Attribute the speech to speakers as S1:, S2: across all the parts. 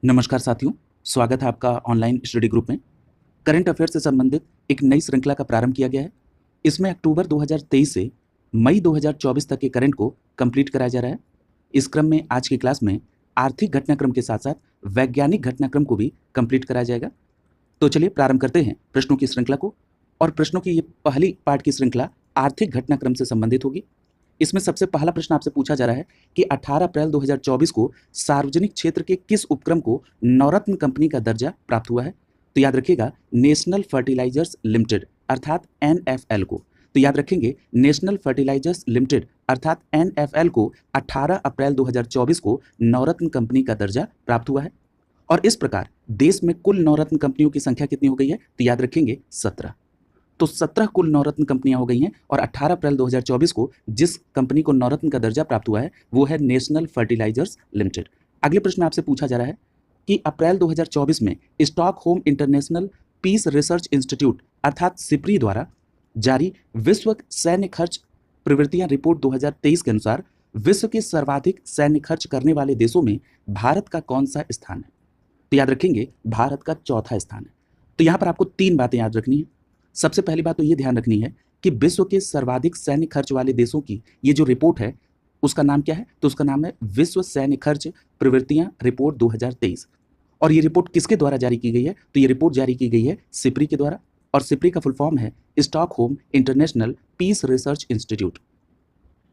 S1: नमस्कार साथियों, स्वागत है आपका ऑनलाइन स्टडी ग्रुप में। करंट अफेयर से संबंधित एक नई श्रृंखला का प्रारंभ किया गया है। इसमें अक्टूबर 2023 से मई 2024 तक के करंट को कंप्लीट कराया जा रहा है। इस क्रम में आज की क्लास में आर्थिक घटनाक्रम के साथ साथ वैज्ञानिक घटनाक्रम को भी कंप्लीट कराया जाएगा। तो चलिए प्रारंभ करते हैं प्रश्नों की श्रृंखला को। और प्रश्नों की ये पहली पार्ट की श्रृंखला आर्थिक घटनाक्रम से संबंधित होगी। इसमें सबसे पहला प्रश्न आपसे पूछा जा रहा है कि 18 अप्रैल 2024 को सार्वजनिक क्षेत्र के किस उपक्रम को नवरत्न कंपनी का दर्जा प्राप्त हुआ है? तो याद रखिएगा, नेशनल फर्टिलाइजर्स लिमिटेड अर्थात एनएफएल को। तो याद रखेंगे, नेशनल फर्टिलाइजर्स लिमिटेड अर्थात एनएफएल को 18 अप्रैल 2024 को नवरत्न कंपनी का दर्जा प्राप्त हुआ है। और इस प्रकार देश में कुल नवरत्न कंपनियों की संख्या कितनी हो गई है? तो याद रखेंगे 17। तो 17 कुल नवरत्न कंपनियां हो गई हैं। और 18 अप्रैल 2024 को जिस कंपनी को नवरत्न का दर्जा प्राप्त हुआ है वो है नेशनल फर्टिलाइजर्स लिमिटेड। अगले प्रश्न में आपसे पूछा जा रहा है कि अप्रैल 2024 में Stockholm International Peace Research Institute अर्थात सिप्री द्वारा जारी विश्व सैन्य खर्च प्रवृत्तियां रिपोर्ट 2023 के अनुसार विश्व के सर्वाधिक सैन्य खर्च करने वाले देशों में भारत का कौन सा स्थान है? तो याद रखेंगे, भारत का चौथा स्थान है। तो यहां पर आपको 3 बातें याद रखनी है। सबसे पहली बात तो ये ध्यान रखनी है कि विश्व के सर्वाधिक सैन्य खर्च वाले देशों की ये जो रिपोर्ट है उसका नाम क्या है? तो उसका नाम है विश्व सैन्य खर्च प्रवृत्तियां रिपोर्ट 2023। और ये रिपोर्ट किसके द्वारा जारी की गई है? तो ये रिपोर्ट जारी की गई है सिप्री के द्वारा। और सिप्री का फुल फॉर्म है Stockholm International Peace Research Institute.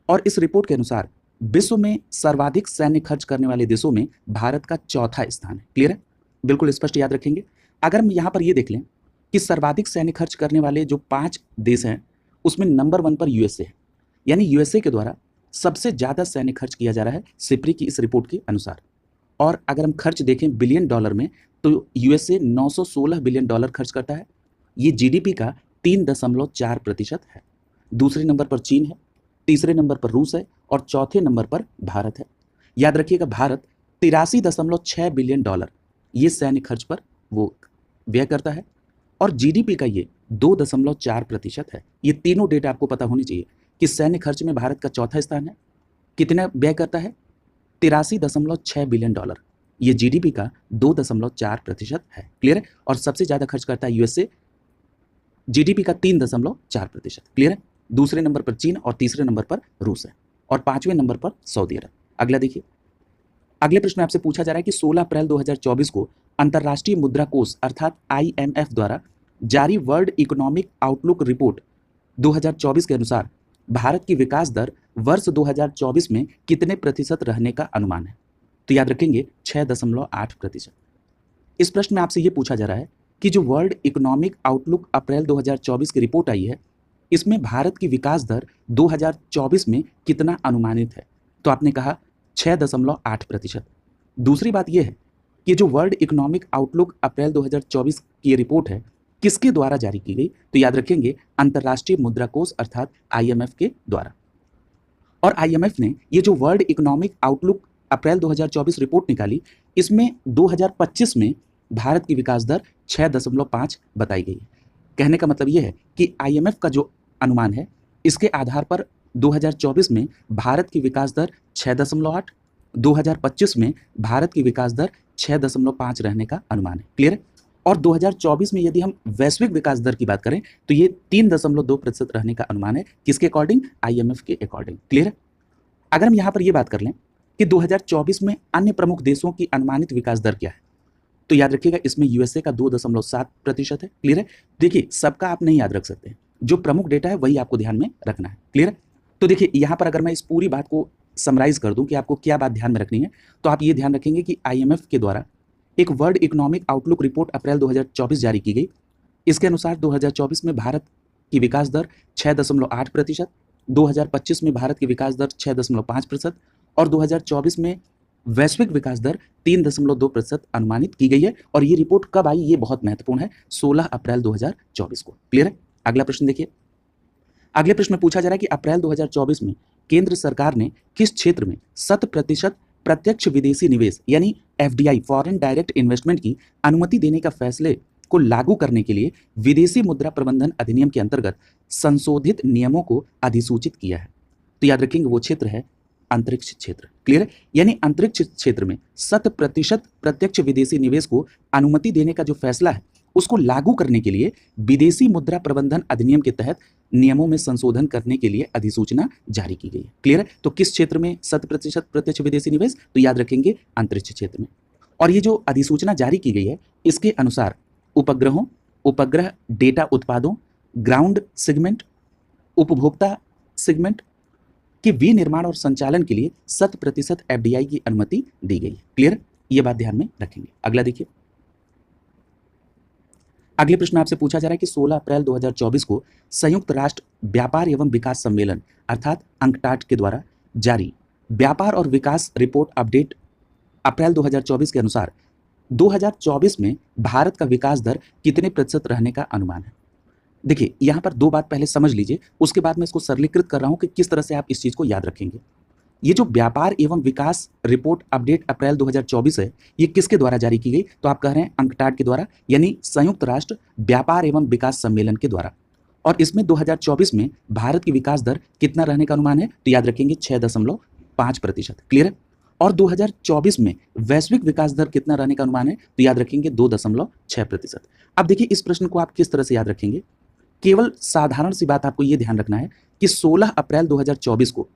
S1: और इस रिपोर्ट के अनुसार विश्व में सर्वाधिक सैन्य खर्च करने वाले देशों में भारत का चौथा स्थान है। क्लियर है? बिल्कुल स्पष्ट याद रखेंगे। अगर हम यहाँ पर ये देख लें कि सर्वाधिक सैन्य खर्च करने वाले जो 5 देश हैं उसमें नंबर 1 पर यूएसए है। यानी यूएसए के द्वारा सबसे ज़्यादा सैन्य खर्च किया जा रहा है सिप्री की इस रिपोर्ट के अनुसार। और अगर हम खर्च देखें बिलियन डॉलर में तो यूएसए 916 बिलियन डॉलर खर्च करता है। ये जीडीपी का 3.4% है। दूसरे नंबर पर चीन है, तीसरे नंबर पर रूस है और चौथे नंबर पर भारत है। याद रखिएगा, भारत 83.6 बिलियन डॉलर ये सैन्य खर्च पर वो व्यय करता है। और जीडीपी का ये 2.4% है। ये तीनों डेटा आपको पता होनी चाहिए कि सैन्य खर्च में भारत का चौथा स्थान है। कितना व्यय करता है? 83.6 बिलियन डॉलर। ये जीडीपी का 2.4% है। क्लियर है? और सबसे ज़्यादा खर्च करता है यूएसए, जीडीपी का 3.4%। क्लियर है? दूसरे नंबर पर चीन और तीसरे नंबर पर रूस है और 5वें नंबर पर सऊदी अरब। अगला देखिए, अगले प्रश्न में आपसे पूछा जा रहा है कि 16 अप्रैल 2024 को अंतर्राष्ट्रीय मुद्रा कोष अर्थात आईएमएफ द्वारा जारी वर्ल्ड इकोनॉमिक आउटलुक रिपोर्ट 2024 के अनुसार भारत की विकास दर वर्ष 2024 में कितने प्रतिशत रहने का अनुमान है? तो याद रखेंगे 6.8%। इस प्रश्न में आपसे यह पूछा जा रहा है कि जो वर्ल्ड इकोनॉमिक आउटलुक अप्रैल 2024 की रिपोर्ट आई है इसमें भारत की विकास दर 2024 में कितना अनुमानित है? तो आपने कहा 6.8%। दूसरी बात यह है कि जो वर्ल्ड इकोनॉमिक आउटलुक अप्रैल 2024 की रिपोर्ट है किसके द्वारा जारी की गई? तो याद रखेंगे अंतर्राष्ट्रीय मुद्रा कोष अर्थात आईएमएफ के द्वारा। और आईएमएफ ने ये जो वर्ल्ड इकोनॉमिक आउटलुक अप्रैल 2024 रिपोर्ट निकाली इसमें 2025 में भारत की विकास दर 6.5 बताई गई है। कहने का मतलब यह है कि आईएमएफ का जो अनुमान है इसके आधार पर 2024 में भारत की विकास दर 6.8, 2025 में भारत की विकास दर 6.5 रहने का अनुमान है। क्लियर है? और 2024 में यदि हम वैश्विक विकास दर की बात करें तो ये 3.2% रहने का अनुमान है। किसके अकॉर्डिंग? आईएमएफ के अकॉर्डिंग। क्लियर है? अगर हम यहाँ पर ये बात कर लें कि 2024 में अन्य प्रमुख देशों की अनुमानित विकास दर क्या है तो याद रखिएगा इसमें यूएसए का 2.7% है। क्लियर है? देखिए, सबका आप नहीं याद रख सकते, जो प्रमुख डेटा है वही आपको ध्यान में रखना है। क्लियर है? तो देखिए यहाँ पर अगर मैं इस पूरी बात को समराइज कर दूं कि आपको क्या बात ध्यान में रखनी है तो आप ये ध्यान रखेंगे कि आईएमएफ के द्वारा एक वर्ल्ड इकोनॉमिक आउटलुक रिपोर्ट अप्रैल 2024 जारी की गई। इसके अनुसार 2024 में भारत की विकास दर 6.8%, 2025 में भारत की विकास दर 6.5% और 2024 में वैश्विक विकास दर 3.2% अनुमानित की गई है। और ये रिपोर्ट कब आई ये बहुत महत्वपूर्ण है, 16 अप्रैल 2024 को। क्लियर है? अगला प्रश्न देखिए, अगले प्रश्न में पूछा जा रहा है कि अप्रैल 2024 में केंद्र सरकार ने किस क्षेत्र में 100% प्रत्यक्ष विदेशी निवेश यानी एफडीआई फॉरेन डायरेक्ट इन्वेस्टमेंट की अनुमति देने का फैसले को लागू करने के लिए विदेशी मुद्रा प्रबंधन अधिनियम के अंतर्गत संशोधित नियमों को अधिसूचित किया है? तो याद रखेंगे वो क्षेत्र है अंतरिक्ष क्षेत्र। क्लियर है? यानी अंतरिक्ष क्षेत्र में 100% प्रत्यक्ष विदेशी निवेश को अनुमति देने का जो फैसला है उसको लागू करने के लिए विदेशी मुद्रा प्रबंधन अधिनियम के तहत नियमों में संशोधन करने के लिए अधिसूचना जारी की गई है। क्लियर है? तो किस क्षेत्र में 100% प्रत्यक्ष विदेशी निवेश? तो याद रखेंगे अंतरिक्ष क्षेत्र में। और ये जो अधिसूचना जारी की गई है इसके अनुसार उपग्रहों, उपग्रह डेटा उत्पादों, ग्राउंड सेगमेंट, उपभोक्ता सेगमेंट के विनिर्माण और संचालन के लिए 100% एफडीआई की अनुमति दी गई है। क्लियर? ये बात ध्यान में रखेंगे। अगला देखिए, अगले प्रश्न आपसे पूछा जा रहा है कि 16 अप्रैल 2024 को संयुक्त राष्ट्र व्यापार एवं विकास सम्मेलन अर्थात अंकटाड के द्वारा जारी व्यापार और विकास रिपोर्ट अपडेट अप्रैल 2024 के अनुसार 2024 में भारत का विकास दर कितने प्रतिशत रहने का अनुमान है? देखिए, यहाँ पर दो बात पहले समझ लीजिए, उसके बाद मैं इसको सरलीकृत कर रहा हूँ कि किस तरह से आप इस चीज़ को याद रखेंगे। ये जो व्यापार एवं विकास रिपोर्ट अपडेट अप्रैल 2024 है, ये किसके द्वारा जारी की गई? तो आप कह रहे हैं अंकटाड के द्वारा, यानी संयुक्त राष्ट्र व्यापार एवं विकास सम्मेलन के द्वारा। और इसमें 2024 में भारत की विकास दर कितना रहने का अनुमान है? तो याद रखेंगे 6.5%। क्लियर है? और 2024 में वैश्विक विकास दर कितना रहने का अनुमान है? तो याद रखेंगे 2.6%। अब देखिए, इस प्रश्न को आप किस तरह से याद रखेंगे? केवल साधारण सी बात आपको यह ध्यान रखना है कि 16 अप्रैल 2024 को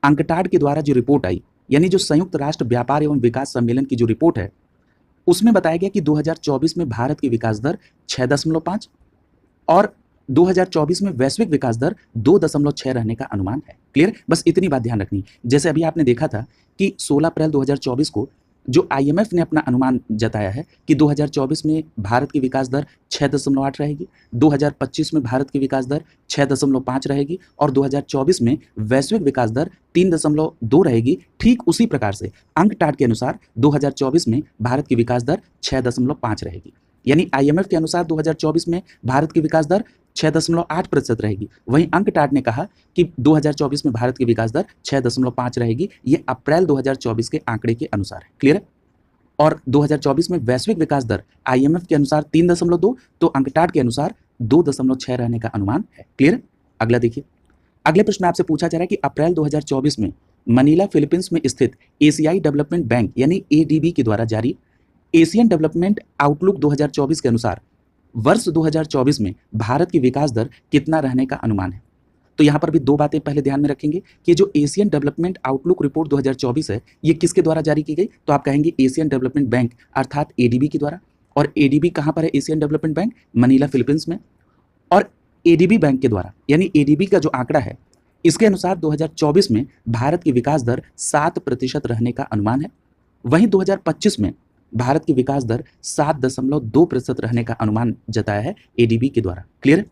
S1: अंकटाड के द्वारा जो रिपोर्ट आई, यानी जो संयुक्त राष्ट्र व्यापार एवं विकास सम्मेलन की जो रिपोर्ट है, उसमें बताया गया कि 2024 में भारत की विकास दर 6.5 और 2024 में वैश्विक विकास दर 2.6 रहने का अनुमान है। क्लियर? बस इतनी बात ध्यान रखनी। जैसे अभी आपने देखा था कि 16 अप्रैल 2024 को जो आईएमएफ ने अपना अनुमान जताया है कि 2024 में भारत की विकास दर 6.8 रहेगी, 2025 में भारत की विकास दर 6.5 रहेगी और 2024 में वैश्विक विकास दर 3.2 रहेगी। ठीक उसी प्रकार से अंकटाड के अनुसार 2024 में भारत की विकास दर 6.5 रहेगी। यानी आईएमएफ के अनुसार 2024 में भारत की विकास दर 6.8% रहेगी, वहीं अंकटाड ने कहा कि 2024 में भारत की विकास दर 6.5 रहेगी। ये अप्रैल 2024 के आंकड़े के अनुसार है। क्लियर है? और 2024 में वैश्विक विकास दर आईएमएफ के अनुसार 3.2, तो अंकटाड के अनुसार 2.6 रहने का अनुमान है। क्लियर? अगला देखिए, अगले प्रश्न आपसे पूछा जा रहा है कि अप्रैल 2024 में मनीला फिलीपींस में स्थित एशियाई डेवलपमेंट बैंक यानी एडीबी के द्वारा जारी एशियन डेवलपमेंट आउटलुक 2024 के अनुसार वर्ष 2024 में भारत की विकास दर कितना रहने का अनुमान है? तो यहाँ पर भी दो बातें पहले ध्यान में रखेंगे कि जो एशियन डेवलपमेंट आउटलुक रिपोर्ट 2024 है, ये किसके द्वारा जारी की गई? तो आप कहेंगे एशियन डेवलपमेंट बैंक अर्थात एडीबी के द्वारा। और एडीबी कहाँ पर है? Asian development bank Manila Philippines में। और एडीबी बैंक के द्वारा, यानी एडीबी का जो आंकड़ा है, इसके अनुसार 2024 में भारत की विकास दर 7% रहने का अनुमान है। वहीं 2025 में भारत की विकास दर 7.2% रहने का अनुमान जताया है एडीबी के द्वारा। क्लियर?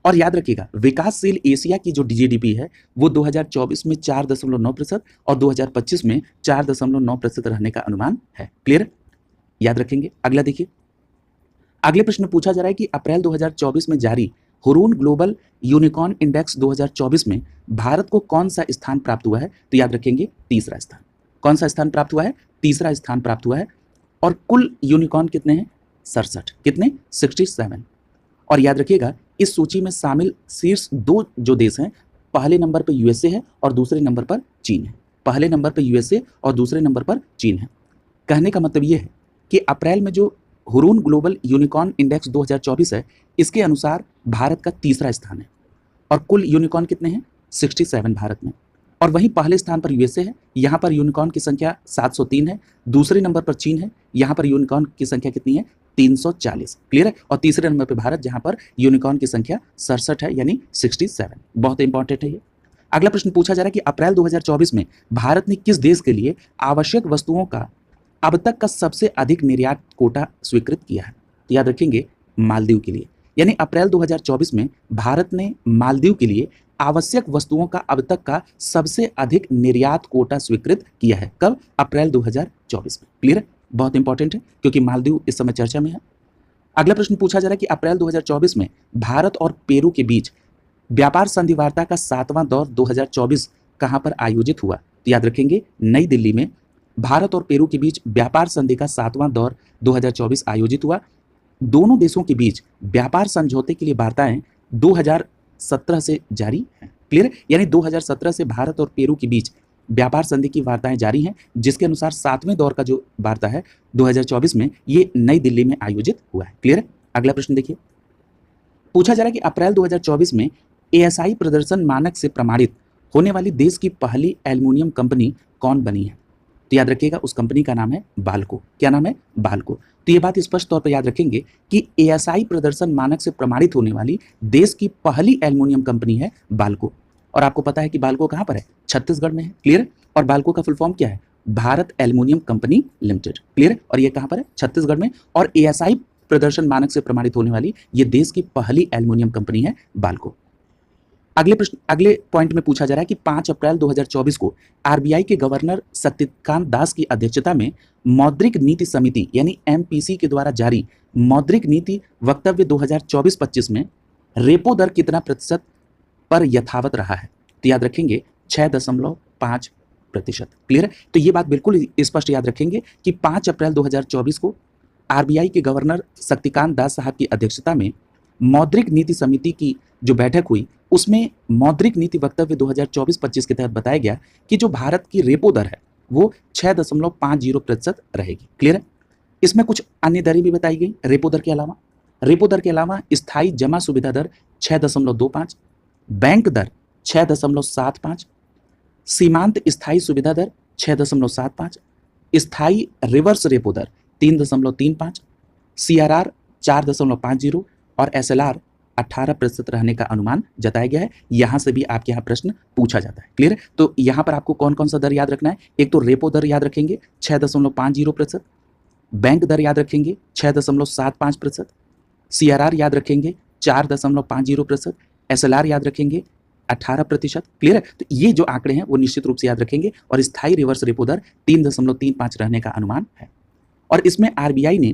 S1: और याद रखिएगा, विकासशील एशिया की जो जीडीपी है वो 2024 में 4.9% और 2025 में 4.9% रहने का अनुमान है। क्लियर? याद रखेंगे। अगला देखिए, अगले प्रश्न पूछा जा रहा है कि अप्रैल 2024 में जारी हुरून ग्लोबल यूनिकॉर्न इंडेक्स 2024 में भारत को कौन सा स्थान प्राप्त हुआ है? तो याद रखेंगे तीसरा स्थान। कौन सा स्थान प्राप्त हुआ है? तीसरा स्थान प्राप्त हुआ है। और कुल यूनिकॉर्न कितने हैं? 67। कितने? 67। और याद रखिएगा, इस सूची में शामिल शीर्ष दो जो देश हैं, पहले नंबर पर यूएसए है और दूसरे नंबर पर चीन है। पहले नंबर पर यूएसए और दूसरे नंबर पर चीन है। कहने का मतलब ये है कि अप्रैल में जो हुरून ग्लोबल यूनिकॉर्न इंडेक्स 2024 है, इसके अनुसार भारत का तीसरा स्थान है और कुल यूनिकॉर्न कितने हैं? 67 भारत में। और वहीं पहले स्थान पर यूएसए है, यहाँ पर यूनिकॉर्न की संख्या 703 है। दूसरे नंबर पर चीन है, यहाँ पर यूनिकॉर्न की संख्या कितनी है? 340। क्लियर है? और तीसरे नंबर पर भारत, जहाँ पर यूनिकॉर्न की संख्या 67 है, यानी 67। बहुत इंपॉर्टेंट है ये। अगला प्रश्न पूछा जा रहा है कि अप्रैल 2024 में भारत ने किस देश के लिए आवश्यक वस्तुओं का अब तक का सबसे अधिक निर्यात कोटा स्वीकृत किया है? तो याद रखेंगे मालदीव के लिए। यानी अप्रैल 2024 में भारत ने मालदीव के लिए आवश्यक वस्तुओं का अब तक का सबसे अधिक निर्यात कोटा स्वीकृत किया है। कब? अप्रैल 2024 में। क्लियर है? बहुत इंपॉर्टेंट है क्योंकि मालदीव इस समय चर्चा में है। अगला प्रश्न पूछा जा रहा है कि अप्रैल 2024 में भारत और पेरू के बीच व्यापार संधि वार्ता का 7वां दौर 2024 कहां पर आयोजित हुआ? तो याद रखेंगे नई दिल्ली में भारत और पेरू के बीच व्यापार संधि का 7वां दौर 2024 आयोजित हुआ। दोनों देशों के बीच व्यापार समझौते के लिए वार्ताएं 2017 से जारी हैं। क्लियर? यानी 2017 से भारत और पेरू के बीच व्यापार संधि की वार्ताएं जारी हैं, जिसके अनुसार 7वें दौर का जो वार्ता है 2024 में, ये नई दिल्ली में आयोजित हुआ है। क्लियर है? अगला प्रश्न देखिए, पूछा जा रहा है कि अप्रैल 2024 में एएसआई प्रदर्शन मानक से प्रमाणित होने वाली देश की पहली एल्युमिनियम कंपनी कौन बनी है? तो याद रखिएगा, उस कंपनी का नाम है बाल्को। क्या नाम है? बाल्को। तो ये बात स्पष्ट तौर पर याद रखेंगे कि एएसआई प्रदर्शन मानक से प्रमाणित होने वाली देश की पहली एल्युमिनियम कंपनी है बाल्को। और आपको पता है कि बाल्को कहाँ पर है? छत्तीसगढ़ में है। क्लियर? और बाल्को का फुल फॉर्म क्या है? Bharat aluminium company limited. Clear? और ये कहाँ पर है? छत्तीसगढ़ में। और एएसआई प्रदर्शन मानक से प्रमाणित होने वाली ये देश की पहली एल्युमिनियम कंपनी है बाल्को। अगले पॉइंट में पूछा जा रहा है कि 5 अप्रैल 2024 को आरबीआई के गवर्नर शक्तिकांत दास की अध्यक्षता में मौद्रिक नीति समिति यानी एमपीसी के द्वारा जारी मौद्रिक नीति वक्तव्य 2024-25 में रेपो दर कितना प्रतिशत पर यथावत रहा है? तो याद रखेंगे 6.5%। क्लियर है? तो ये बात बिल्कुल स्पष्ट याद रखेंगे कि 5 अप्रैल 2024 को आरबीआई के गवर्नर शक्तिकांत दास साहब की अध्यक्षता में मौद्रिक नीति समिति की जो बैठक हुई, उसमें मौद्रिक नीति वक्तव्य 2024-25 के तहत बताया गया कि जो भारत की रेपो दर है वो 6.50% रहेगी। क्लियर है? इसमें कुछ अन्य दरें भी बताई गई रेपो दर के अलावा। रेपो दर के अलावा स्थायी जमा सुविधा दर 6.25, बैंक दर 6.75, सीमांत स्थायी सुविधा दर 6.75, स्थायी रिवर्स रेपो दर 3.35, सीआरआर 4.50 और एसएलआर 18% रहने का अनुमान जताया गया है। यहां से भी आपके यहाँ प्रश्न पूछा जाता है। क्लियर? तो यहां पर आपको कौन कौन सा दर याद रखना है? एक तो रेपो दर याद रखेंगे 6.50%, बैंक दर याद रखेंगे 6.75%, सीआरआर याद रखेंगे 4.50%, एसएलआर याद रखेंगे 18%। क्लियर है? तो ये जो आंकड़े हैं वो निश्चित रूप से याद रखेंगे और स्थायी रिवर्स रेपो दर 3.35 रहने का अनुमान है। और इसमें आरबीआई ने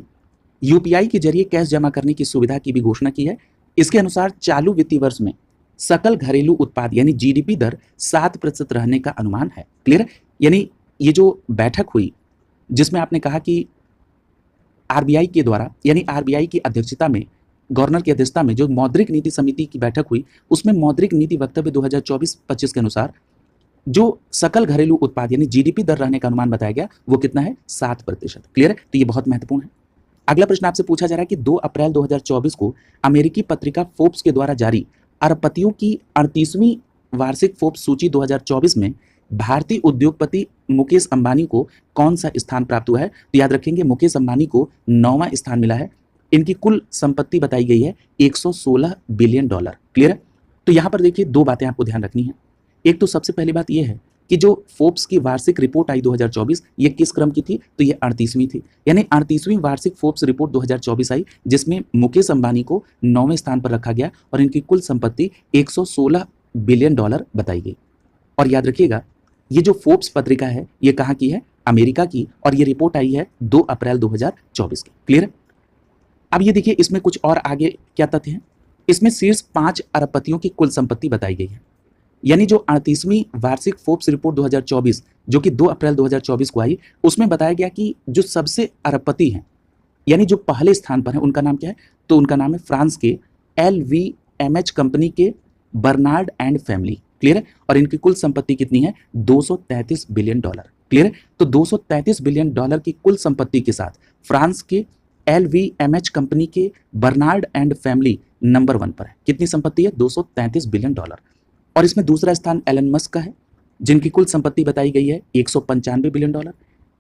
S1: यूपीआई के जरिए कैश जमा करने की सुविधा की भी घोषणा की है। इसके अनुसार चालू वित्तीय वर्ष में सकल घरेलू उत्पाद यानी जीडीपी दर 7% रहने का अनुमान है। क्लियर? यानी ये जो बैठक हुई जिसमें आपने कहा कि आरबीआई के द्वारा यानी आरबीआई की अध्यक्षता में, गवर्नर की अध्यक्षता में जो मौद्रिक नीति समिति की बैठक हुई, उसमें मौद्रिक नीति वक्तव्य 2024-25 के अनुसार जो सकल घरेलू उत्पाद यानी जीडीपी दर रहने का अनुमान बताया गया वो कितना है? 7%। क्लियर है? तो ये बहुत महत्वपूर्ण है। अगला प्रश्न आपसे पूछा जा रहा है कि 2 अप्रैल 2024 को अमेरिकी पत्रिका फोर्ब्स के द्वारा जारी अरबपतियों की 38वीं वार्षिक फोर्ब्स सूची 2024 में भारतीय उद्योगपति मुकेश अंबानी को कौन सा स्थान प्राप्त हुआ है? तो याद रखेंगे मुकेश अंबानी को 9वां स्थान मिला है। इनकी कुल संपत्ति बताई गई है $116 बिलियन। क्लियर है? तो यहाँ पर देखिए 2 बातें आपको ध्यान रखनी है। एक तो सबसे पहली बात यह है कि जो फोर्ब्स की वार्षिक रिपोर्ट आई 2024, ये किस क्रम की थी? तो ये 38वीं थी। यानी 38वीं वार्षिक फोर्ब्स रिपोर्ट 2024 आई, जिसमें मुकेश अंबानी को 9वें स्थान पर रखा गया और इनकी कुल संपत्ति $116 बिलियन बताई गई। और याद रखिएगा, ये जो फोर्ब्स पत्रिका है ये कहाँ की है? अमेरिका की। और ये रिपोर्ट आई है 2 अप्रैल 2024 की। क्लियर है? अब ये देखिए इसमें कुछ और आगे क्या तथ्य है। इसमें शीर्ष 5 अरबपतियों की कुल संपत्ति बताई गई है। यानी जो 38वीं वार्षिक फोर्ब्स रिपोर्ट 2024 जो कि 2 अप्रैल 2024 को आई, उसमें बताया गया कि जो सबसे अरबपति हैं यानी जो पहले स्थान पर है उनका नाम क्या है? तो उनका नाम है फ्रांस के LVMH कंपनी के बर्नार्ड एंड फैमिली। क्लियर है? और इनकी कुल संपत्ति कितनी है? $233 बिलियन। क्लियर है? तो $233 बिलियन की कुल संपत्ति के साथ फ्रांस के LVMH कंपनी के बर्नार्ड एंड फैमिली नंबर 1 पर है। कितनी संपत्ति है? $233 बिलियन। और इसमें दूसरा स्थान एलन मस्क का है, जिनकी कुल संपत्ति बताई गई है $195 बिलियन।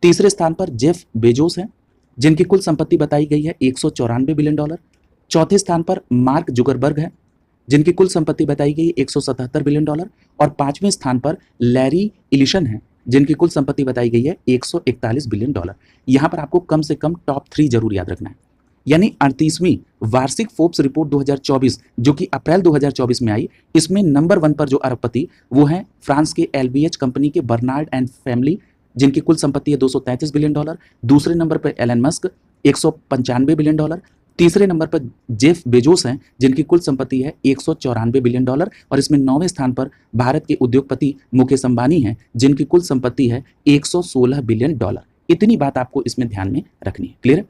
S1: तीसरे स्थान पर जेफ बेजोस हैं, जिनकी कुल संपत्ति बताई गई है $194 बिलियन। चौथे स्थान पर मार्क जुकरबर्ग है, जिनकी कुल संपत्ति बताई गई है $177 बिलियन। और 5वें स्थान पर लैरी इलिशन है, जिनकी कुल संपत्ति बताई गई है $141 बिलियन। यहाँ पर आपको कम से कम टॉप 3 जरूर याद रखना है। यानी 38वीं वार्षिक फोर्ब्स रिपोर्ट 2024 जो कि अप्रैल 2024 में आई, इसमें नंबर 1 पर जो अरबपति वो हैं फ्रांस के LVMH कंपनी के बर्नार्ड एंड फैमिली, जिनकी कुल संपत्ति है $233 बिलियन। दूसरे नंबर पर एलन मस्क $195 बिलियन। तीसरे नंबर पर जेफ बेजोस हैं, जिनकी कुल संपत्ति है $194 बिलियन। और इसमें 9वें स्थान पर भारत के उद्योगपति मुकेश अंबानी हैं, जिनकी कुल संपत्ति है $116 बिलियन। इतनी बात आपको इसमें ध्यान में रखनी है। क्लियर?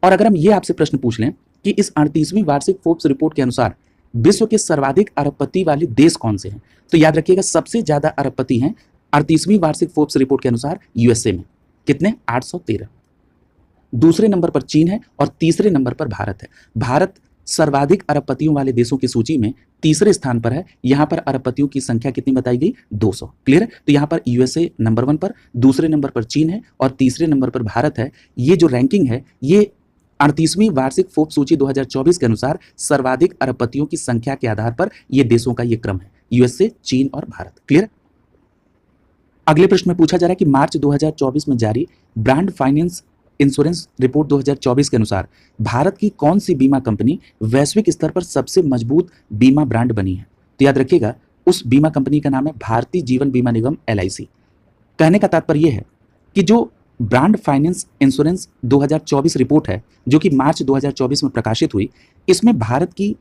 S1: और अगर हम ये आपसे प्रश्न पूछ लें कि इस 38वीं वार्षिक फोर्ब्स रिपोर्ट के अनुसार विश्व के सर्वाधिक अरबपति वाले देश कौन से हैं, तो याद रखिएगा सबसे ज्यादा अरबपति हैं 38वीं वार्षिक फोर्ब्स रिपोर्ट के अनुसार यूएसए में कितने, 813। दूसरे नंबर पर चीन है और तीसरे नंबर पर भारत है। भारत सर्वाधिक अरबपतियों वाले देशों की सूची में तीसरे स्थान पर है। यहां पर अरबपतियों की संख्या कितनी बताई गई, 200। क्लियर है। तो यहां पर यूएसए नंबर 1 पर, दूसरे नंबर पर चीन है और तीसरे नंबर पर भारत है। ये जो रैंकिंग है ये 38वीं वार्षिक फोर्ब्स सूची 2024 के अनुसार सर्वाधिक अरबपतियों की संख्या के आधार पर ये देशों का ये क्रम है, यूएसए, चीन और भारत। क्लियर। अगले प्रश्न में पूछा जा रहा है कि मार्च 2024 में जारी ब्रांड फाइनेंस इंश्योरेंस रिपोर्ट 2024 के अनुसार भारत की कौन सी बीमा कंपनी वैश्विक स्तर पर सबसे मजबूत बीमा ब्रांड बनी है। तो याद रखिएगा उस बीमा कंपनी का नाम है भारतीय जीवन बीमा निगम, LIC। कहने का तात्पर्य यह है कि जो ब्रांड फाइनेंस इंश्योरेंस 2024 रिपोर्ट है जो कि मार्च 2024 में प्रकाशित हुई, इसमें भारत की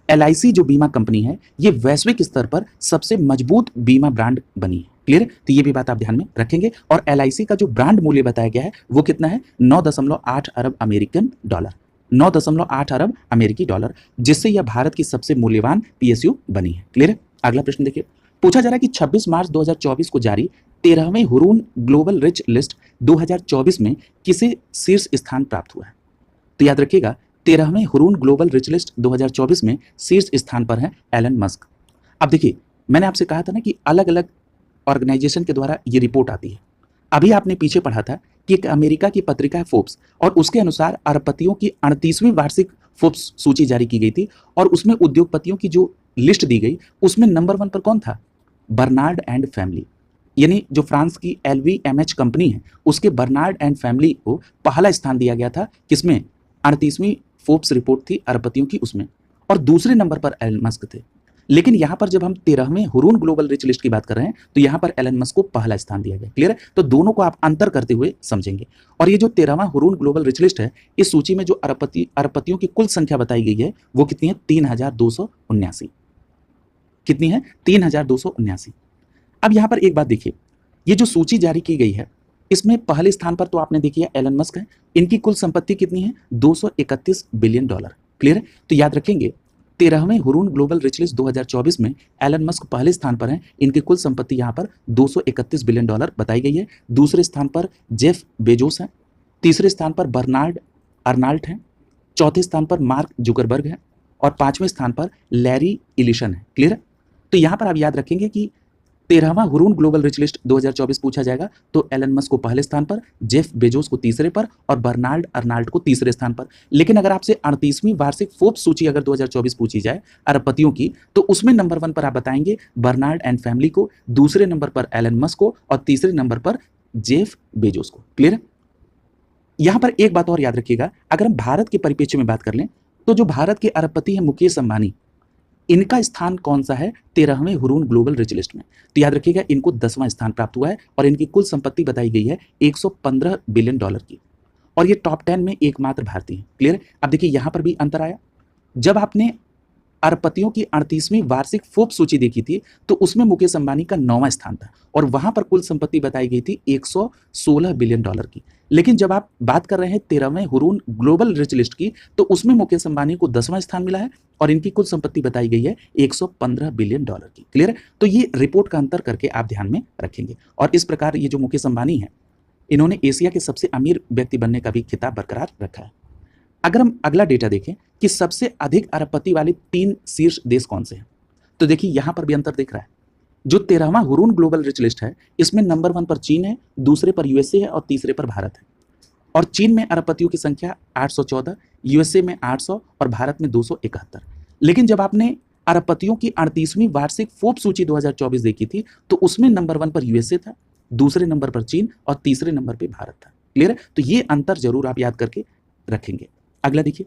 S1: LIC जो बीमा कंपनी है ये वैश्विक स्तर पर सबसे मजबूत बीमा ब्रांड बनी है। क्लियर। तो ये भी बात आप ध्यान में रखेंगे। और LIC का जो ब्रांड मूल्य बताया गया है वो कितना है, 9.8 अरब अमेरिकन डॉलर, 9.8 अरब अमेरिकी डॉलर, जिससे यह भारत की सबसे मूल्यवान PSU बनी है। क्लियर है। अगला प्रश्न देखिए, पूछा जा रहा है कि 26 मार्च 2024 को जारी 13वें हुरून ग्लोबल रिच लिस्ट 2024 में किसे शीर्ष स्थान प्राप्त हुआ है। तो याद रखिएगा 13वें हुरून ग्लोबल रिच लिस्ट 2024 में शीर्ष स्थान पर है एलन मस्क। अब देखिए मैंने आपसे कहा था ना कि अलग अलग ऑर्गेनाइजेशन के द्वारा ये रिपोर्ट आती है। अभी आपने पीछे पढ़ा था कि एक अमेरिका की पत्रिका है फोर्ब्स और उसके अनुसार अरबपतियों की 38वीं वार्षिक फोर्ब्स सूची जारी की गई थी और उसमें उद्योगपतियों की जो लिस्ट दी गई उसमें नंबर 1 पर कौन था, बर्नार्ड एंड फैमिली, यानी जो फ्रांस की LVMH कंपनी है उसके बर्नार्ड एंड फैमिली को पहला स्थान दिया गया था। किसमें, 38वीं फोर्ब्स रिपोर्ट थी अरबपतियों की उसमें, और दूसरे नंबर पर एलन मस्क थे। लेकिन यहां पर जब हम 13वें हुरून ग्लोबल रिच लिस्ट की बात कर रहे हैं तो यहां पर एलन मस्क को पहला स्थान दिया गया। क्लियर है। तो दोनों को आप अंतर करते हुए समझेंगे। और ये जो 13वां हुरून ग्लोबल रिच लिस्ट है इस सूची में जो अरबपतियों की कुल संख्या बताई गई है वो कितनी है, 3279। कितनी है, 3279। अब यहां पर एक बात देखिए, ये जो सूची जारी की गई है इसमें पहले स्थान पर तो आपने देखिए एलन मस्क है। इनकी कुल संपत्ति कितनी है, 231 बिलियन डॉलर। क्लियर है। तो याद रखेंगे 13वें हुरून ग्लोबल रिच लिस्ट 2024 में एलन मस्क पहले स्थान पर हैं। इनकी कुल संपत्ति यहाँ पर 231 बिलियन डॉलर बताई गई है। दूसरे स्थान पर जेफ बेजोस हैं, तीसरे स्थान पर बर्नार्ड अर्नाल्ट हैं, चौथे स्थान पर मार्क जुकरबर्ग है और 5वें स्थान पर लैरी इलिशन है। क्लियर है। तो यहाँ पर आप याद रखेंगे कि 13वां हुरून ग्लोबल रिच लिस्ट 2024 पूछा जाएगा तो एलन मस्क को पहले स्थान पर, जेफ बेजोस को तीसरे पर और बर्नार्ड अर्नाल्ट को तीसरे स्थान पर। लेकिन अगर आपसे 38वीं वार्षिक फोर्ब्स सूची अगर 2024 पूछी जाए अरबपतियों की तो उसमें नंबर 1 पर आप बताएंगे बर्नार्ड एंड फैमिली को, दूसरे नंबर पर एलन मस्क को और तीसरे नंबर पर जेफ बेजोस को। क्लियर है। यहां पर एक बात और याद रखिएगा, अगर हम भारत के परिप्रेक्ष्य में बात कर लें तो जो भारत के अरबपति हैं मुकेश अंबानी, इनका स्थान कौन सा है 13वें हुरून ग्लोबल रिच लिस्ट में। तो याद रखिएगा इनको 10वां स्थान प्राप्त हुआ है और इनकी कुल संपत्ति बताई गई है 115 बिलियन डॉलर की और ये टॉप 10 में एकमात्र भारतीय है। क्लियर है। अब देखिए यहां पर भी अंतर आया, जब आपने अरबपतियों की 38वीं वार्षिक फोर्ब्स सूची देखी थी तो उसमें मुकेश अंबानी का 9वां स्थान था और वहां पर कुल संपत्ति बताई गई थी 116 बिलियन डॉलर की। लेकिन जब आप बात कर रहे हैं 13वें हुरून ग्लोबल रिच लिस्ट की तो उसमें मुकेश अंबानी को 10वां स्थान मिला है और इनकी कुल संपत्ति बताई गई है 115 बिलियन डॉलर की। क्लियर है। तो ये रिपोर्ट का अंतर करके आप ध्यान में रखेंगे। और इस प्रकार ये जो मुकेश अंबानी है इन्होंने एशिया के सबसे अमीर व्यक्ति बनने का भी खिताब बरकरार रखा है। अगर हम अगला डेटा देखें कि सबसे अधिक अरबपति वाले 3 शीर्ष देश कौन से हैं तो देखिए यहां पर भी अंतर दिख रहा है। जो 13वां हुरून ग्लोबल रिच लिस्ट है इसमें नंबर 1 पर चीन है, दूसरे पर यूएसए है और तीसरे पर भारत है। और चीन में अरबपतियों की संख्या 814, यूएसए में 800 और भारत में 271। लेकिन जब आपने अरबपतियों की 38वीं वार्षिक फोर्ब्स सूची 2024 देखी थी तो उसमें नंबर 1 पर यूएसए था, दूसरे नंबर पर चीन और तीसरे नंबर पर भारत था। क्लियर है। तो ये अंतर जरूर आप याद करके रखेंगे। अगला देखिए,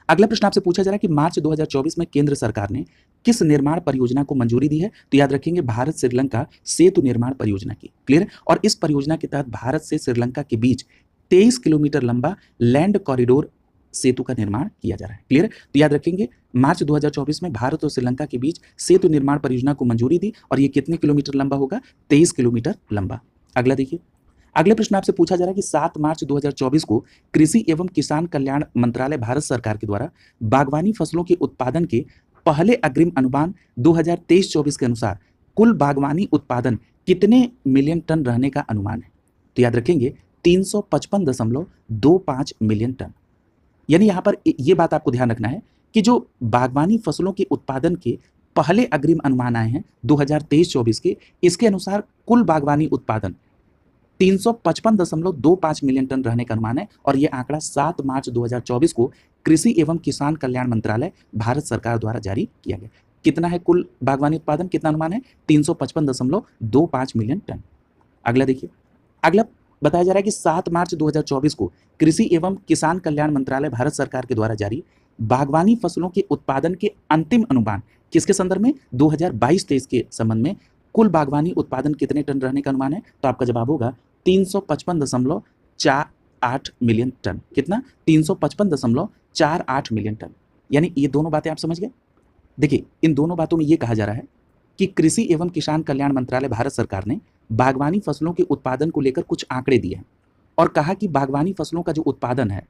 S1: अगला प्रश्न आपसे पूछा जा रहा है कि मार्च 2024 में केंद्र सरकार ने किस निर्माण परियोजना को मंजूरी दी है। तो याद रखेंगे भारत श्रीलंका सेतु निर्माण परियोजना की। क्लियर है। और इस परियोजना के तहत भारत से श्रीलंका के बीच 23 किलोमीटर लंबा लैंड कॉरिडोर सेतु का निर्माण किया जा रहा है। क्लियर है। तो याद रखेंगे मार्च 2024 में भारत और श्रीलंका के बीच सेतु निर्माण परियोजना को मंजूरी दी और ये कितने किलोमीटर लंबा होगा, 23 किलोमीटर लंबा। अगला देखिए, अगले प्रश्न आपसे पूछा जा रहा है कि 7 मार्च 2024 को कृषि एवं किसान कल्याण मंत्रालय भारत सरकार के द्वारा बागवानी फसलों के उत्पादन के पहले अग्रिम अनुमान 2023-24 के अनुसार कुल बागवानी उत्पादन कितने मिलियन टन रहने का अनुमान है? तो याद रखेंगे 355.25 मिलियन टन। यानी यहाँ पर ये बात आपको ध्यान रखना है कि जो बागवानी फसलों के उत्पादन के पहले अग्रिम अनुमान आए हैं 2023-24 के, इसके अनुसार कुल बागवानी उत्पादन 355.25 मिलियन टन रहने का अनुमान है और यह आंकड़ा 7 मार्च 2024 को कृषि एवं किसान कल्याण मंत्रालय भारत सरकार द्वारा जारी किया गया। कितना है कुल बागवानी उत्पादन, कितना अनुमान है? 355.25 मिलियन टन। अगला देखिए, अगला बताया जा रहा है कि 7 मार्च 2024 को कृषि एवं किसान कल्याण मंत्रालय भारत सरकार के द्वारा जारी बागवानी फसलों के उत्पादन के अंतिम अनुमान किसके संदर्भ में? 2022-23 के संबंध में कुल बागवानी उत्पादन कितने टन रहने का अनुमान है? तो आपका जवाब होगा 355.48 मिलियन टन। कितना? 355.48 मिलियन टन। यानी ये दोनों बातें आप समझ गए। देखिए, इन दोनों बातों में ये कहा जा रहा है कि कृषि एवं किसान कल्याण मंत्रालय भारत सरकार ने बागवानी फसलों के उत्पादन को लेकर कुछ आंकड़े दिए हैं और कहा कि बागवानी फसलों का जो उत्पादन है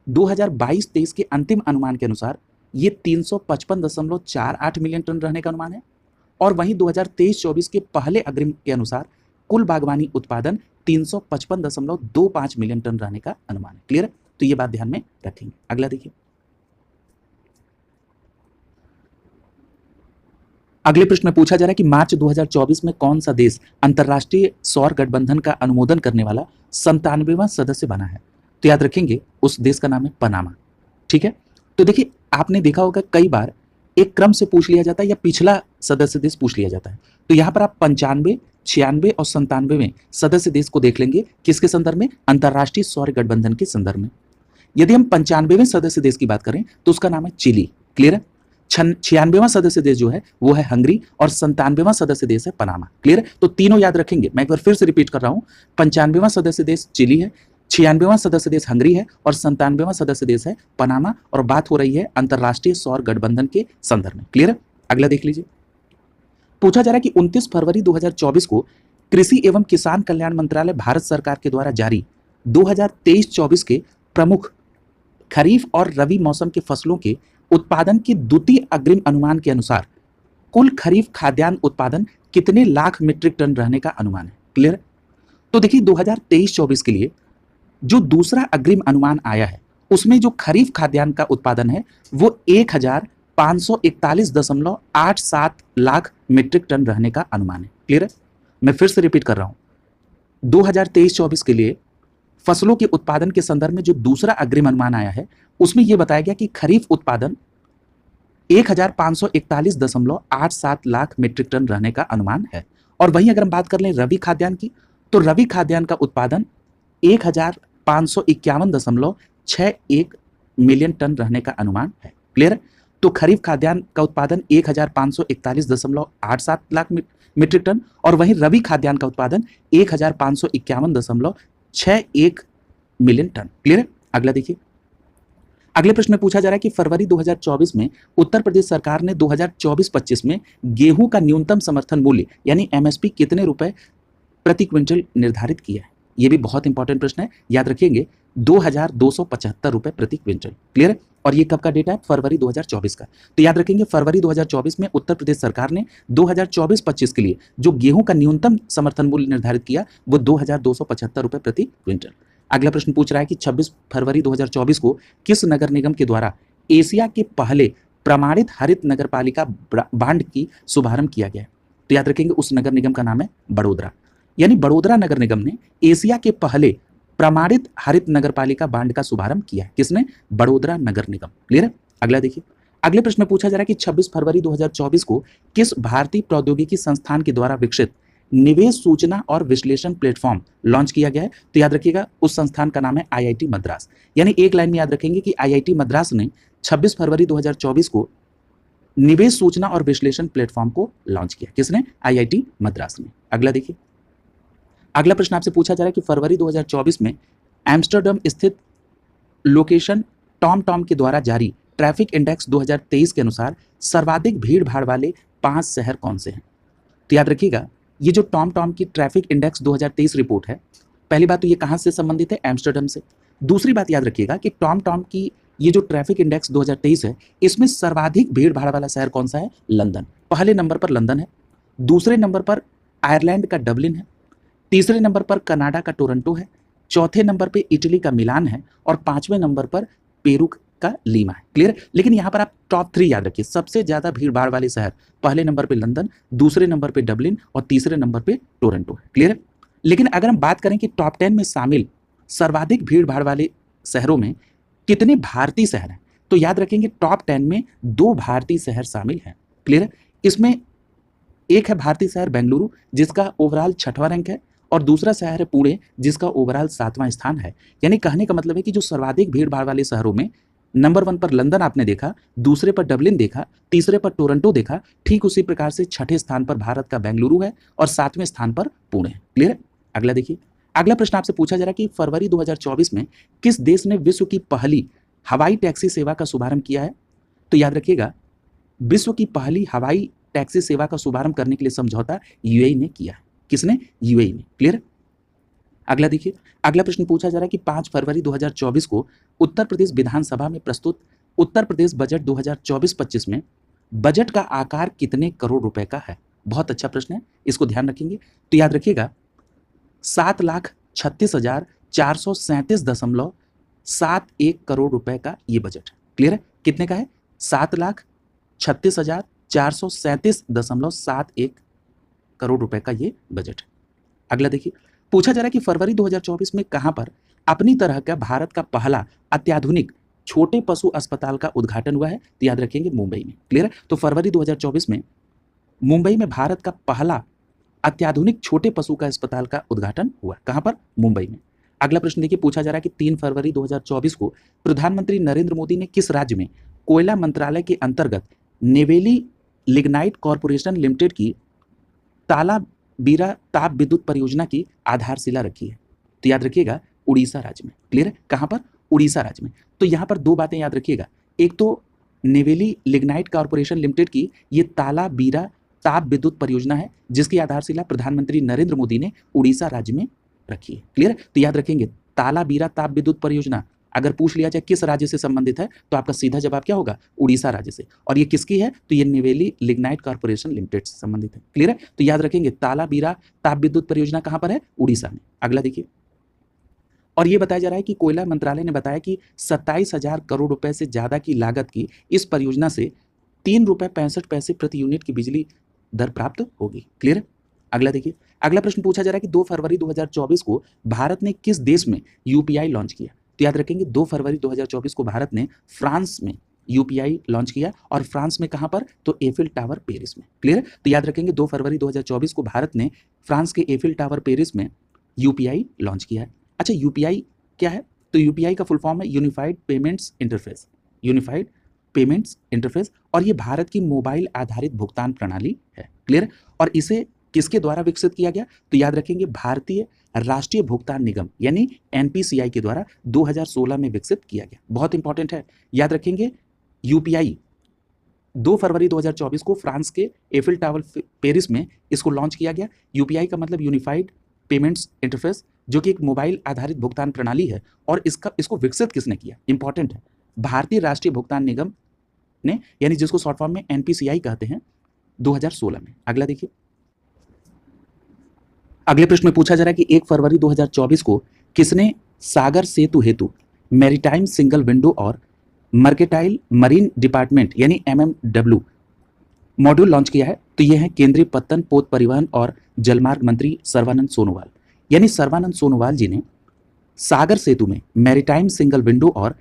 S1: 2022-23 के अंतिम अनुमान के अनुसार ये 355.48 मिलियन टन रहने का अनुमान है और वहीं 2023-24 के पहले अग्रिम के अनुसार कुल बागवानी उत्पादन 355.25 मिलियन टन रहने का अनुमान है। क्लियर है? तो ये बात ध्यान में रखेंगे। अगला देखिए, अगले प्रश्न में पूछा जा रहा है कि मार्च 2024 में कौन सा देश अंतर्राष्ट्रीय सौर गठबंधन का अनुमोदन करने वाला 97वां सदस्य बना है? तो याद रखेंगे उस देश का नाम है पनामा। ठीक है, तो देखिए आपने देखा होगा कई बार एक क्रम से पूछ लिया जाता है या पिछला सदस्य देश पूछ लिया जाता है। तो यहाँ पर आप 95, 96 और 97वें सदस्य देश को देख लेंगे। किसके संदर्भ में? अंतर्राष्ट्रीय सौर गठबंधन के संदर्भ में। यदि हम 95वें सदस्य देश की बात करें तो उसका नाम है चिली। क्लियर है? 96वां सदस्य देश जो है वो है हंगरी और 97वां सदस्य देश है पनामा। क्लियर है? तो तीनों याद रखेंगे। मैं एक बार फिर से रिपीट कर रहा हूं, 95वां सदस्य देश चिली है, 96वां सदस्य देश हंगरी है और 97वां सदस्य देश है पनामा और बात हो रही है अंतर्राष्ट्रीय सौर गठबंधन के संदर्भ में। क्लियर है? अगला देख लीजिए, पूछा जा रहा है कि 29 फरवरी 2024 को कृषि एवं किसान कल्याण मंत्रालय भारत सरकार के द्वारा जारी 2023-24 के प्रमुख खरीफ और रबी मौसम के फसलों के उत्पादन के द्वितीय अग्रिम अनुमान के अनुसार कुल खरीफ खाद्यान्न उत्पादन कितने लाख मीट्रिक टन रहने का अनुमान है? क्लियर? तो देखिए 2023-24 के लिए जो दूसरा अग्रिम अनुमान आया है उसमें जो खरीफ खाद्यान्न का उत्पादन है वो 1541.87 लाख मीट्रिक टन रहने का अनुमान है। क्लियर है? मैं फिर से रिपीट कर रहा हूं, 2023-24 के लिए फसलों के उत्पादन के संदर्भ में जो दूसरा अग्रिम अनुमान आया है उसमें यह बताया गया कि खरीफ उत्पादन 1541.87 लाख मीट्रिक टन रहने का अनुमान है और वहीं अगर हम बात कर लें रबी खाद्यान्न की तो रबी खाद्यान्न का उत्पादन 1551.61 मिलियन टन रहने का अनुमान है। क्लियर है? तो खरीफ खाद्यान्न का उत्पादन 1541.87 लाख मीट्रिक टन और वहीं रबी खाद्यान्न का उत्पादन 1551.61 मिलियन टन। क्लियर है? अगला देखिए, अगले प्रश्न में पूछा जा रहा है कि फरवरी 2024 में उत्तर प्रदेश सरकार ने 2024-25 में गेहूं का न्यूनतम समर्थन मूल्य यानी एमएसपी कितने रुपए प्रति क्विंटल निर्धारित किया है? यह भी बहुत इंपॉर्टेंट प्रश्न है, याद रखिएंगे 2275 रुपए प्रति क्विंटल। क्लियर है? और ये कब का डेटा है? फरवरी 2024 का। तो याद रखेंगे फरवरी 2024 में उत्तर प्रदेश सरकार ने 2024-25 के लिए जो गेहूं का न्यूनतम समर्थन मूल्य निर्धारित किया वो 2275 रुपए प्रति क्विंटल। अगला प्रश्न पूछ रहा है कि 26 फरवरी 2024 को किस नगर निगम के द्वारा एशिया के पहले प्रमाणित हरित नगरपालिका बांड की शुभारंभ किया गया है? तो याद रखेंगे उस नगर निगम का नाम है बड़ोदरा। यानी बड़ोदरा नगर निगम ने एशिया के पहले प्रमाणित हरित नगरपालिका बांड का शुभारंभ किया है। किसने? बड़ोदरा नगर निगम। क्लियर है? अगला देखिए, अगले प्रश्न में पूछा जा रहा है कि 26 फरवरी 2024 को किस भारतीय प्रौद्योगिकी संस्थान के द्वारा विकसित निवेश सूचना और विश्लेषण प्लेटफॉर्म लॉन्च किया गया है? तो याद रखिएगा उस संस्थान का नाम है आईआईटी मद्रास। यानी एक लाइन में याद रखेंगे कि आईआईटी मद्रास ने 26 फरवरी 2024 को निवेश सूचना और विश्लेषण प्लेटफॉर्म को लॉन्च किया। किसने? आईआईटी मद्रास ने। अगला देखिए, अगला प्रश्न आपसे पूछा जा रहा है कि फरवरी 2024 में एम्स्टर्डम स्थित लोकेशन टॉम के द्वारा जारी ट्रैफिक इंडेक्स 2023 के अनुसार सर्वाधिक भीड़ भाड़ वाले 5 शहर कौन से हैं? तो याद रखिएगा ये जो टॉम की ट्रैफिक इंडेक्स 2023 रिपोर्ट है, पहली बात तो ये कहां से संबंधित है? एम्स्टर्डम से। दूसरी बात याद रखिएगा कि टॉम की ये जो ट्रैफिक इंडेक्स 2023 है इसमें सर्वाधिक भीड़ भाड़ वाला शहर कौन सा है? लंदन। पहले नंबर पर लंदन है, दूसरे नंबर पर आयरलैंड का डबलिन है, तीसरे नंबर पर कनाडा का टोरंटो है, चौथे नंबर पे इटली का मिलान है और पांचवें नंबर पर पेरू का लीमा है। क्लियर। लेकिन यहाँ पर आप टॉप 3 याद रखिए, सबसे ज्यादा भीड़ भाड़ वाले शहर पहले नंबर पे लंदन, दूसरे नंबर पे डबलिन और तीसरे नंबर पे टोरंटो है। क्लियर। लेकिन अगर हम बात करें कि टॉप 10 में शामिल सर्वाधिक भीड़ भाड़ वाले शहरों में कितने भारतीय शहर हैं, तो याद रखेंगे टॉप 10 में 2 भारतीय शहर शामिल हैं। क्लियर। इसमें एक है भारतीय शहर बेंगलुरु जिसका ओवरऑल 6वां रैंक है और दूसरा शहर है पुणे जिसका ओवरऑल 7वां स्थान है। यानी कहने का मतलब है कि जो सर्वाधिक भीड़ भाड़ वाले शहरों में नंबर 1 पर लंदन आपने देखा, दूसरे पर डबलिन देखा, तीसरे पर टोरंटो देखा, ठीक उसी प्रकार से छठे स्थान पर भारत का बेंगलुरु है और 7वें स्थान पर पुणे है। क्लियर। अगला देखिए, अगला प्रश्न आपसे पूछा जा रहा है कि फरवरी 2024 में किस देश ने विश्व की पहली हवाई टैक्सी सेवा का शुभारंभ किया है, तो याद रखिएगा विश्व की पहली हवाई टैक्सी सेवा का शुभारंभ करने के लिए समझौता यूएई ने किया है। किसने? यूएई ने। क्लियर। अगला देखिए, अगला प्रश्न पूछा जा रहा है कि 5 फरवरी 2024 को उत्तर प्रदेश विधानसभा में प्रस्तुत उत्तर प्रदेश बजट 2024-25 में बजट का आकार कितने करोड़ रुपए का है? बहुत अच्छा प्रश्न है, इसको ध्यान रखेंगे। तो याद रखिएगा 7,36,437.71 करोड़ रुपए का ये बजट है। क्लियर है। कितने का है? 7,36,437.71 करोड़ रुपए का ये बजट है। अगला देखिए, पूछा जा रहा है कि फरवरी 2024 में कहां पर अपनी तरह का भारत का पहला अत्याधुनिक छोटे पशु अस्पताल का उद्घाटन हुआ है, तो याद रखेंगे मुंबई में। क्लियर है। तो फरवरी 2024 में मुंबई में भारत का पहला अत्याधुनिक छोटे पशु का अस्पताल का उद्घाटन हुआ। कहां पर? मुंबई में। अगला प्रश्न देखिए, पूछा जा रहा है कि 3 फरवरी 2024 को प्रधानमंत्री नरेंद्र मोदी ने किस राज्य में कोयला मंत्रालय के अंतर्गत नेवेली लिग्नाइट कॉरपोरेशन लिमिटेड की तालाबीरा ताप विद्युत परियोजना की आधारशिला रखी है? तो याद रखिएगा उड़ीसा राज्य में। क्लियर है। कहां पर? उड़ीसा राज्य में। तो यहां पर 2 बातें याद रखिएगा, एक तो नेवेली लिग्नाइट कॉरपोरेशन लिमिटेड की ये तालाबीरा ताप विद्युत परियोजना है जिसकी आधारशिला प्रधानमंत्री नरेंद्र मोदी ने उड़ीसा राज्य में रखी है। क्लियर है। तो याद रखेंगे तालाबीरा ताप विद्युत परियोजना अगर पूछ लिया जाए किस राज्य से संबंधित है तो आपका सीधा जवाब क्या होगा? उड़ीसा राज्य से। और ये किसकी है? तो ये नेवेली लिग्नाइट कॉरपोरेशन लिमिटेड से संबंधित है। क्लियर है। तो याद रखेंगे तालाबीरा ताप विद्युत परियोजना कहां पर है? उड़ीसा में। अगला देखिए, और ये बताया जा रहा है कि कोयला मंत्रालय ने बताया कि 27,000 करोड़ रुपए से ज्यादा की लागत की इस परियोजना से 3 रुपए 65 पैसे प्रति यूनिट की बिजली दर प्राप्त होगी। क्लियर है। अगला देखिए, अगला प्रश्न पूछा जा रहा है कि 2 फरवरी 2024 को भारत ने किस देश में यूपीआई लॉन्च किया? तो याद रखेंगे 2 फरवरी 2024 को भारत ने फ्रांस में यूपीआई लॉन्च किया और फ्रांस में कहां पर? तो एफिल टावर पेरिस में। क्लियर है। तो याद रखेंगे 2 फरवरी 2024 को भारत ने फ्रांस के एफिल टावर पेरिस में यूपीआई लॉन्च किया है। अच्छा, यूपीआई क्या है? तो यूपीआई का फुल फॉर्म है unified payments interface. Unified payments interface, और ये भारत की मोबाइल आधारित भुगतान प्रणाली है। क्लियर। और इसे किसके द्वारा विकसित किया गया? तो याद रखेंगे भारतीय राष्ट्रीय भुगतान निगम यानी एनपीसीआई के द्वारा 2016 में विकसित किया गया। बहुत इंपॉर्टेंट है, याद रखेंगे यूपीआई 2 फरवरी 2024 को फ्रांस के एफिल टावर पेरिस में इसको लॉन्च किया गया। यूपीआई का मतलब यूनिफाइड पेमेंट्स इंटरफेस, जो कि एक मोबाइल आधारित भुगतान प्रणाली है। और इसको विकसित किसने किया? इंपॉर्टेंट है, भारतीय राष्ट्रीय भुगतान निगम ने, यानी जिसको शॉर्ट फॉर्म में एनपीसीआई कहते हैं, 2016 में। अगला देखिए, अगले प्रश्न में पूछा जा रहा है कि 1 फरवरी 2024 को किसने सागर सेतु हेतु मैरीटाइम सिंगल विंडो और मर्केटाइल मरीन डिपार्टमेंट यानी एमएमडब्ल्यू मॉड्यूल लॉन्च किया है? तो यह है केंद्रीय पत्तन पोत परिवहन और जलमार्ग मंत्री सर्बानंद सोनोवाल। यानी सर्बानंद सोनोवाल जी ने सागर सेतु में मैरीटाइम सिंगल विंडो और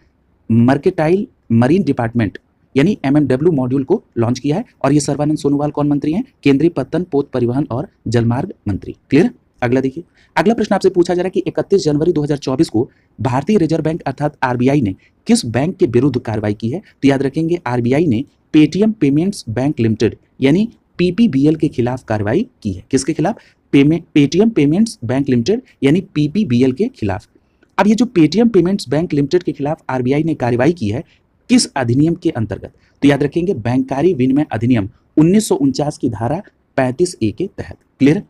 S1: मर्केटाइल मरीन डिपार्टमेंट यानी एमएमडब्ल्यू मॉड्यूल को लॉन्च किया है। और ये सर्बानंद सोनोवाल कौन मंत्री हैं? केंद्रीय पत्तन पोत परिवहन और जलमार्ग मंत्री। क्लियर। अगला देखिए, अगला प्रश्न आपसे पूछा जा रहा है कि 31 जनवरी 2024 को भारतीय रिजर्व बैंक अर्थात आरबीआई ने किस बैंक के विरुद्ध कार्रवाई की है? तो याद रखेंगे आरबीआई ने पेटीएम पेमेंट्स बैंक लिमिटेड यानी पीपीबीएल के खिलाफ कार्रवाई की है। किसके खिलाफ? पेटीएम पेमेंट्स बैंक लिमिटेड यानी पीपीबीएल के खिलाफ। अब ये जो पेटीएम पेमेंट्स बैंक लिमिटेड के खिलाफ आरबीआई ने कार्रवाई की है किस अधिनियम के अंतर्गत? तो याद रखेंगे बैंकारी विनिमय अधिनियम 1949 की धारा 35A के तहत। क्लियर।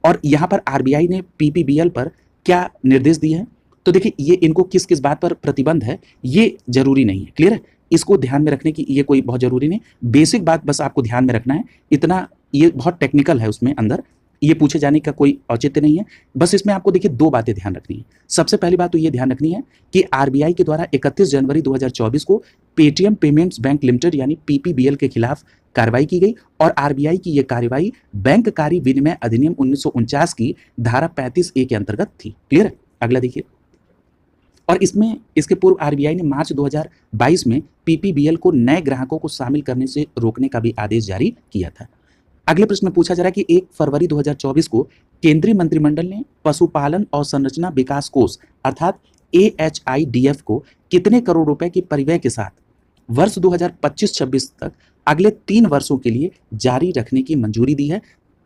S1: और यहां पर आरबीआई ने पीपीबीएल पर क्या निर्देश दिए हैं? तो देखिए ये इनको किस किस बात पर प्रतिबंध है ये जरूरी नहीं है। क्लियर है। इसको ध्यान में रखने की ये कोई बहुत जरूरी नहीं, बेसिक बात बस आपको ध्यान में रखना है इतना, ये बहुत टेक्निकल है उसमें अंदर। ये पूछे जाने का कोई औचित्य नहीं है। बस इसमें आपको देखिए दो बातें ध्यान रखनी है। सबसे पहली बात तो ये ध्यान रखनी है कि आरबीआई के द्वारा 31 जनवरी 2024 को पेटीएम पेमेंट्स बैंक लिमिटेड यानी पीपीबीएल के खिलाफ कार्रवाई की गई और आरबीआई की यह कार्रवाई बैंककारी विनिमय अधिनियम 1949 की धारा 35A के अंतर्गत थी। क्लियर है? अगला देखिए। और इसमें इसके पूर्व आरबीआई ने मार्च 2022 में पीपीबीएल को नए ग्राहकों को शामिल करने से रोकने का भी आदेश जारी किया था। अगले प्रश्न में पूछा जा रहा है कि 1 फरवरी 2024 को केंद्रीय मंत्रिमंडल ने पशुपालन और संरचना विकास कोष अर्थात AHIDF को कितने करोड़ रुपए की परिव्यय के साथ वर्ष 2025-26 तक अगले 3 वर्षों के लिए जारी रखने की मंजूरी दी है।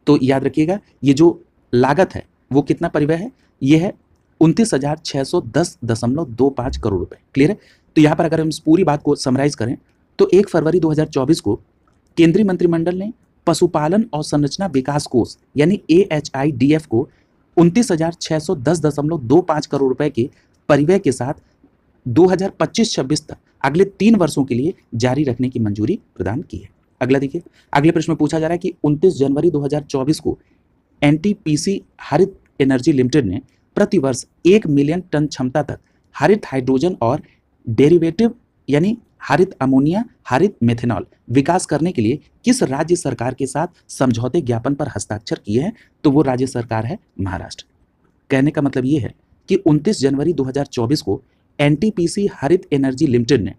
S1: तो याद रखिएगा ये जो लागत है वो कितना परिव्यय है, ये है 29,610.25 करोड़ रुपए। क्लियर है? तो यहाँ पर अगर हम इस पूरी बात को समराइज करें तो 1 फरवरी 2024 को केंद्रीय मंत्रिमंडल ने पशुपालन और संरचना विकास कोष यानी AHIDF को 29,610.25 करोड़ रुपए के परिव्यय के साथ 2025-26 तक अगले 3 वर्षों के लिए जारी रखने की मंजूरी प्रदान की है। अगला देखिए। अगले प्रश्न में पूछा जा रहा है कि 29 जनवरी 2024 को NTPC हरित एनर्जी लिमिटेड ने प्रति वर्ष 1 मिलियन टन क्षमता तक हरित हाइड्रोजन और डेरिवेटिव यानी हरित अमोनिया, हरित मेथेनॉल विकास करने के लिए किस राज्य सरकार के साथ समझौते ज्ञापन पर हस्ताक्षर किए हैं? तो वो राज्य सरकार है महाराष्ट्र। कहने का मतलब ये है कि 29 जनवरी 2024 को NTPC हरित एनर्जी लिमिटेड ने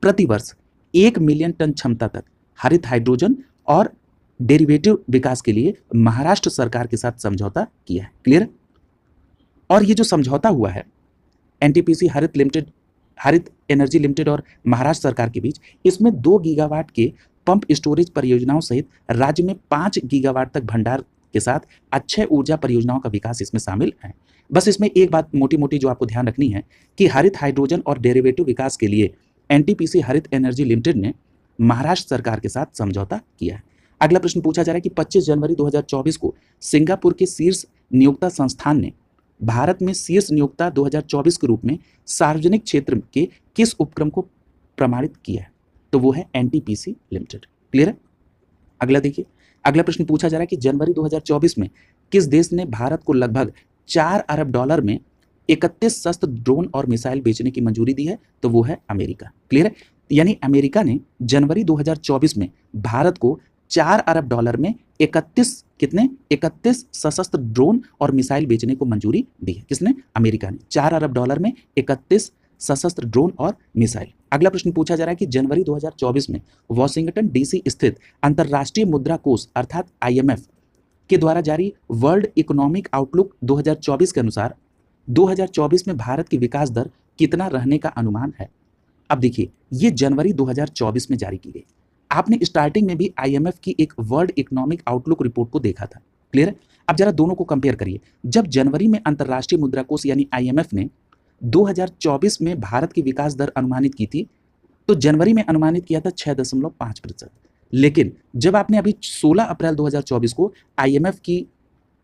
S1: प्रति वर्ष 1 मिलियन टन क्षमता तक हरित हाइड्रोजन और डेरिवेटिव विकास के लिए महाराष्ट्र सरकार के साथ समझौता किया है। क्लियर? और ये जो समझौता हुआ है NTPC हरित एनर्जी लिमिटेड और महाराष्ट्र सरकार के बीच, इसमें 2 गीगावाट के पंप स्टोरेज परियोजनाओं सहित राज्य में 5 गीगावाट तक भंडार के साथ अक्षय ऊर्जा परियोजनाओं का विकास इसमें शामिल है। बस इसमें एक बात मोटी मोटी जो आपको ध्यान रखनी है कि हरित हाइड्रोजन और डेरिवेटिव विकास के लिए NTPC हरित एनर्जी लिमिटेड ने महाराष्ट्र सरकार के साथ समझौता किया है। अगला प्रश्न पूछा जा रहा है कि 25 जनवरी 2024 को सिंगापुर के शीर्ष नियोक्ता संस्थान ने भारत में शीर्ष नियोक्ता 2024 के रूप में सार्वजनिक क्षेत्र के किस उपक्रम को प्रमाणित किया है? तो वो है NTPC लिमिटेड। क्लियर है? अगला देखिए। अगला प्रश्न पूछा जा रहा है कि जनवरी 2024 में किस देश ने भारत को लगभग $4 अरब में 31 शस्त्र, ड्रोन और मिसाइल बेचने की मंजूरी दी है? तो वो है अमेरिका। क्लियर है? यानी अमेरिका ने जनवरी 2024 में भारत को $4 अरब में 31 सशस्त्र ड्रोन और मिसाइल बेचने को मंजूरी दी है। किसने? अमेरिका ने। $4 अरब में 31 सशस्त्र ड्रोन और मिसाइल। अगला प्रश्न पूछा जा रहा है कि जनवरी 2024 में वॉशिंगटन DC स्थित अंतर्राष्ट्रीय मुद्रा कोष अर्थात IMF के द्वारा जारी वर्ल्ड इकोनॉमिक आउटलुक 2024 के अनुसार 2024 में भारत की विकास दर कितना रहने का अनुमान है? अब देखिए, ये जनवरी 2024 में जारी की गई। आपने स्टार्टिंग में भी IMF की एक वर्ल्ड इकोनॉमिक आउटलुक रिपोर्ट को देखा था। क्लियर है? अब जरा दोनों को कंपेयर करिए। जब जनवरी में अंतर्राष्ट्रीय मुद्रा कोष यानी IMF ने 2024 में भारत की विकास दर अनुमानित की थी, तो जनवरी में अनुमानित किया था 6.5%। लेकिन जब आपने अभी 16 अप्रैल 2024 को IMF की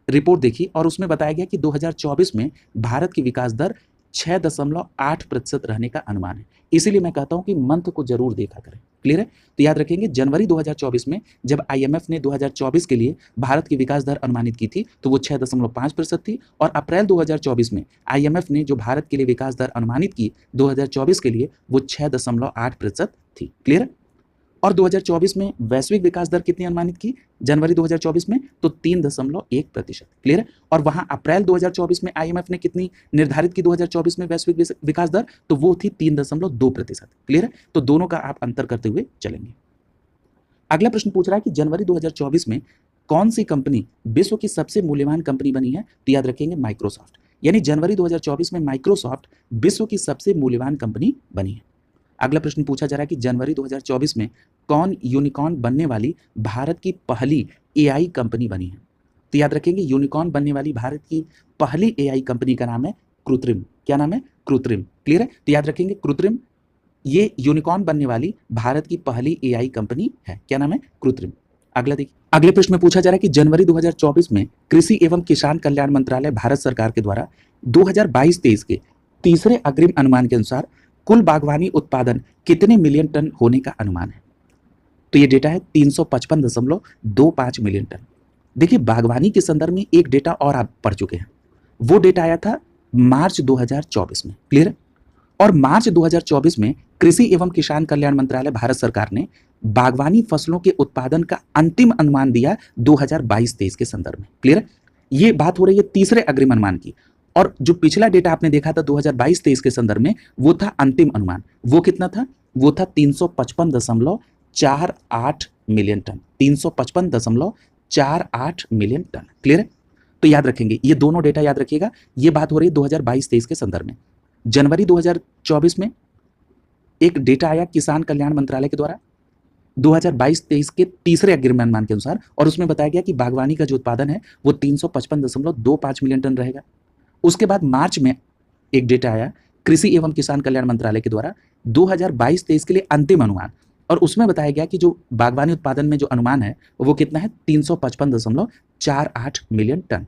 S1: रिपोर्ट देखी और उसमें बताया गया कि 2024 में भारत की विकास दर 6.8% रहने का अनुमान है। इसीलिए मैं कहता हूं कि मंथ को जरूर देखा करें। क्लियर है? तो याद रखेंगे, जनवरी 2024 में जब IMF ने 2024 के लिए भारत की विकास दर अनुमानित की थी तो वो 6.5% थी, और अप्रैल 2024 में IMF ने जो भारत के लिए विकास दर अनुमानित की 2024 के लिए वो 6.8% थी। क्लियर है? और 2024 में वैश्विक विकास दर कितनी अनुमानित की जनवरी 2024 में? तो 3.1%। क्लियर है? और वहां अप्रैल 2024 में IMF ने कितनी निर्धारित की 2024 में वैश्विक विकास दर? तो वो थी 3.2%। क्लियर है? तो दोनों का आप अंतर करते हुए चलेंगे। अगला प्रश्न पूछ रहा है कि जनवरी 2024 में कौन सी कंपनी विश्व की सबसे मूल्यवान कंपनी बनी है? तो याद रखेंगे माइक्रोसॉफ्ट। यानी जनवरी 2024 में माइक्रोसॉफ्ट विश्व की सबसे मूल्यवान कंपनी बनी है। अगला प्रश्न पूछा जा रहा है कि जनवरी 2024 में कौन यूनिकॉर्न बनने वाली भारत की पहली AI कंपनी बनी है? तो याद रखेंगे, यूनिकॉर्न बनने वाली भारत की पहली AI कंपनी का नाम है कृत्रिम। क्या नाम है? कृत्रिम। क्लियर है? तो याद रखेंगे, कृत्रिम ये यूनिकॉर्न बनने वाली भारत की पहली AI कंपनी है। क्या नाम है? कृत्रिम। अगला देखिए। अगले प्रश्न में पूछा जा रहा है कि जनवरी 2024 में कृषि एवं किसान कल्याण मंत्रालय भारत सरकार के द्वारा 2022-23 के तीसरे अग्रिम अनुमान के अनुसार कुल बागवानी उत्पादन कितने मिलियन टन होने का अनुमान है? तो ये डेटा है 355.25 मिलियन टन। देखिए बागवानी के संदर्भ में एक डेटा और आप पढ़ चुके हैं, वो डेटा आया था मार्च 2024 में, क्लियर है। और मार्च 2024 में कृषि एवं किसान कल्याण मंत्रालय भारत सरकार ने बागवानी फसलों के उत्पादन का अंतिम अनुमान दिया 2022-23 के संदर्भ में, क्लियर है। ये बात हो रही है तीसरे अग्रिम अनुमान की, और जो पिछला डेटा आपने देखा था 2022-23 के संदर्भ में, वो था अंतिम अनुमान। वो कितना था? वो था 355.48 million ton, 355.48 million ton, clear है। तो याद रखेंगे, ये दोनों डेटा याद रखिएगा। ये बात हो रही है 2022-23 के संदर्भ में। जनवरी 2024 में एक डेटा आया किसान कल्याण मंत्रालय के द्वारा 2022-23 के तीसरे अग्रिम अनुमान के अनुसार, और उसमें बताया गया कि बागवानी का जो उत्पादन है वो 355.25 मिलियन टन रहेगा। उसके बाद मार्च में एक डेटा आया कृषि एवं किसान कल्याण मंत्रालय के द्वारा 2022-23 के लिए अंतिम अनुमान, और उसमें बताया गया कि जो बागवानी उत्पादन में जो अनुमान है वो कितना है? 355.48 मिलियन टन।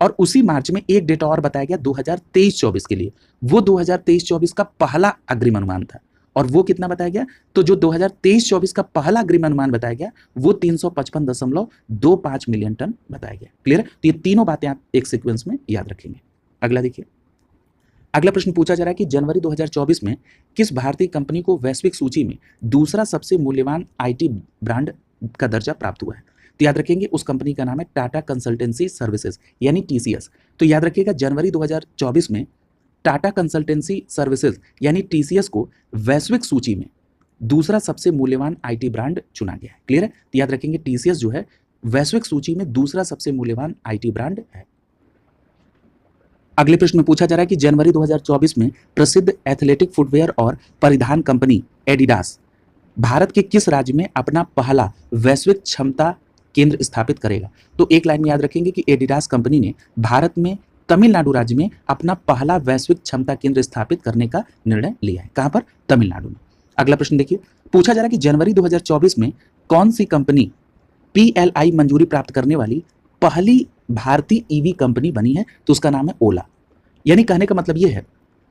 S1: और उसी मार्च में एक डेटा और बताया गया 2023-24 के लिए, वो 2023-24 का पहला अग्रिम अनुमान था, और वो कितना बताया गया? तो जो 2023-24 का पहला अग्रिम अनुमान बताया गया वो 355.25 मिलियन टन बताया गया, क्लियर है। तो ये तीनों बातें आप एक सीक्वेंस में याद रखेंगे। अगला देखिए, अगला प्रश्न पूछा जा रहा है कि जनवरी 2024 में किस भारतीय कंपनी को वैश्विक सूची में दूसरा सबसे मूल्यवान आईटी ब्रांड का दर्जा प्राप्त हुआ है? तो याद रखेंगे उस कंपनी का नाम है टाटा कंसल्टेंसी सर्विसेज यानी टीसीएस। तो याद रखिएगा जनवरी 2024 में टाटा कंसल्टेंसी सर्विसेज यानी टीसीएस को वैश्विक सूची में दूसरा सबसे मूल्यवान आईटी ब्रांड चुना गया है, क्लियर है। तो याद रखेंगे टीसीएस जो है वैश्विक सूची में दूसरा सबसे मूल्यवान आईटी ब्रांड है। अगले प्रश्न में पूछा जा रहा है कि जनवरी 2024 में प्रसिद्ध एथलेटिक फुटवेयर और परिधान कंपनी एडिडास भारत के किस राज्य में अपना पहला वैश्विक क्षमता केंद्र स्थापित करेगा? तो एक लाइन में याद रखेंगे कि एडिडास कंपनी ने भारत में तमिलनाडु राज्य में अपना पहला वैश्विक क्षमता केंद्र स्थापित करने का निर्णय लिया है। कहां पर? तमिलनाडु में। अगला प्रश्न देखिए, पूछा जा रहा है कि जनवरी 2024 में कौन सी कंपनी पीएलआई मंजूरी प्राप्त करने वाली पहली भारतीय ईवी कंपनी बनी है? तो उसका नाम है ओला। यानी कहने का मतलब यह है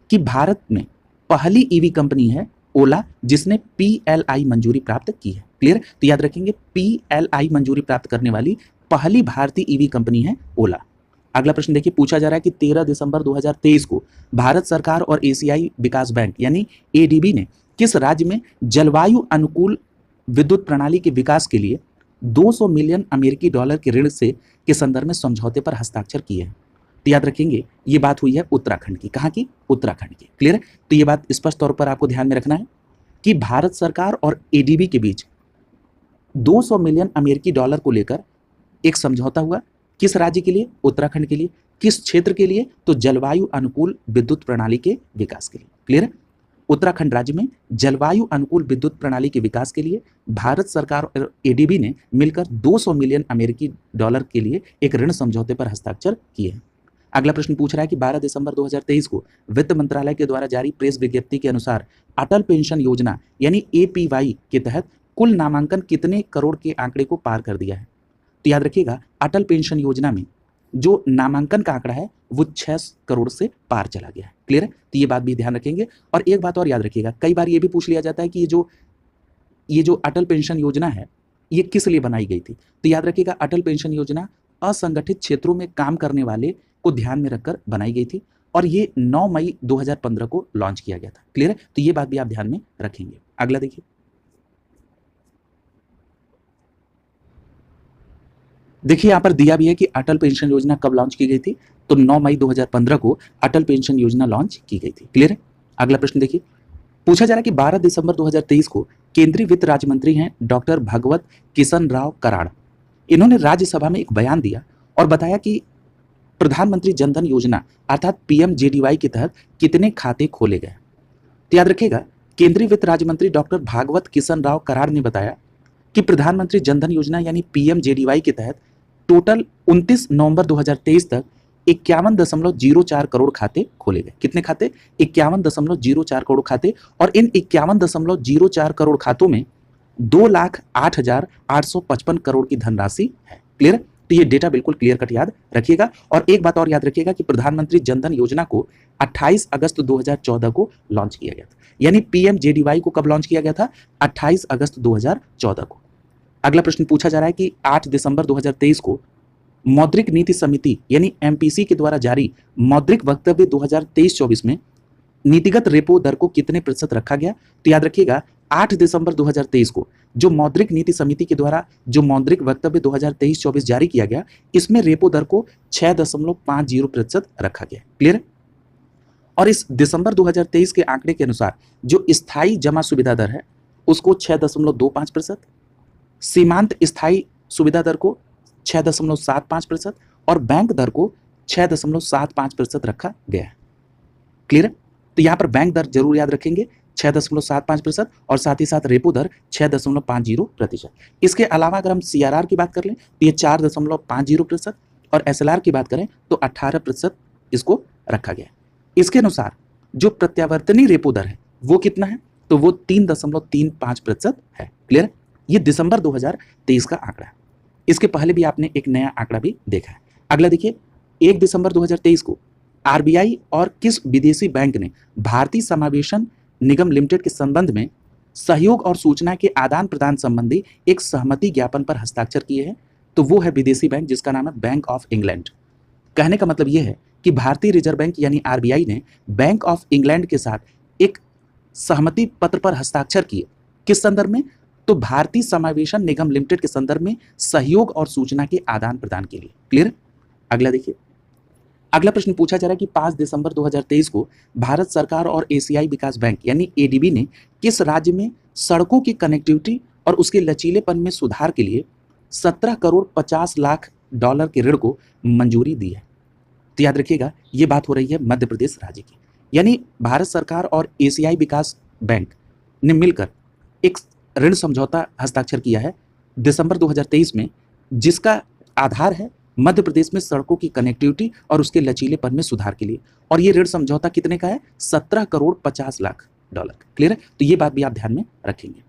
S1: कि भारत में पहली ईवी कंपनी है ओला जिसने पीएलआई मंजूरी प्राप्त की है, क्लियर। तो याद रखेंगे पीएलआई मंजूरी प्राप्त करने वाली पहली भारतीय ईवी कंपनी है ओला। अगला प्रश्न देखिए, पूछा जा रहा है कि 13 दिसंबर 2023 को भारत सरकार और एशियाई विकास बैंक यानी एडीबी ने किस राज्य में जलवायु अनुकूल विद्युत प्रणाली के विकास के लिए 200 मिलियन अमेरिकी डॉलर के ऋण से के संदर्भ में समझौते पर हस्ताक्षर किए हैं? तो याद रखेंगे ये बात हुई है उत्तराखंड की। कहाँ की? उत्तराखंड की, क्लियर है। तो ये बात स्पष्ट तौर पर आपको ध्यान में रखना है कि भारत सरकार और एडीबी के बीच 200 मिलियन अमेरिकी डॉलर को लेकर एक समझौता हुआ। किस राज्य के लिए? उत्तराखंड के लिए। किस क्षेत्र के लिए? तो जलवायु अनुकूल विद्युत प्रणाली के विकास के लिए, क्लियर है। उत्तराखंड राज्य में जलवायु अनुकूल विद्युत प्रणाली के विकास के लिए भारत सरकार और एडीबी ने मिलकर 200 मिलियन अमेरिकी डॉलर के लिए एक ऋण समझौते पर हस्ताक्षर किए हैं। अगला प्रश्न पूछ रहा है कि 12 दिसंबर 2023 को वित्त मंत्रालय के द्वारा जारी प्रेस विज्ञप्ति के अनुसार अटल पेंशन योजना यानी एपीवाई के तहत कुल नामांकन कितने करोड़ के आंकड़े को पार कर दिया है? तो याद रखिएगा अटल पेंशन योजना में जो नामांकन का आंकड़ा है वो 6 करोड़ से पार चला गया है, क्लियर है। तो ये बात भी ध्यान रखेंगे। और एक बात और याद रखिएगा, कई बार ये भी पूछ लिया जाता है कि ये जो अटल पेंशन योजना है ये किस लिए बनाई गई थी? तो याद रखिएगा अटल पेंशन योजना असंगठित क्षेत्रों में काम करने वाले को ध्यान में रखकर बनाई गई थी, और ये 9 मई 2015 को लॉन्च किया गया था, क्लियर है। तो ये बात भी आप ध्यान में रखेंगे। अगला देखिए, यहां पर दिया भी है कि अटल पेंशन योजना कब लॉन्च की गई थी? तो 9 मई 2015 को अटल पेंशन योजना लॉन्च की गई थी, क्लियर है। अगला प्रश्न देखिए, पूछा जा रहा है कि 12 दिसंबर 2023 को केंद्रीय वित्त राज्य मंत्री हैं डॉक्टर भगवत किशन राव कराड़। इन्होंने राज्यसभा में एक बयान दिया और बताया कि प्रधानमंत्री जनधन योजना अर्थात पीएमजेडीवाई के तहत कितने खाते खोले गए? तो याद रखिएगा केंद्रीय वित्त राज्य मंत्री डॉक्टर भागवत किशन राव कराड़ ने बताया कि प्रधानमंत्री जनधन योजना यानी पीएमजेडीवाई के तहत टोटल 29 नवंबर 2023 तक 51.04 करोड़ खाते खोले गए। कितने खाते? 51.04 करोड़ खाते। और इन 51.04 करोड़ खातों में 2,08,855 करोड़ की धनराशि है, क्लियर। तो ये डेटा बिल्कुल क्लियर कट याद रखिएगा। और एक बात और याद रखिएगा कि प्रधानमंत्री जनधन योजना को 28 अगस्त 2014 को लॉन्च किया गया था। यानी पीएमजेडीवाई को कब लॉन्च किया गया था? 28 अगस्त 2014 को। अगला प्रश्न पूछा जा रहा है कि 8 दिसंबर 2023 को मौद्रिक नीति समिति यानी एमपीसी के द्वारा जारी मौद्रिक वक्तव्य 2023-24 में नीतिगत रेपो दर को कितने प्रतिशत रखा गया? तो याद रखिएगा 8 दिसंबर 2023 को जो मौद्रिक नीति समिति के द्वारा जो मौद्रिक वक्तव्य 2023-24 जारी किया गया, इसमें रेपो दर को 6.50% रखा गया। क्लियर? और इस दिसंबर 2023 के आंकड़े के अनुसार जो स्थायी जमा सुविधा दर है उसको 6.25%, सीमांत स्थायी सुविधा दर को 6.75% और बैंक दर को 6.75% रखा गया है। क्लियर? तो यहाँ पर बैंक दर जरूर याद रखेंगे 6.75% और साथ ही साथ रेपो दर 6.50%। इसके अलावा अगर हम सीआरआर की बात कर लें तो ये 4.50% और एसएलआर की बात करें तो 18% इसको रखा गया है। इसके अनुसार जो प्रत्यावर्तनीय रेपो दर है वो कितना है? तो वो 3.35% है। क्लियर? ये दिसंबर 2023 का आंकड़ा है। इसके पहले भी आपने एक नया आंकड़ा भी देखा है। अगला देखिए, 1 दिसंबर 2023 को आरबीआई और किस विदेशी बैंक ने भारतीय समावेशन निगम लिमिटेड के संबंध में सहयोग और सूचना के आदान प्रदान संबंधी एक सहमति ज्ञापन पर हस्ताक्षर किए हैं? तो वो है विदेशी बैंक जिसका नाम है बैंक ऑफ इंग्लैंड। कहने का मतलब यह है कि भारतीय रिजर्व बैंक यानी आरबीआई ने बैंक ऑफ इंग्लैंड के साथ एक सहमति पत्र पर हस्ताक्षर किए। किस संदर्भ में? तो भारतीय समावेशन निगम लिमिटेड के संदर्भ में सहयोग और सूचना के आदान प्रदान के लिए। क्लियर? अगला देखिए, अगला प्रश्न पूछा जा रहा है कि 5 दिसंबर 2023 को भारत सरकार और एशियाई विकास बैंक यानी एडीबी ने किस राज्य में सड़कों की कनेक्टिविटी और उसके लचीलेपन में सुधार के लिए 17 करोड़ 50 लाख डॉलर के ऋण को मंजूरी दी है? तो याद रखिएगा ये बात हो रही है मध्य प्रदेश राज्य की। यानी भारत सरकार और एशियाई विकास बैंक ने मिलकर एक ऋण समझौता हस्ताक्षर किया है दिसंबर 2023 में, जिसका आधार है मध्य प्रदेश में सड़कों की कनेक्टिविटी और उसके लचीलेपन में सुधार के लिए। और ये ऋण समझौता कितने का है? 17 करोड़ 50 लाख डॉलर। क्लियर है? तो ये बात भी आप ध्यान में रखेंगे।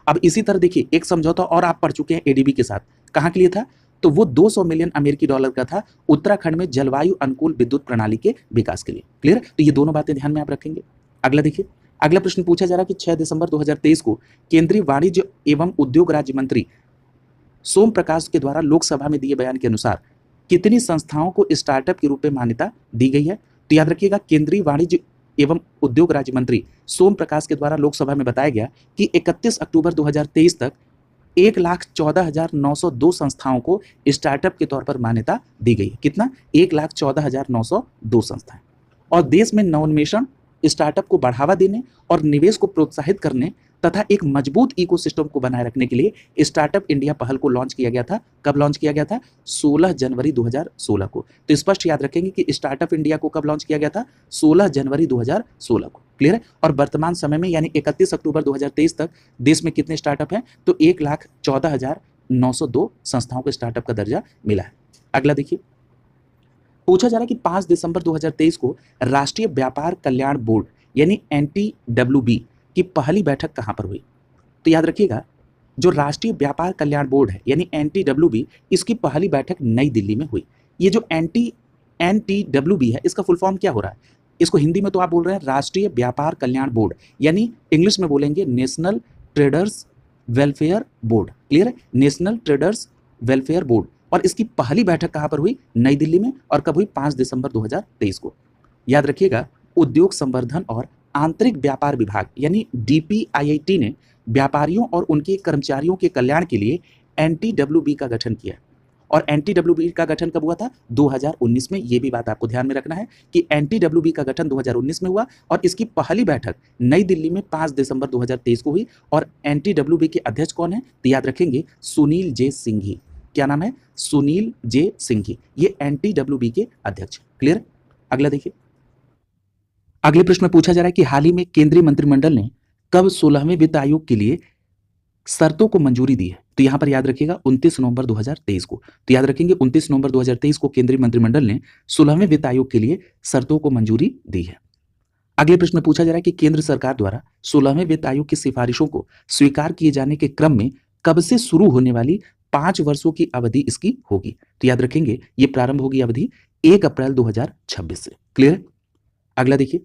S1: अब इसी तरह देखिए, एक समझौता और आप पढ़ चुके हैं एडीबी के साथ। कहाँ के लिए था? तो वो 200 मिलियन अमेरिकी डॉलर का था उत्तराखंड में जलवायु अनुकूल विद्युत प्रणाली के विकास के लिए। क्लियर? तो ये दोनों बातें ध्यान में आप रखेंगे। अगला देखिए, अगला प्रश्न पूछा जा रहा है कि 6 दिसंबर 2023 को केंद्रीय वाणिज्य एवं उद्योग राज्य मंत्री सोम प्रकाश के द्वारा लोकसभा में दिए बयान के अनुसार कितनी संस्थाओं को स्टार्टअप के रूप में मान्यता दी गई है? तो याद रखिएगा केंद्रीय वाणिज्य एवं उद्योग राज्य मंत्री सोम प्रकाश के द्वारा लोकसभा में बताया गया कि 31 अक्टूबर 2023 तक 1,14,902 संस्थाओं को स्टार्टअप के तौर पर मान्यता दी गई है। कितना? 1,14,902 संस्थाएं। और देश में नवोन्मेषण, स्टार्टअप को बढ़ावा देने और निवेश को प्रोत्साहित करने तथा एक मजबूत इकोसिस्टम को बनाए रखने के लिए स्टार्टअप इंडिया पहल को लॉन्च किया गया था। कब लॉन्च किया गया था? 16 जनवरी 2016 को। तो स्पष्ट याद रखेंगे कि स्टार्टअप इंडिया को कब लॉन्च किया गया था? 16 जनवरी 2016 को। क्लियर है? और वर्तमान समय में यानी 31 अक्टूबर 2023 तक देश में कितने स्टार्टअप हैं? तो 1,14,902 संस्थाओं को स्टार्टअप का दर्जा मिला है। अगला देखिए, पूछा जा रहा है कि 5 दिसंबर 2023 को राष्ट्रीय व्यापार कल्याण बोर्ड यानी NTWB की पहली बैठक कहां पर हुई? तो याद रखिएगा जो राष्ट्रीय व्यापार कल्याण बोर्ड है यानी NTWB, इसकी पहली बैठक नई दिल्ली में हुई। ये जो NTWB है इसका फुल फॉर्म क्या हो रहा है? इसको हिंदी में तो आप बोल रहे हैं राष्ट्रीय व्यापार कल्याण बोर्ड, यानी इंग्लिश में बोलेंगे national traders welfare board. Clear है? National traders welfare board. और इसकी पहली बैठक कहां पर हुई? नई दिल्ली में। और कब हुई? 5 दिसंबर 2023 को। याद रखिएगा उद्योग संवर्धन और आंतरिक व्यापार विभाग यानी DPIIT ने व्यापारियों और उनके कर्मचारियों के कल्याण के लिए NTWB का गठन किया। और NTWB का गठन कब हुआ था? 2019 में। ये भी बात आपको ध्यान में रखना है कि NTWB का गठन 2019 में हुआ और इसकी पहली बैठक नई दिल्ली में 5 दिसंबर 2023 को हुई। और NTWB के अध्यक्ष कौन है? तो याद रखेंगे सुनील जे सिंघी। क्या नाम है? सुनील जे सिंघी। ये NTWB के अध्यक्ष। क्लियर? अगला देखिए, अगले प्रश्न में पूछा जा रहा है कि हाल ही में केंद्रीय मंत्रिमंडल ने कब 16वें वित्त आयोग के लिए शर्तों को मंजूरी दी है? तो यहां पर याद रखिएगा 29 नवंबर 2023 को। तो याद रखेंगे 29 नवंबर 2023 को केंद्रीय मंत्रिमंडल ने 16वें वित्त आयोग के लिए शर्तों को मंजूरी दी है। अगले प्रश्न में पूछा जा रहा है कि केंद्र सरकार द्वारा 16वें वित्त आयोग की सिफारिशों को स्वीकार किए जाने के क्रम में कब से शुरू होने वाली 5 वर्षों की अवधि इसकी होगी? तो याद रखेंगे ये प्रारंभ होगी अवधि 1 अप्रैल 2026 से। क्लियर है? अगला देखिए,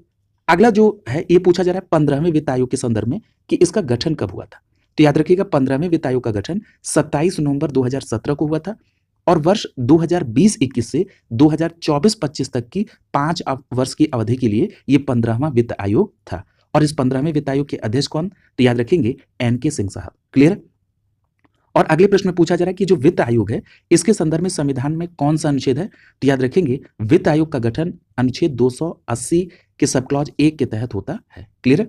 S1: अगला जो है ये पूछा जा रहा है 15वें वित्त आयोग के संदर्भ में कि इसका गठन कब हुआ था? तो याद रखिएगा 15वें वित्त आयोग का गठन 27 नवंबर 2017 को हुआ था और वर्ष 2020-21 से 2024-25 तक की 5 वर्ष की अवधि के लिए ये 15वां वित्त आयोग था। और इस 15वें वित्त आयोग के अध्यक्ष कौन? तो याद रखेंगे एन.के. सिंह साहब। क्लियर है? और अगले प्रश्न में पूछा जा रहा है कि जो वित्त आयोग है इसके संदर्भ में संविधान में कौन सा अनुच्छेद है? तो याद रखेंगे वित्त आयोग का गठन अनुच्छेद 280 के सब क्लॉज 1 के तहत होता है। क्लियर है?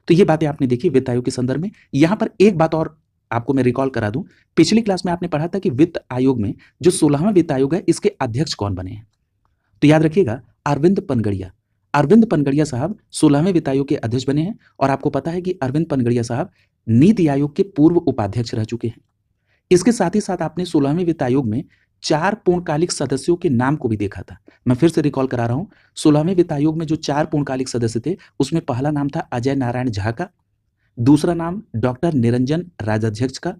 S1: तो ये बातें आपने देखी वित्त आयोग के संदर्भ में। यहां पर एक बात और आपको मैं रिकॉल करा दूं, पिछली क्लास में आपने पढ़ा था कि वित्त आयोग में जो 16वां वित्त आयोग है इसके अध्यक्ष कौन बने हैं? तो याद रखिएगा अरविंद पनगड़िया। अरविंद पनगड़िया साहब 16वें वित्त आयोग के अध्यक्ष बने हैं। और आपको पता है कि अरविंद पनगड़िया साहब नीति आयोग के पूर्व उपाध्यक्ष रह चुके हैं। इसके साथ ही साथ आपने 16वें वित्त आयोग में 4 पूर्णकालिक सदस्यों के नाम को भी देखा था। मैं फिर से रिकॉल करा रहा हूं, 16वें वित्त आयोग में जो 4 पूर्णकालिक सदस्य थे उसमें पहला नाम था अजय नारायण झा का, दूसरा नाम डॉक्टर निरंजन राजाध्यक्ष का,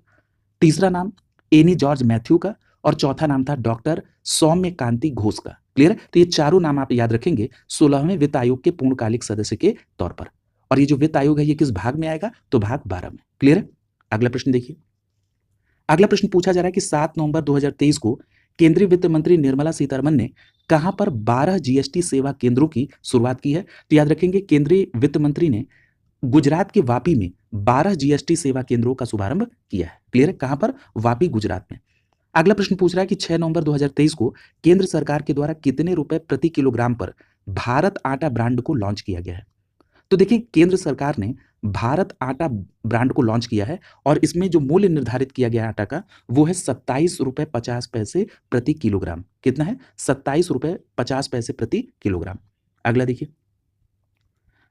S1: तीसरा नाम एनी जॉर्ज मैथ्यू का और चौथा नाम था डॉक्टर सौम्य कांति घोष का। क्लियर है? तो ये चारों नाम आप याद रखेंगे 16वें वित्त आयोग के पूर्णकालिक सदस्य के तौर पर। और ये जो वित्त आयोग है ये किस भाग में आएगा? तो भाग 12 में। क्लियर है? अगला प्रश्न देखिए। अगला प्रश्न पूछा जा रहा है कि 7 नवंबर 2023 को केंद्रीय वित्त मंत्री निर्मला सीतारमण ने कहां पर 12 जीएसटी सेवा केंद्रों की शुरुआत की है? तो याद रखेंगे केंद्रीय वित्त मंत्री ने गुजरात के वापी में 12 जीएसटी सेवा केंद्रों का शुभारंभ किया है। क्लियर है? कहां पर? वापी, गुजरात में। अगला प्रश्न पूछ रहा है कि 6 नवंबर 2023 को केंद्र सरकार के द्वारा कितने रुपए प्रति किलोग्राम पर भारत आटा ब्रांड को लॉन्च किया गया है? तो देखिए केंद्र सरकार ने भारत आटा ब्रांड को लॉन्च किया है और इसमें जो मूल्य निर्धारित किया गया आटा का वो है 27 रुपए 50 पैसे प्रति किलोग्राम। कितना है? 27 रुपए 50 पैसे प्रति किलोग्राम। अगला देखिए।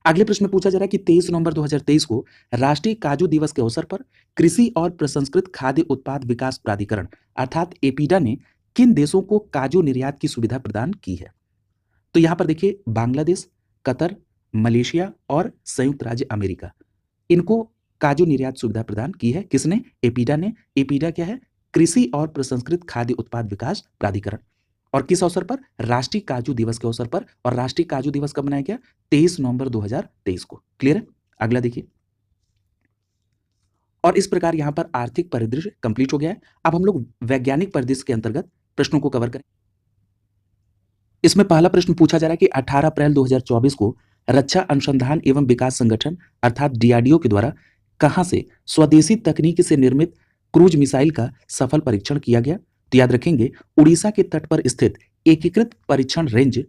S1: अगले प्रश्न में पूछा जा रहा है कि 23 नवंबर 2023 को राष्ट्रीय काजू दिवस के अवसर पर कृषि और प्रसंस्कृत खाद्य उत्पाद विकास प्राधिकरण अर्थात एपीडा ने किन देशों को काजू निर्यात की सुविधा प्रदान की है? तो यहां पर देखिए बांग्लादेश, कतर, मलेशिया और संयुक्त राज्य अमेरिका, इनको काजू निर्यात सुविधा प्रदान की है। किसने? एपीडा ने। एपीडा क्या है? कृषि और प्रसंस्कृत खाद्य उत्पाद विकास प्राधिकरण। और किस अवसर पर? राष्ट्रीय काजू दिवस के अवसर पर। और राष्ट्रीय काजू दिवस कब मनाया गया? 23 नवंबर 2023 को। क्लियर है? अगला देखिए। और इस प्रकार यहां पर आर्थिक परिदृश्य कंप्लीट हो गया है। अब हम लोग वैज्ञानिक परिदृश्य के अंतर्गत प्रश्नों को कवर करें। इसमें पहला प्रश्न पूछा जा रहा है कि 18 अप्रैल 2024 को रक्षा अनुसंधान एवं विकास संगठन अर्थात डीआरडीओ के द्वारा कहां से स्वदेशी तकनीक से निर्मित क्रूज मिसाइल का सफल परीक्षण किया गया? तो याद रखेंगे उड़ीसा के तट पर स्थित एकीकृत परीक्षण रेंज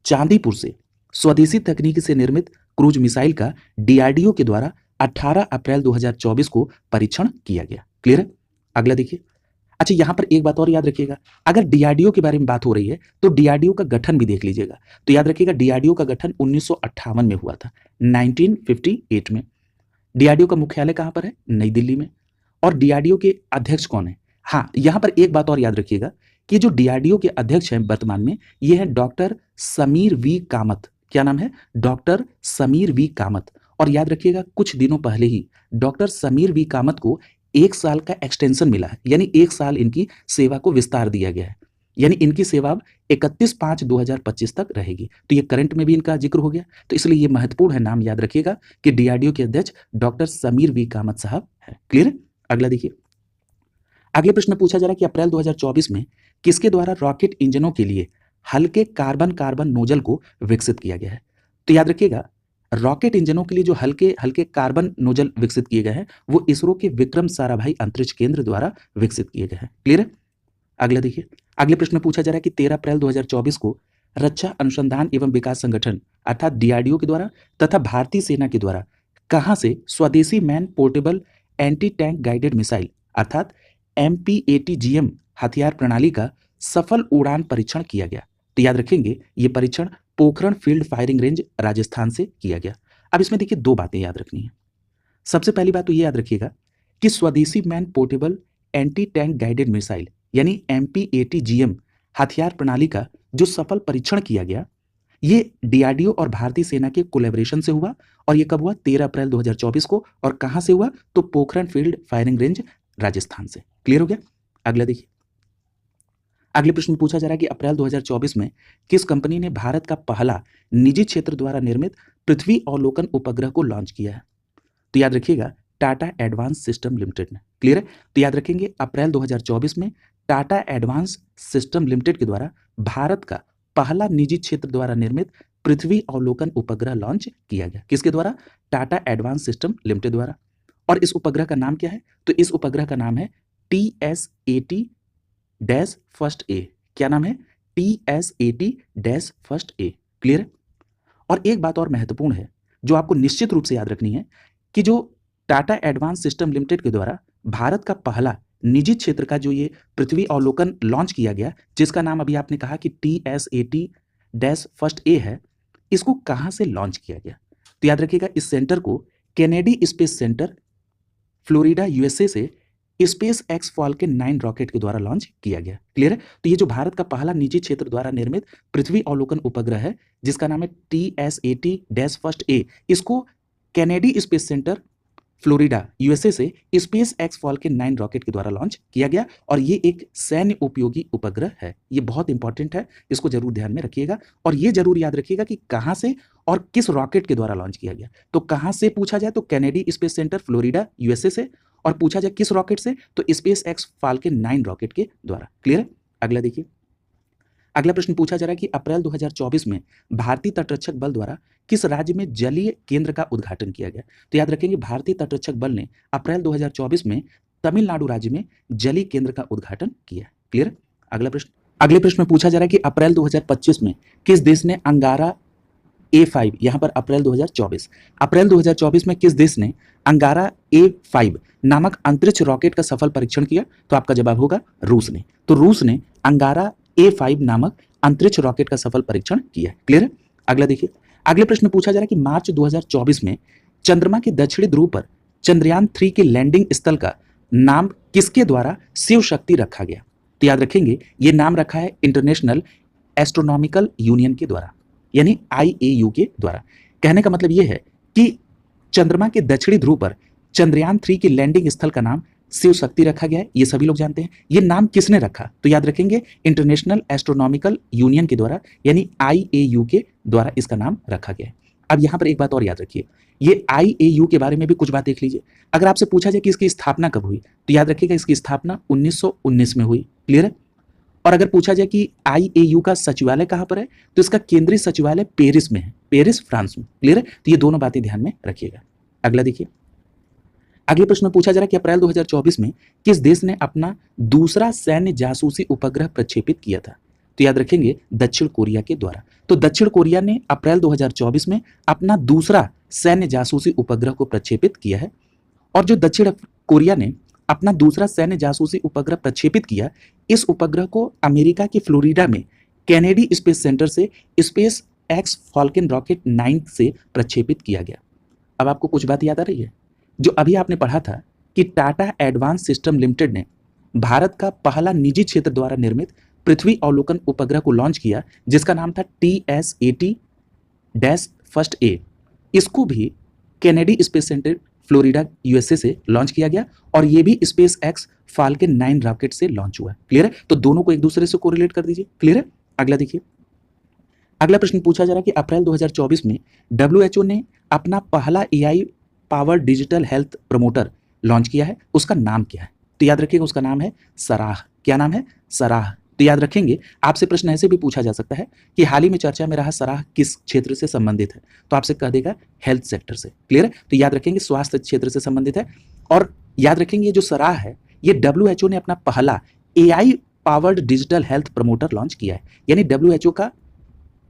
S1: चांदीपुर से स्वदेशी तकनीक से निर्मित क्रूज मिसाइल का डीआरडीओ के द्वारा 18 अप्रैल 2024 को परीक्षण किया गया। क्लियर है? अगला देखिए। अच्छा यहां पर एक बात और याद रखिएगा, अगर डीआरडीओ के बारे में बात हो रही है तो डीआरडीओ का गठन भी देख लीजिएगा। तो याद रखिएगा डीआरडीओ का गठन 1958 में हुआ था, 1958 में। डीआरडीओ का मुख्यालय कहां पर है? नई दिल्ली में। और डीआरडीओ के अध्यक्ष कौन है? हाँ, यहां पर एक बात और याद रखिएगा कि जो डीआरडीओ के अध्यक्ष हैं वर्तमान में ये है डॉक्टर समीर वी कामत। क्या नाम है? Doctor Sameer V Kamath. और याद रखिएगा कुछ दिनों पहले ही डॉक्टर समीर वी कामत को 1 साल का एक्सटेंशन मिला है, यानी 1 साल इनकी सेवा को विस्तार दिया गया है। यानी इनकी सेवा अब 31/5/2025 तक रहेगी। तो ये करंट में भी इनका जिक्र हो गया, तो इसलिए ये महत्वपूर्ण है। नाम याद रखिएगा कि डीआरडीओ के अध्यक्ष डॉक्टर समीर वी कामत साहब है। क्लियर है? अगला देखिए। अगले प्रश्न में पूछा जा रहा है कि अप्रैल 2024 में किसके द्वारा रॉकेट इंजनों के लिए हल्के कार्बन कार्बन नोजल को विकसित किया गया है? तो याद रखिएगा रॉकेट इंजनों के लिए जो हल्के हल्के कार्बन नोजल विकसित किए गए हैं वो इसरो के विक्रम साराभाई अंतरिक्ष केंद्र द्वारा विकसित किए गए हैं। क्लियर है? अगला देखिए। अगले प्रश्न में पूछा जा रहा है कि 13 अप्रैल 2024 को रक्षा अनुसंधान एवं विकास संगठन अर्थात डीआरडीओ के द्वारा तथा भारतीय सेना के द्वारा कहां से स्वदेशी man portable anti tank guided missile अर्थात MPATGM हथियार प्रणाली का सफल उड़ान परीक्षण किया गया? तो याद रखेंगे ये परीक्षण Pokhran field firing range Rajasthan से किया गया। अब इसमें देखिए 2 बातें याद रखनी है। सबसे पहली बात तो ये याद रखिएगा कि स्वदेशी man portable anti tank guided missile यानी MPATGM हथियार प्रणाली का जो सफल परीक्षण किया गया ये डीआरडीओ और भारतीय सेना के कोलैबोरेशन से हुआ। और ये कब हुआ? 13 अप्रैल 2024 को। और कहां से हुआ? तो Pokhran field firing range Rajasthan से। क्लियर हो गया? अगला देखिए। अगले प्रश्न में पूछा जा रहा है कि अप्रैल 2024 में किस कंपनी ने भारत का पहला निजी क्षेत्र द्वारा निर्मित पृथ्वी अवलोकन उपग्रह को लॉन्च किया है? तो याद रखिएगा टाटा एडवांस सिस्टम लिमिटेड ने। क्लियर है? तो याद रखेंगे अप्रैल 2024 में टाटा एडवांस सिस्टम लिमिटेड के द्वारा भारत का पहला निजी क्षेत्र द्वारा निर्मित पृथ्वी अवलोकन उपग्रह लॉन्च किया गया। किसके द्वारा? टाटा एडवांस सिस्टम लिमिटेड द्वारा। और इस उपग्रह का नाम क्या है? तो इस उपग्रह का नाम है TSAT फर्स्ट ए। क्या नाम है? TSAT first A. क्लियर है? और एक बात और महत्वपूर्ण है जो आपको निश्चित रूप से याद रखनी है कि जो टाटा एडवांस सिस्टम लिमिटेड के द्वारा भारत का पहला निजी क्षेत्र का जो ये पृथ्वी अवलोकन लॉन्च किया गया, जिसका नाम अभी आपने कहा कि TSAT फर्स्ट ए है, इसको कहां से लॉन्च किया गया? तो याद रखिएगा इस सेंटर को Kennedy space centre Florida USA से स्पेस एक्स फॉल्कन 9 रॉकेट के द्वारा लॉन्च किया गया। क्लियर है? तो ये जो भारत का पहला निजी क्षेत्र द्वारा निर्मित पृथ्वी अवलोकन उपग्रह है जिसका नाम है TSAT फर्स्ट ए, इसको Kennedy space centre Florida USA से स्पेस एक्स फॉल्कन 9 रॉकेट के द्वारा लॉन्च किया गया और ये एक सैन्य उपयोगी उपग्रह है। ये बहुत इंपॉर्टेंट है, इसको जरूर ध्यान में रखिएगा और ये जरूर याद रखिएगा कि कहां से और किस रॉकेट के द्वारा लॉन्च किया गया। तो कहां से पूछा जाए तो Kennedy space centre Florida USA से, और पूछा जाए किस रॉकेट से तो स्पेस एक्स फाल्कन 9 रॉकेट के द्वारा। क्लियर है? अगला देखिए, अगला प्रश्न पूछा जा रहा है कि अप्रैल 2024 में भारतीय तटरक्षक बल द्वारा किस राज्य में जलीय केंद्र का उद्घाटन किया गया? तो याद रखेंगे भारतीय तटरक्षक बल ने अप्रैल 2024 में तमिलनाडु राज्य में जलीय केंद्र का उद्घाटन किया। क्लियर? अगला प्रश्न, अगले प्रश्न में पूछा जा रहा है कि अप्रैल 2025 में किस देश ने अंगारा A5, यहां पर अप्रैल 2024 में किस देश ने अंगारा A5 नामक अंतरिक्ष रॉकेट का सफल परीक्षण किया? तो आपका जवाब होगा रूस ने। तो रूस ने अंगारा A5 नामक अंतरिक्ष रॉकेट का सफल परीक्षण किया। क्लियर है? अगला देखिए, अगले प्रश्न में पूछा जा रहा है कि मार्च 2024 में चंद्रमा के दक्षिणी ध्रुव पर चंद्रयान 3 के लैंडिंग स्थल का नाम किसके द्वारा शिव शक्ति रखा गया? तो याद रखेंगे ये नाम रखा है इंटरनेशनल एस्ट्रोनॉमिकल यूनियन के द्वारा, यानी IAU के द्वारा। कहने का मतलब यह है कि चंद्रमा के दक्षिणी ध्रुव पर चंद्रयान 3 के लैंडिंग स्थल का नाम शिव शक्ति रखा गया है, ये सभी लोग जानते हैं। ये नाम किसने रखा? तो याद रखेंगे इंटरनेशनल एस्ट्रोनॉमिकल यूनियन के द्वारा, यानी IAU के द्वारा इसका नाम रखा गया है। अब यहां पर एक बात और याद रखिए, ये IAU के बारे में भी कुछ बात देख लीजिए। अगर आपसे पूछा जाए कि इसकी स्थापना कब हुई तो याद रखिएगा इसकी स्थापना 1919 में हुई। क्लियर है? और अगर पूछा जाए कि IAU का सचिवालय कहां पर है तो इसका केंद्रीय सचिवालय पेरिस में है, पेरिस फ्रांस में। क्लियर है? तो ये दोनों बातें ध्यान में रखिएगा। अगला देखिए, अगले प्रश्न में पूछा जा रहा है कि अप्रैल 2024 में किस देश ने अपना दूसरा सैन्य जासूसी उपग्रह प्रक्षेपित किया था? तो याद रखेंगे दक्षिण कोरिया के द्वारा। तो दक्षिण कोरिया ने अप्रैल 2024 में अपना दूसरा सैन्य जासूसी उपग्रह को प्रक्षेपित किया है। और जो दक्षिण कोरिया ने अपना दूसरा सैन्य जासूसी उपग्रह प्रक्षेपित किया, इस उपग्रह को अमेरिका के फ्लोरिडा में कैनेडी स्पेस सेंटर से स्पेस एक्स फॉल्कन रॉकेट 9 से प्रक्षेपित किया गया। अब आपको कुछ बात याद आ रही है? जो अभी आपने पढ़ा था कि टाटा एडवांस सिस्टम लिमिटेड ने भारत का पहला निजी क्षेत्र द्वारा निर्मित पृथ्वी अवलोकन उपग्रह को लॉन्च किया जिसका नाम था TSAT फर्स्ट ए, इसको भी Kennedy space centre Florida USA से लॉन्च किया गया और ये भी स्पेस एक्स फाल्कन 9 रॉकेट से लॉन्च हुआ। क्लियर है? तो दोनों को एक दूसरे से कोरिलेट कर दीजिए। क्लियर है? अगला देखिए, अगला प्रश्न पूछा जा रहा है कि अप्रैल 2024 में WHO ने अपना पहला AI powered digital health promoter launch किया है, उसका नाम क्या है? तो याद रखिएगा उसका नाम है सराह। क्या नाम है? सराह। तो याद रखेंगे आपसे प्रश्न ऐसे भी पूछा जा सकता है कि हाल ही में चर्चा में रहा सराह किस क्षेत्र से संबंधित है? तो आपसे कह देगा हेल्थ सेक्टर से। क्लियर है? तो याद रखेंगे स्वास्थ्य क्षेत्र से संबंधित है। और याद रखेंगे ये जो सराह है ये WHO ने अपना पहला AI powered digital health promoter launch किया है, यानी WHO का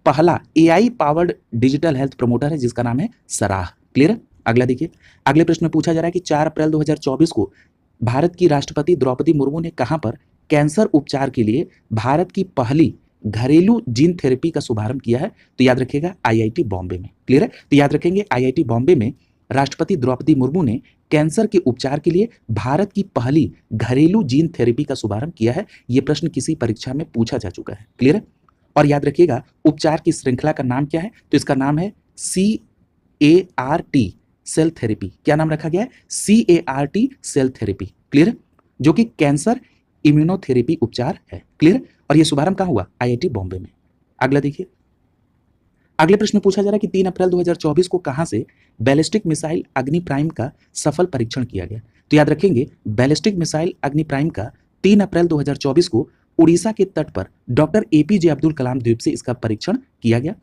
S1: पहला AI powered digital health promoter है जिसका नाम है सराह। क्लियर है? अगला देखिए, अगले प्रश्न में पूछा जा रहा है कि 4 अप्रैल 2024 को भारत की राष्ट्रपति द्रौपदी मुर्मू ने कहां पर कैंसर उपचार के लिए भारत की पहली घरेलू जीन थेरेपी का शुभारंभ किया है? तो याद रखिएगा IIT बॉम्बे में। क्लियर है? तो याद रखेंगे IIT बॉम्बे में राष्ट्रपति द्रौपदी मुर्मू ने कैंसर के उपचार के लिए भारत की पहली घरेलू जीन थेरेपी का शुभारंभ किया है। यह प्रश्न किसी परीक्षा में पूछा जा चुका है। क्लियर है? और याद रखिएगा उपचार की श्रृंखला का नाम क्या है? तो इसका नाम है CAR-T सेल थेरेपी। क्या नाम रखा गया है? CAR-T cell therapy. क्लियर है? जो कि कैंसर इम्यूनोथेरेपी उपचार है। क्लियर है? और यह शुभारंभ कहां हुआ? IIT बॉम्बे में। अगला देखिए, अगले प्रश्न में पूछा जा रहा है कि 3 अप्रैल 2024 को कहां से बैलिस्टिक मिसाइल अग्नि प्राइम का सफल परीक्षण किया गया। तो याद रखेंगे बैलिस्टिक मिसाइल अग्नि प्राइम का 3 अप्रैल 2024 को उड़ीसा के तट पर डॉक्टर एपीजे अब्दुल कलाम द्वीप से इसका परीक्षण किया गया।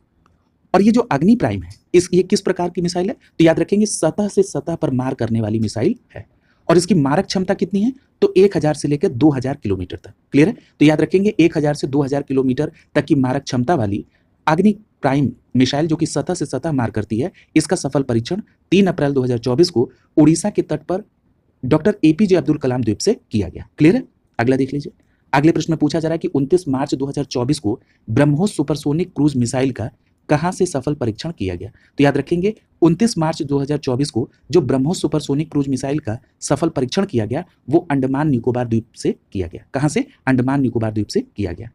S1: और ये जो अग्नि प्राइम है ये किस प्रकार की मिसाइल है, तो याद रखेंगे सतह से सतह पर मार करने वाली मिसाइल है। और इसकी मारक क्षमता कितनी है, तो 1000 से लेकर 2000 किलोमीटर तक। क्लियर है, तो याद रखेंगे 1000 से 2000 किलोमीटर तक की मारक क्षमता वाली अग्नि प्राइम मिसाइल जो कि सतह से सतह मार करती है, इसका सफल परीक्षण 3 अप्रैल 2024 को उड़ीसा के तट पर डॉक्टर एपीजे अब्दुल कलाम द्वीप से किया गया। क्लियर है, अगला देख लीजिए। अगले प्रश्न में पूछा जा रहा है कि 29 मार्च 2024 को ब्रह्मोस सुपरसोनिक क्रूज मिसाइल का कहां से सफल परीक्षण किया गया। तो याद रखेंगे 29 मार्च 2024 को जो ब्रह्मोस सुपरसोनिक क्रूज मिसाइल का सफल परीक्षण किया गया वो अंडमान निकोबार द्वीप से किया गया। कहां से, अंडमान निकोबार द्वीप से किया गया।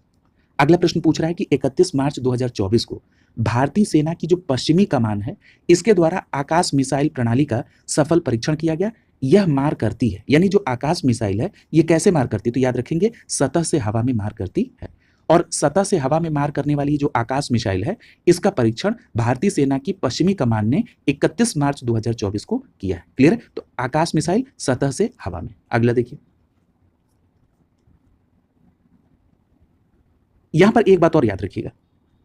S1: अगला प्रश्न पूछ रहा है कि 31 मार्च 2024 को भारतीय सेना की जो पश्चिमी कमान है इसके द्वारा आकाश मिसाइल प्रणाली का सफल परीक्षण किया गया। यह मार करती है, यानी जो आकाश मिसाइल है ये कैसे मार करती है, तो याद रखेंगे सतह से हवा में मार करती है। और सतह से हवा में मार करने वाली जो आकाश मिसाइल है इसका परीक्षण भारतीय सेना की पश्चिमी कमान ने 31 मार्च 2024 को किया है। क्लियर है, तो आकाश मिसाइल सतह से हवा में। अगला देखिए, यहां पर एक बात और याद रखिएगा,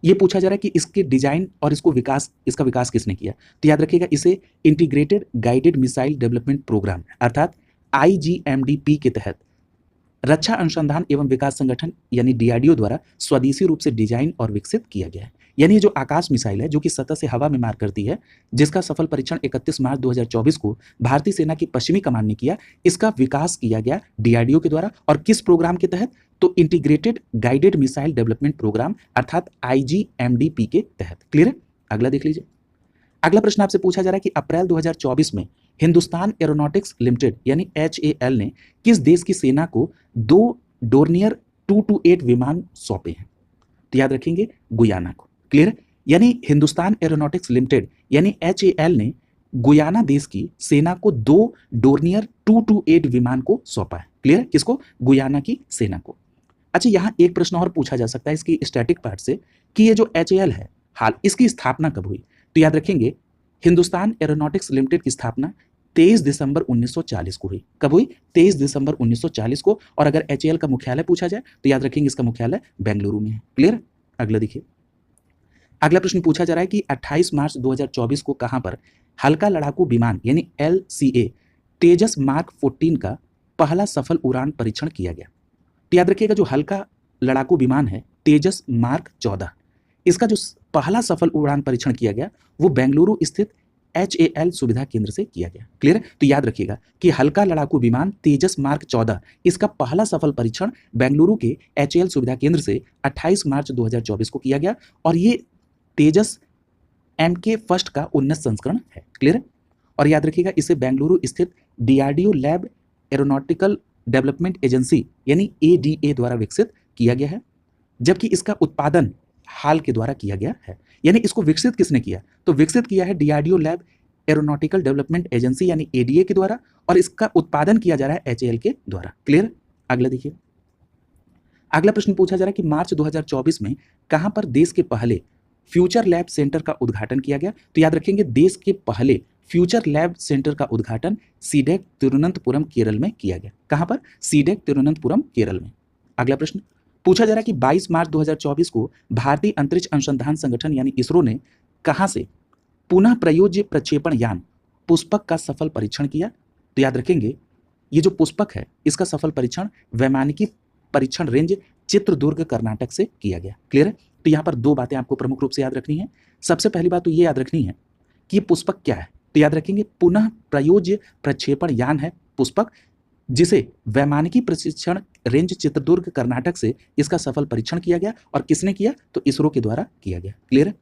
S1: ये पूछा जा रहा है कि इसके डिजाइन और इसका विकास किसने किया। तो याद रखिएगा इसे integrated guided missile development program अर्थात IGMDP के तहत रक्षा अनुसंधान एवं विकास संगठन यानी DRDO द्वारा स्वदेशी रूप से डिजाइन और विकसित किया गया है। यानी जो आकाश मिसाइल है जो कि सतह से हवा में मार करती है, जिसका सफल परीक्षण 31 मार्च 2024 को भारतीय सेना की पश्चिमी कमान ने किया, इसका विकास किया गया DRDO के द्वारा। और किस प्रोग्राम के तहत, तो integrated guided missile development program अर्थात IGMDP के तहत। क्लियर है, अगला देख लीजिए। अगला प्रश्न आपसे पूछा जा रहा है कि अप्रैल 2024 में हिंदुस्तान एरोनॉटिक्स लिमिटेड यानी HAL ने किस देश की सेना को 2 डोर्नियर 228 विमान सौंपे हैं। तो याद रखेंगे गुयाना को। क्लियर, यानी हिंदुस्तान एरोनॉटिक्स लिमिटेड यानी HAL ने गुयाना देश की सेना को 2 डोर्नियर 228 विमान को सौंपा है। क्लियर, किसको, गुयाना की सेना को। अच्छा, यहां एक प्रश्न और पूछा जा सकता है इसकी स्टैटिक पार्ट से कि ये जो HAL है हाल इसकी स्थापना कब हुई। तो याद रखेंगे हिंदुस्तान एरोनॉटिक्स लिमिटेड की स्थापना 23 दिसंबर 1940 को हुई। कब हुई, 23 दिसंबर 1940 को। और अगर HAL का मुख्यालय पूछा जाए तो याद रखेंगे इसका मुख्यालय बेंगलुरु में है। क्लियर, अगला देखिए। अगला प्रश्न पूछा जा रहा है कि 28 मार्च 2024 को कहां पर हल्का लड़ाकू विमान यानी LCA तेजस मार्क 14 का पहला सफल उड़ान परीक्षण किया गया। तो याद रखिएगा जो हल्का लड़ाकू विमान है तेजस मार्क 14, इसका जो पहला सफल उड़ान परीक्षण किया गया वो बेंगलुरु स्थित HAL सुविधा केंद्र से किया गया। क्लियर है, तो याद रखिएगा कि हल्का लड़ाकू विमान तेजस मार्क 14 इसका पहला सफल परीक्षण बेंगलुरु के HAL सुविधा केंद्र से 28 मार्च 2024 को किया गया। और ये तेजस MK फर्स्ट का उन्नत संस्करण है। क्लियर है, और याद रखिएगा इसे बेंगलुरु स्थित DRDO lab aeronautical development agency यानी ADA द्वारा विकसित किया गया है, जबकि इसका उत्पादन हाल के द्वारा किया गया है। यानी इसको विकसित किसने किया, तो विकसित किया है DRDO lab aeronautical development agency यानी ADA के द्वारा, और इसका उत्पादन किया जा रहा है HAL के द्वारा। क्लियर, अगला देखिए। अगला प्रश्न पूछा जा रहा है कि मार्च 2024 में कहां पर देश के पहले फ्यूचर लैब सेंटर का उद्घाटन किया गया। तो याद रखेंगे देश के पहले फ्यूचर लैब सेंटर का उद्घाटन सीडेक तिरुवनंतपुरम केरल में किया गया। कहां पर, सीडेक तिरुवनंतपुरम केरल में। अगला प्रश्न पूछा जा रहा है कि 22 मार्च 2024 को भारतीय अंतरिक्ष अनुसंधान संगठन यानी इसरो ने कहां से पुनः प्रयोज्य प्रक्षेपण यान पुष्पक का सफल परीक्षण किया। तो याद रखेंगे ये जो पुष्पक है इसका सफल परीक्षण वैमानिकी परीक्षण रेंज चित्रदुर्ग कर्नाटक से किया गया। क्लियर है, तो यहाँ पर 2 बातें आपको प्रमुख रूप से याद रखनी है। सबसे पहली बात तो ये याद रखनी है कि ये पुष्पक क्या है। तो याद रखेंगे पुनः प्रयोज्य प्रक्षेपण यान है पुष्पक, जिसे वैमानिकी प्रशिक्षण रेंज चित्रदुर्ग कर्नाटक से इसका सफल परीक्षण किया गया। और किसने किया, तो इसरो के द्वारा किया गया। क्लियर है,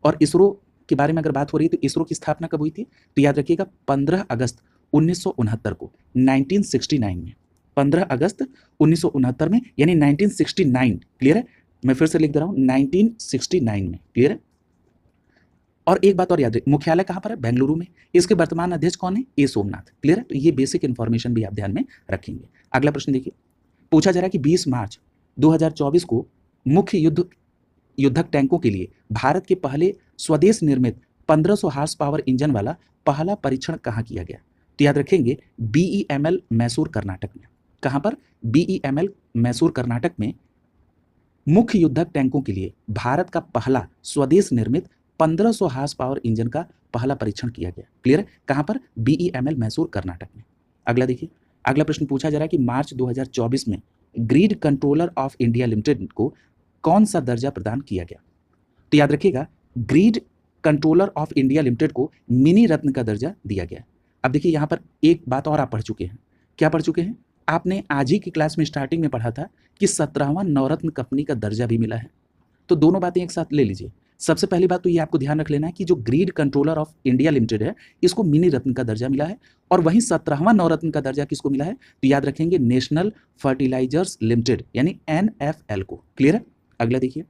S1: और इसरो के बारे में अगर बात हो रही है तो इसरो की स्थापना कब हुई थी, तो याद रखिएगा 15 अगस्त 1969 को 1969 में, 15 अगस्त 1969 में यानी 1969। क्लियर है, मैं फिर से लिख दे रहा हूं 1969 में। क्लियर है, और एक बात और याद रखिए मुख्यालय कहां पर है, बेंगलुरु में। इसके वर्तमान अध्यक्ष कौन है, ए सोमनाथ। क्लियर है, तो ये बेसिक इंफॉर्मेशन भी आप ध्यान में रखेंगे। अगला प्रश्न देखिए, पूछा जा रहा है कि 20 मार्च 2024 को मुख्य युद्ध युद्धक टैंकों के लिए भारत के पहले स्वदेश निर्मित 1500 हार्स पावर इंजन वाला पहला परीक्षण कहाँ किया गया? तो याद रखेंगे BEML मैसूर कर्नाटक में। कहाँ पर? BEML मैसूर कर्नाटक में मुख्य युद्धक टैंकों के लिए भारत का पहला स्वदेश निर्मित 1500 हार्स पावर इंजन का पहला परीक्षण किया गया। क्लियर है? कहाँ पर? BEML मैसूर कर्नाटक में। अगला देखिए, अगला प्रश्न पूछा जा रहा है कि मार्च 2024 में grid controller of India limited को कौन सा दर्जा प्रदान किया गया? तो याद रखिएगा grid controller of India limited को मिनी रत्न का दर्जा दिया गया। अब देखिए यहाँ पर एक बात और आप पढ़ चुके हैं। क्या पढ़ चुके हैं? आपने आज ही की क्लास में स्टार्टिंग में पढ़ा था कि 17वां नवरत्न कंपनी का दर्जा भी मिला है। तो दोनों बातें एक साथ ले लीजिए। सबसे पहली बात तो ये आपको ध्यान रख लेना है कि जो grid controller of India limited है इसको मिनी रत्न का दर्जा मिला है, और वहीं 17वां नवरत्न का दर्जा किसको मिला है? तो याद रखेंगे नेशनल फर्टिलाइजर्स लिमिटेड यानी NFL को। क्लियर है? अगला देखिए,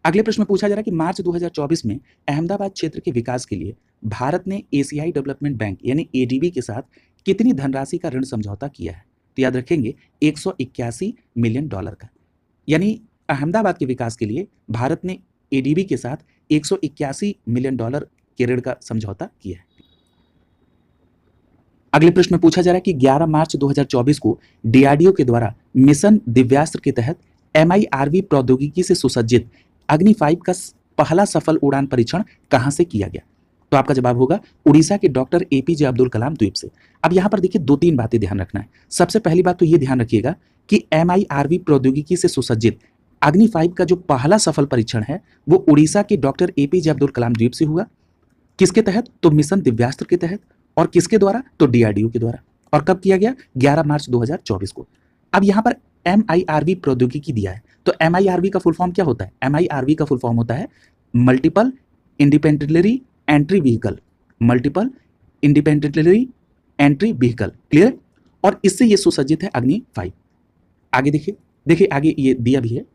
S1: अगले प्रश्न में पूछा जा रहा है कि मार्च 2024 में अहमदाबाद क्षेत्र के विकास के लिए भारत ने एशियाई डेवलपमेंट बैंक यानी ADB के साथ कितनी धनराशि का ऋण समझौता किया है? तो याद रखेंगे $181 मिलियन का। यानी अहमदाबाद के विकास के लिए भारत ने ADB के साथ $181 मिलियन के ऋण का समझौता किया है। अगले प्रश्न में पूछा जा रहा है कि 11 मार्च 2024 को DRDO के द्वारा मिशन दिव्यास्त्र के तहत MIRV प्रौद्योगिकी से सुसज्जित अग्नि 5 का पहला सफल उड़ान परीक्षण कहां से किया गया? तो आपका जवाब होगा उड़ीसा के डॉक्टर APJ अब्दुल कलाम द्वीप से। अब यहां पर देखिए 2-3 बातें ध्यान रखना है। सबसे पहली बात तो ये ध्यान रखिएगा कि MIRV प्रौद्योगिकी से सुसज्जित अग्नि 5 का जो पहला सफल परीक्षण है वो उड़ीसा के डॉक्टर APJ अब्दुल कलाम द्वीप से हुआ। किसके तहत? तो मिशन दिव्यास्त्र के तहत। और किसके द्वारा? तो DRDO के द्वारा। और कब किया गया? 11 मार्च 2024 को। अब यहाँ पर MIRV प्रौद्योगिकी दिया है, तो MIRV का फुल फॉर्म क्या होता है? MIRV का फुल फॉर्म होता है multiple independently entry vehicle. Multiple independently entry vehicle. Clear? और इससे ये सुसज्जित है अग्नि 5। आगे देखिए आगे ये दिया भी है,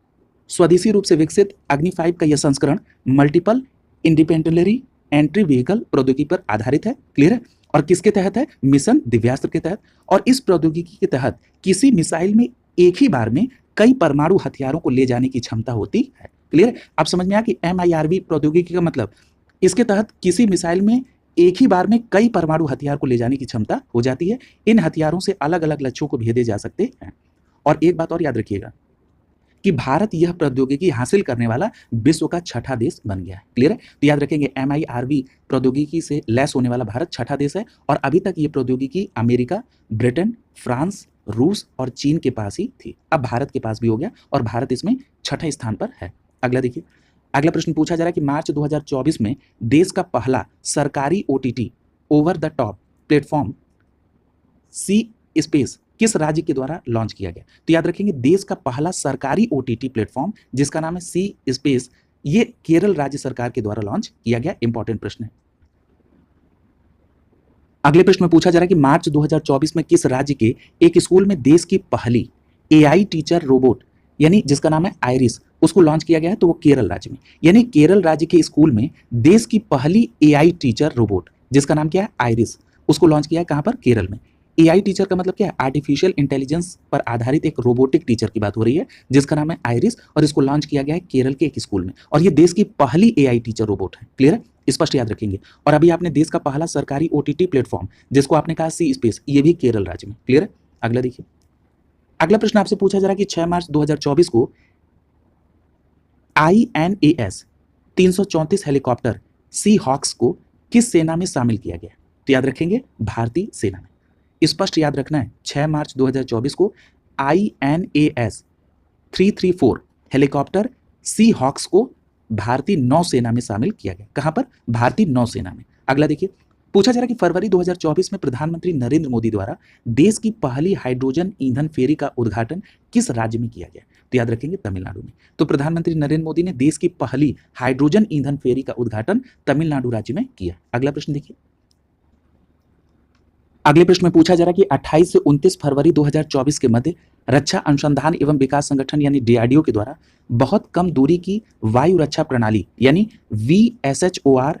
S1: स्वदेशी रूप से विकसित अग्नि 5 का यह संस्करण मल्टीपल इंडिपेंडेंटली एंट्री व्हीकल प्रौद्योगिकी पर आधारित है। क्लियर है? और किसके तहत है? मिशन दिव्यास्त्र के तहत। और इस प्रौद्योगिकी के तहत किसी मिसाइल में एक ही बार में कई परमाणु हथियारों को ले जाने की क्षमता होती है। क्लियर? अब समझ में आया कि MIRV प्रौद्योगिकी का मतलब इसके तहत किसी मिसाइल में एक ही बार में कई परमाणु हथियार को ले जाने की क्षमता हो जाती है। इन हथियारों से अलग अलग लक्ष्यों को भेजे जा सकते हैं। और एक बात और याद रखिएगा कि भारत यह प्रौद्योगिकी हासिल करने वाला विश्व का 6ठा देश बन गया है। क्लियर है? तो याद रखेंगे MIRV प्रौद्योगिकी से लैस होने वाला भारत 6ठा देश है, और अभी तक ये प्रौद्योगिकी अमेरिका, ब्रिटेन, फ्रांस, रूस और चीन के पास ही थी। अब भारत के पास भी हो गया और भारत इसमें 6ठे स्थान पर है। अगला देखिए, अगला प्रश्न पूछा जा रहा है कि मार्च 2024 में देश का पहला सरकारी OTT over the top platform C space किस राज्य के द्वारा लॉन्च किया गया? तो याद रखेंगे देश का पहला सरकारी OTT प्लेटफॉर्म जिसका नाम है सी स्पेस, ये केरल राज्य सरकार के द्वारा लॉन्च किया गया। इंपॉर्टेंट प्रश्न है। अगले प्रश्न में पूछा जा रहा है कि मार्च 2024 में किस राज्य के एक स्कूल में देश की पहली AI टीचर रोबोट यानी जिसका नाम है आइरिस उसको लॉन्च किया गया है? तो वो केरल राज्य में, यानी केरल राज्य के स्कूल में देश की पहली AI टीचर रोबोट जिसका नाम क्या है? आइरिस, उसको लॉन्च किया है। कहां पर? केरल में। AI टीचर का मतलब क्या है? आर्टिफिशियल इंटेलिजेंस पर आधारित एक रोबोटिक टीचर की बात हो रही है जिसका नाम है आइरिस, और इसको लॉन्च किया गया है केरल के एक स्कूल में, और ये देश की पहली AI टीचर रोबोट है। क्लियर है? स्पष्ट याद रखेंगे। और अभी आपने देश का पहला सरकारी OTT प्लेटफॉर्म जिसको आपने कहा सी स्पेस, ये भी केरल राज्य में। क्लियर है? अगला देखिए, अगला प्रश्न आपसे पूछा जा रहा है कि 6 मार्च 2024 को INAS 334 हेलीकॉप्टर सी हॉक्स को किस सेना में शामिल किया गया? तो याद रखेंगे भारतीय सेना में। स्पष्ट याद रखना है 6 मार्च 2024 को INAS 334 हेलीकॉप्टर सी हॉक्स को भारतीय नौसेना में शामिल किया गया। कहां पर? भारतीय नौसेना में। अगला देखिए, पूछा जा रहा है कि फरवरी 2024 में प्रधानमंत्री नरेंद्र मोदी द्वारा देश की पहली हाइड्रोजन ईंधन फेरी का उद्घाटन किस राज्य में किया गया? तो याद रखेंगे तमिलनाडु में। तो प्रधानमंत्री नरेंद्र मोदी ने देश की पहली हाइड्रोजन ईंधन फेरी का उद्घाटन तमिलनाडु राज्य में किया। अगला प्रश्न देखिए, अगले प्रश्न में पूछा जा रहा है कि 28 से 29 फरवरी 2024 के मध्य रक्षा अनुसंधान एवं विकास संगठन यानी DRDO के द्वारा बहुत कम दूरी की वायु रक्षा प्रणाली यानी VSHOR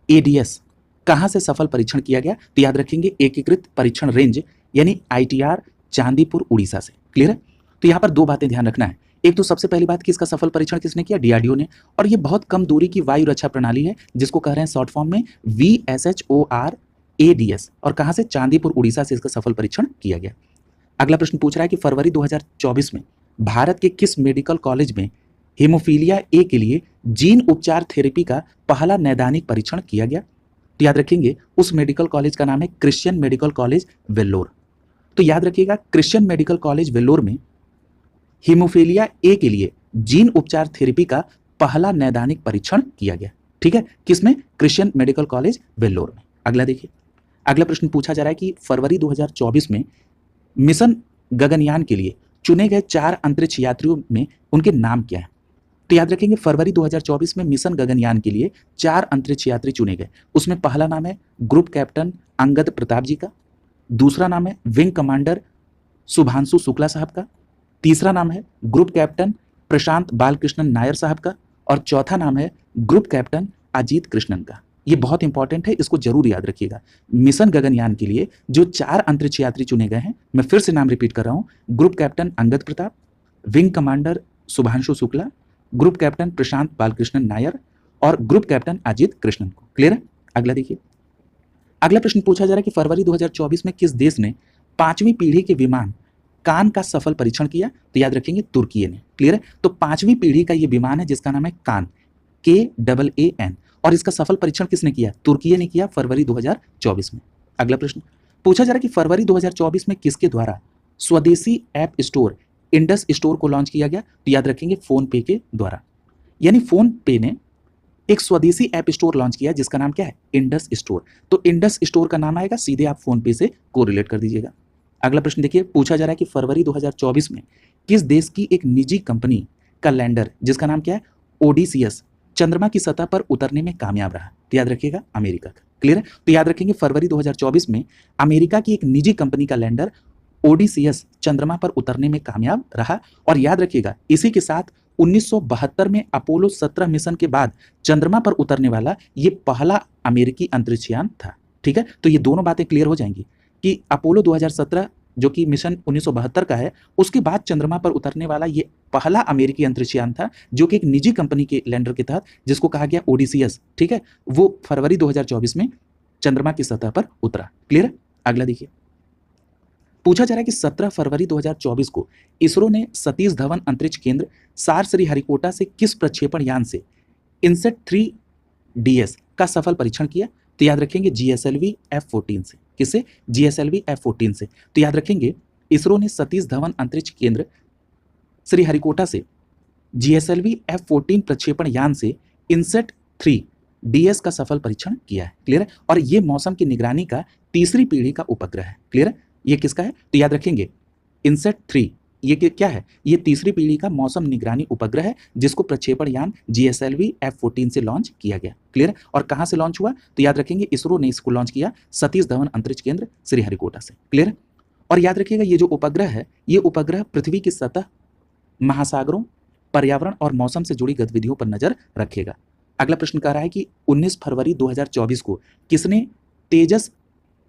S1: ADS कहां से सफल परीक्षण किया गया? तो याद रखेंगे एकीकृत परीक्षण रेंज यानी ITR चांदीपुर उड़ीसा से। क्लियर है? तो यहां पर दो बातें ध्यान रखना है। एक तो सबसे पहली बात कि इसका सफल परीक्षण किसने किया, डीआरडीओ ने, और ये बहुत कम दूरी की वायु रक्षा प्रणाली है जिसको कह रहे हैं शॉर्ट फॉर्म में VSHORADS, और कहां से, चांदीपुर उड़ीसा से इसका सफल परीक्षण किया गया। अगला प्रश्न पूछ रहा है कि फरवरी 2024 में भारत के किस मेडिकल कॉलेज में हीमोफीलिया ए के लिए जीन उपचार थेरेपी का पहला नैदानिक परीक्षण किया गया। तो याद रखेंगे उस मेडिकल कॉलेज का नाम है क्रिश्चियन मेडिकल कॉलेज वेल्लोर। तो याद रखिएगा क्रिश्चियन मेडिकल कॉलेज वेल्लोर में हीमोफीलिया ए के लिए जीन उपचार थेरेपी का पहला नैदानिक परीक्षण किया गया। ठीक है, किसमें, क्रिश्चियन मेडिकल कॉलेज वेल्लोर में। अगला देखिए, अगला प्रश्न पूछा जा रहा है कि फरवरी 2024 में मिशन गगनयान के लिए चुने गए 4 अंतरिक्ष यात्रियों में उनके नाम क्या है। तो याद रखेंगे फरवरी 2024 में मिशन गगनयान के लिए 4 अंतरिक्ष यात्री चुने गए। उसमें पहला नाम है ग्रुप कैप्टन अंगद प्रताप जी का, दूसरा नाम है विंग कमांडर शुभांशु शुक्ला साहब का, तीसरा नाम है ग्रुप कैप्टन प्रशांत बालकृष्णन नायर साहब का, और चौथा नाम है ग्रुप कैप्टन अजीत कृष्णन का। ये बहुत इंपॉर्टेंट है, इसको जरूर याद रखिएगा। मिशन गगनयान के लिए जो 4 अंतरिक्ष यात्री चुने गए हैं, मैं फिर से नाम रिपीट कर रहा हूं, group captain Angad Pratap, wing commander Shubhanshu Shukla, group captain Prashant Balakrishnan Nair और ग्रुप कैप्टन अजीत कृष्णन को। क्लियर है। अगला देखिए, अगला प्रश्न पूछा जा रहा है कि फरवरी 2024 में किस देश ने 5वीं पीढ़ी के विमान कान का सफल परीक्षण किया। तो याद रखेंगे तुर्की ने। क्लियर है। तो 5वीं पीढ़ी का ये विमान है जिसका नाम है कान, KAAN, और इसका सफल परीक्षण किसने किया, तुर्की ने किया फरवरी 2024 में। अगला प्रश्न पूछा जा रहा है कि फरवरी 2024 में किसके द्वारा स्वदेशी ऐप स्टोर इंडस स्टोर को लॉन्च किया गया। तो याद रखेंगे फोन पे के द्वारा, यानी फोन पे ने एक स्वदेशी ऐप स्टोर लॉन्च किया जिसका नाम क्या है, इंडस स्टोर। तो इंडस स्टोर का नाम आएगा, सीधे आप फोन पे से कोरिलेट कर दीजिएगा। अगला प्रश्न देखिए, पूछा जा रहा है कि फरवरी 2024 में किस देश की एक निजी कंपनी का लैंडर जिसका नाम क्या है, ओडिसियस, चंद्रमा की सतह पर उतरने में कामयाब रहा। तो याद रखिएगा अमेरिका का। क्लियर है। तो याद रखेंगे फरवरी 2024 में अमेरिका की एक निजी कंपनी का लैंडर ओडिसियस चंद्रमा पर उतरने में कामयाब रहा। और याद रखिएगा इसी के साथ 1972 में अपोलो 17 मिशन के बाद चंद्रमा पर उतरने वाला ये पहला अमेरिकी अंतरिक्ष यान था। ठीक है, तो ये दोनों बातें क्लियर हो जाएंगी कि अपोलो 2017 जो कि मिशन 1972 का है, उसके बाद चंद्रमा पर उतरने वाला ये पहला अमेरिकी अंतरिक्ष यान था जो कि एक निजी कंपनी के लैंडर के तहत, जिसको कहा गया ओडिसियस। ठीक है, वो फरवरी 2024 में चंद्रमा की सतह पर उतरा। क्लियर है। अगला देखिए, पूछा जा रहा है कि 17 फरवरी 2024 को इसरो ने सतीश धवन अंतरिक्ष केंद्र सार श्रीहरिकोटा से किस प्रक्षेपण यान से इनसेट 3DS का सफल परीक्षण किया। तो याद रखेंगे GSLV F-14 से। किससे, GSLV F-14 से। तो याद रखेंगे इसरो ने सतीश धवन अंतरिक्ष केंद्र श्रीहरिकोटा से GSLV F-14 प्रक्षेपण यान से इनसेट 3DS का सफल परीक्षण किया है। क्लियर है। और ये मौसम की निगरानी का तीसरी पीढ़ी का उपग्रह है। क्लियर है। ये किसका है, तो याद रखेंगे इनसेट 3 ये क्या है, ये तीसरी पीढ़ी का मौसम निगरानी उपग्रह है जिसको प्रक्षेपण यान GSLV F-14 से लॉन्च किया गया। क्लियर है। और कहां से लॉन्च हुआ, तो याद रखेंगे इसरो ने इसको लॉन्च किया सतीश धवन अंतरिक्ष केंद्र श्रीहरिकोटा से। क्लियर है। और याद रखिएगा ये जो उपग्रह है, ये उपग्रह पृथ्वी की सतह, महासागरों, पर्यावरण और मौसम से जुड़ी गतिविधियों पर नजर रखेगा। अगला प्रश्न कह रहा है कि 19 फरवरी 2024 को किसने तेजस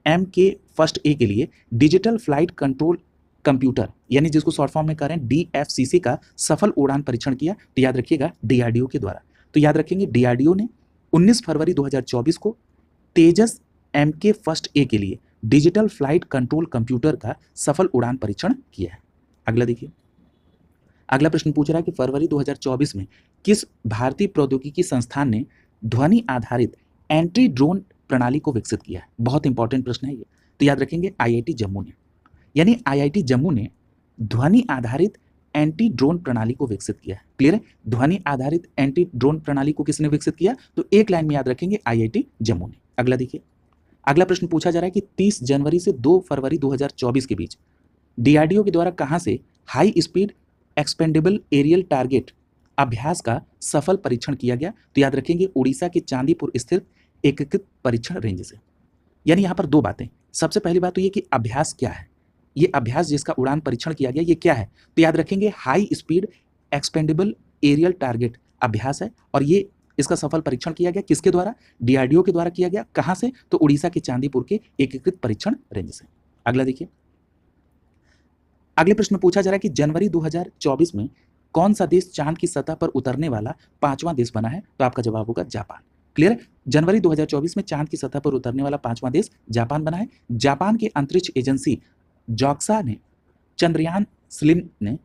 S1: MK फर्स्ट ए के लिए डिजिटल फ्लाइट कंट्रोल कंप्यूटर, यानी जिसको शॉर्ट फॉर्म में कह रहे हैं DFCC का सफल उड़ान परीक्षण किया। तो याद रखिएगा DRDO के द्वारा। तो याद रखेंगे DRDO ने 19 फरवरी 2024 को तेजस MK फर्स्ट ए के लिए डिजिटल फ्लाइट कंट्रोल कंप्यूटर का सफल उड़ान परीक्षण किया है। अगला देखिए, अगला प्रश्न पूछ रहा है कि फरवरी 2024 में किस भारतीय प्रौद्योगिकी संस्थान ने ध्वनि आधारित एंटी ड्रोन प्रणाली को विकसित किया है। बहुत इंपॉर्टेंट प्रश्न है ये। तो याद रखेंगे IIT जम्मू ने, यानी IIT जम्मू ने ध्वनि आधारित एंटी ड्रोन प्रणाली को विकसित किया है। क्लियर है। ध्वनि आधारित एंटी ड्रोन प्रणाली को किसने विकसित किया, तो एक लाइन में याद रखेंगे IIT जम्मू ने। अगला देखिए, अगला प्रश्न पूछा जा रहा है कि 30 जनवरी से 2 फरवरी 2024 के बीच DRDO के द्वारा कहां से high speed expendable aerial target Abhyas का सफल परीक्षण किया गया। तो याद रखेंगे उड़ीसा के चांदीपुर स्थित एकीकृत परीक्षण रेंज से। यानी यहां पर दो बातें, सबसे पहली बात तो ये कि अभ्यास क्या है, ये अभ्यास जिसका उड़ान परीक्षण किया गया ये क्या है, तो याद रखेंगे high speed expendable aerial target Abhyas है। और ये इसका सफल परीक्षण किया गया किसके द्वारा, DRDO के द्वारा किया गया। कहां से, तो उड़ीसा के चांदीपुर के एकीकृत परीक्षण रेंज से। अगला देखिए, अगले प्रश्न पूछा जा रहा है कि जनवरी 2024 में कौन सा देश चांद की सतह पर उतरने वाला 5वां देश बना है? तो आपका जवाब होगा जापान। क्लियर है? जनवरी 2024 में चांद की सतह पर उतरने वाला 5वां देश जापान बना है। जापान की अंतरिक्ष एजेंसी जॉक्सा ने चंद्रयान स्लिम ने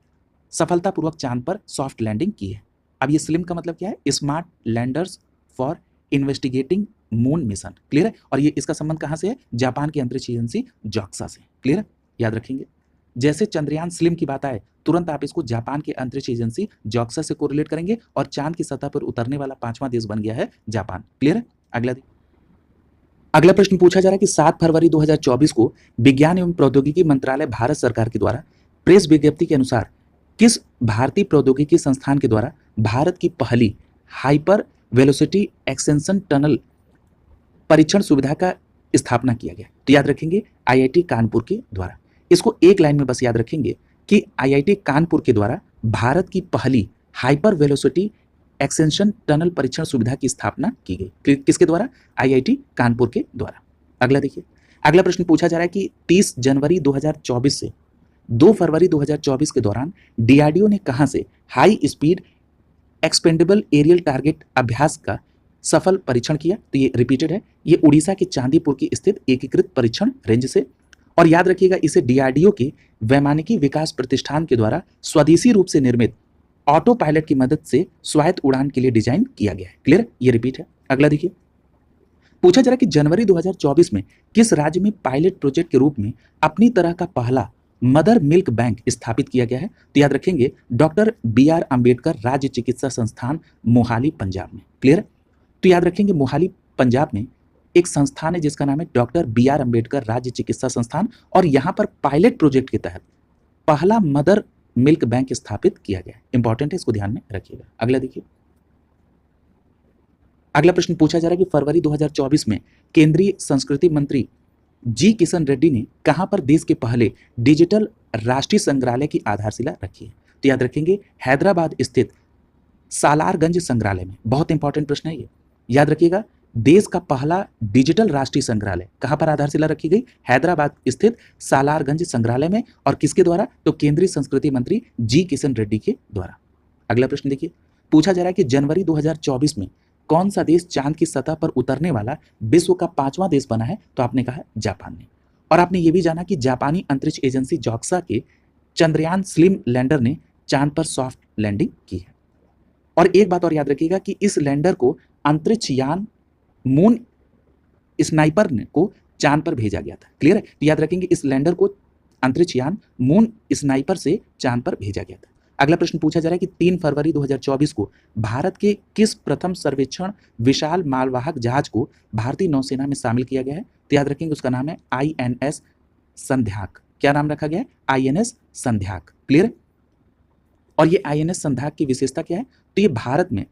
S1: सफलतापूर्वक चांद पर सॉफ्ट लैंडिंग की है। अब ये स्लिम का मतलब क्या है? Smart landers for investigating moon mission. Clear है? और ये इसका संबंध कहाँ से है? जापान की अंतरिक्ष एजेंसी जॉक्सा से। क्लियर है? याद रखेंगे। जैसे चंद्रयान स्लिम की बात आए तुरंत आप इसको जापान की अंतरिक्ष एजेंसी जॉक्सा से कोरिलेट करेंगे और चांद की सतह पर उतरने वाला 5वां देश बन गया है जापान। क्लियर है? अगला प्रश्न पूछा जा रहा है कि 7 फरवरी 2024 को विज्ञान एवं प्रौद्योगिकी मंत्रालय भारत सरकार के द्वारा प्रेस विज्ञप्ति के अनुसार किस भारतीय प्रौद्योगिकी संस्थान के द्वारा भारत की पहली हाइपर वेलोसिटी एक्सटेंशन टनल परीक्षण सुविधा का स्थापना किया गया? तो याद रखेंगे आईआईटी कानपुर के द्वारा। इसको एक लाइन में बस याद रखेंगे कि आईआईटी कानपुर के द्वारा भारत की पहली हाइपर वेलोसिटी एक्सटेंशन टनल परीक्षण सुविधा की स्थापना की गई। किसके द्वारा? आईआईटी कानपुर के द्वारा। अगला देखिए, अगला प्रश्न पूछा जा रहा है कि 30 जनवरी 2024 से 2 फरवरी 2024 के दौरान डीआरडीओ ने कहां से high speed expendable aerial target Abhyas का सफल परीक्षण किया? तो ये रिपीटेड है, ये उड़ीसा के चांदीपुर की स्थित एकीकृत परीक्षण रेंज से। और याद रखिएगा इसे डीआरडीओ के वैमानिकी विकास प्रतिष्ठान के द्वारा स्वदेशी रूप से निर्मित ऑटो पायलट की मदद से स्वायत्त उड़ान के लिए डिजाइन किया गया है। क्लियर? ये रिपीट है। अगला देखिए, पूछा जा रहा है कि जनवरी 2024 में किस राज्य में पायलट प्रोजेक्ट के रूप में अपनी तरह का पहला मदर मिल्क बैंक स्थापित किया गया है? तो याद रखेंगे डॉक्टर BR अम्बेडकर राज्य चिकित्सा संस्थान मोहाली पंजाब में। क्लियर? तो याद रखेंगे मोहाली पंजाब में एक संस्थान है जिसका नाम है डॉक्टर BR अम्बेडकर राज्य चिकित्सा संस्थान, और यहाँ पर पायलट प्रोजेक्ट के तहत पहला मदर मिल्क बैंक स्थापित किया गया है। इंपॉर्टेंट है, इसको ध्यान में रखिएगा। अगला देखिए, अगला प्रश्न पूछा जा रहा है कि फरवरी 2024 में केंद्रीय संस्कृति मंत्री जी किशन रेड्डी ने कहां पर देश के पहले डिजिटल राष्ट्रीय संग्रहालय की आधारशिला रखी है? तो याद रखेंगे हैदराबाद स्थित सालारगंज संग्रहालय में। बहुत इंपॉर्टेंट प्रश्न है ये, याद रखिएगा। देश का पहला डिजिटल राष्ट्रीय संग्रहालय कहां पर आधारशिला रखी गई? हैदराबाद स्थित सालारगंज संग्रहालय में। और किसके द्वारा? तो केंद्रीय संस्कृति मंत्री जी किशन रेड्डी के द्वारा। अगला प्रश्न देखिए, पूछा जा रहा है कि जनवरी 2024 में कौन सा देश चांद की सतह पर उतरने वाला विश्व का 5वां देश बना है? तो आपने कहा जापान ने। और आपने ये भी जाना कि जापानी अंतरिक्ष एजेंसी जॉक्सा के चंद्रयान स्लिम लैंडर ने चांद पर सॉफ्ट लैंडिंग की है। और एक बात और याद रखिएगा कि इस लैंडर को अंतरिक्ष यान मून स्नाइपर को चांद पर भेजा गया था। क्लियर है? तो याद रखेंगे इस लैंडर को अंतरिक्ष यान मून स्नाइपर से चांद पर भेजा गया था। अगला प्रश्न पूछा जा रहा है कि 3 फरवरी 2024 को भारत के किस प्रथम सर्वेक्षण विशाल मालवाहक जहाज को भारतीय नौसेना में शामिल किया गया है? तो याद रखेंगे उसका नाम है INS संध्याक। क्या नाम रखा गया है? INS संध्याक। क्लियर? और ये INS संध्याक की विशेषता क्या है? तो ये भारत में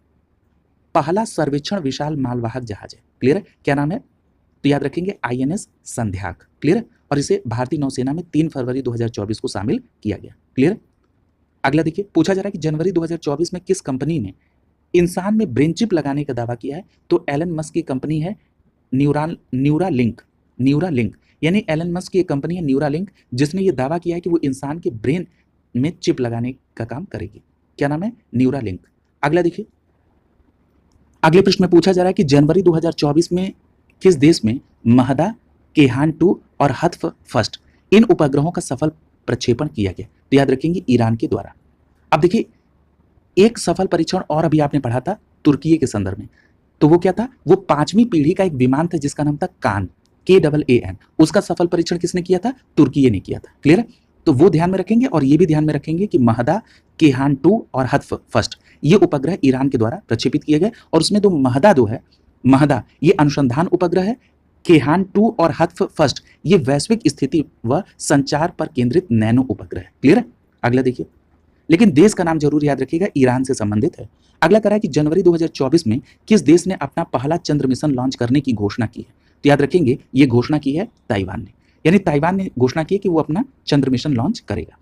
S1: पहला सर्वेक्षण विशाल मालवाहक जहाज है। क्लियर है? क्या नाम है? तो याद रखेंगे INS संध्याक। क्लियर? और इसे भारतीय नौसेना में 3 फरवरी 2024 को शामिल किया गया। क्लियर? अगला देखिए, पूछा जा रहा है कि जनवरी 2024 में किस कंपनी ने इंसान में ब्रेन चिप लगाने का दावा किया है? तो एलन मस्क की कंपनी है न्यूरालिंक। यानी एलन मस्क की एक कंपनी है न्यूरालिंक, जिसने ये दावा किया है कि वो इंसान के ब्रेन में चिप लगाने का काम करेगी। क्या नाम है? न्यूरालिंक। अगला देखिए, अगले प्रश्न में पूछा जा रहा है कि जनवरी 2024 में किस देश में महदा, केहान 2 और हत्फ फर्स्ट इन उपग्रहों का सफल प्रक्षेपण किया गया? तो याद रखेंगे ईरान के द्वारा। अब देखिए, एक सफल परीक्षण और अभी आपने पढ़ा था तुर्की के संदर्भ में, तो वो क्या था? वो 5वीं पीढ़ी का एक विमान था जिसका नाम था कान, KAAN। उसका सफल परीक्षण किसने किया था? तुर्की ने किया था। क्लियर है? तो वो ध्यान में रखेंगे। और ये भी ध्यान में रखेंगे कि महदा, केहान 2 और हत्फ फर्स्ट ये उपग्रह ईरान के द्वारा प्रक्षेपित किए गए। और उसमें जो महदा ये अनुसंधान उपग्रह है, केहान 2 और हत्फ फर्स्ट ये वैश्विक स्थिति व संचार पर केंद्रित नैनो उपग्रह है। क्लियर है? अगला देखिए, लेकिन देश का नाम जरूर याद रखिएगा, ईरान से संबंधित है। अगला करा है कि जनवरी 2024 में किस देश ने अपना पहला चंद्र मिशन लॉन्च करने की घोषणा की है? तो याद रखेंगे ये घोषणा की है ताइवान ने। यानी ताइवान ने घोषणा की है कि वो अपना चंद्र मिशन लॉन्च करेगा।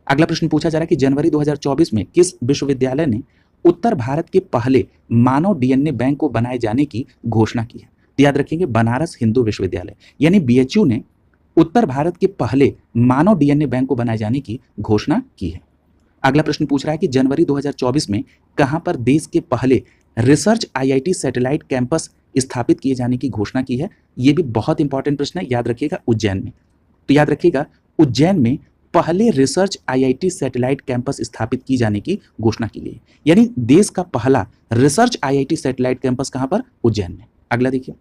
S1: अगला प्रश्न पूछा जा रहा है कि जनवरी 2024 में किस विश्वविद्यालय ने उत्तर भारत के पहले मानव DNA बैंक को बनाए जाने की घोषणा की है? तो याद रखेंगे बनारस हिंदू विश्वविद्यालय यानी BHU ने उत्तर भारत के पहले मानव DNA बैंक को बनाए जाने की घोषणा की है। अगला प्रश्न पूछ रहा है कि जनवरी 2024 में कहां पर देश के पहले रिसर्च आईआईटी सैटेलाइट कैंपस स्थापित किए जाने की घोषणा की है। यह भी बहुत इंपॉर्टेंट प्रश्न है, याद रखिएगा उज्जैन में। तो याद रखिएगा उज्जैन में पहले रिसर्च आईआईटी सैटेलाइट कैंपस स्थापित की जाने की घोषणा की गई, यानी देश का पहला रिसर्च आईआईटी सैटेलाइट कैंपस कहां पर, उज्जैन में। अगला देखिए,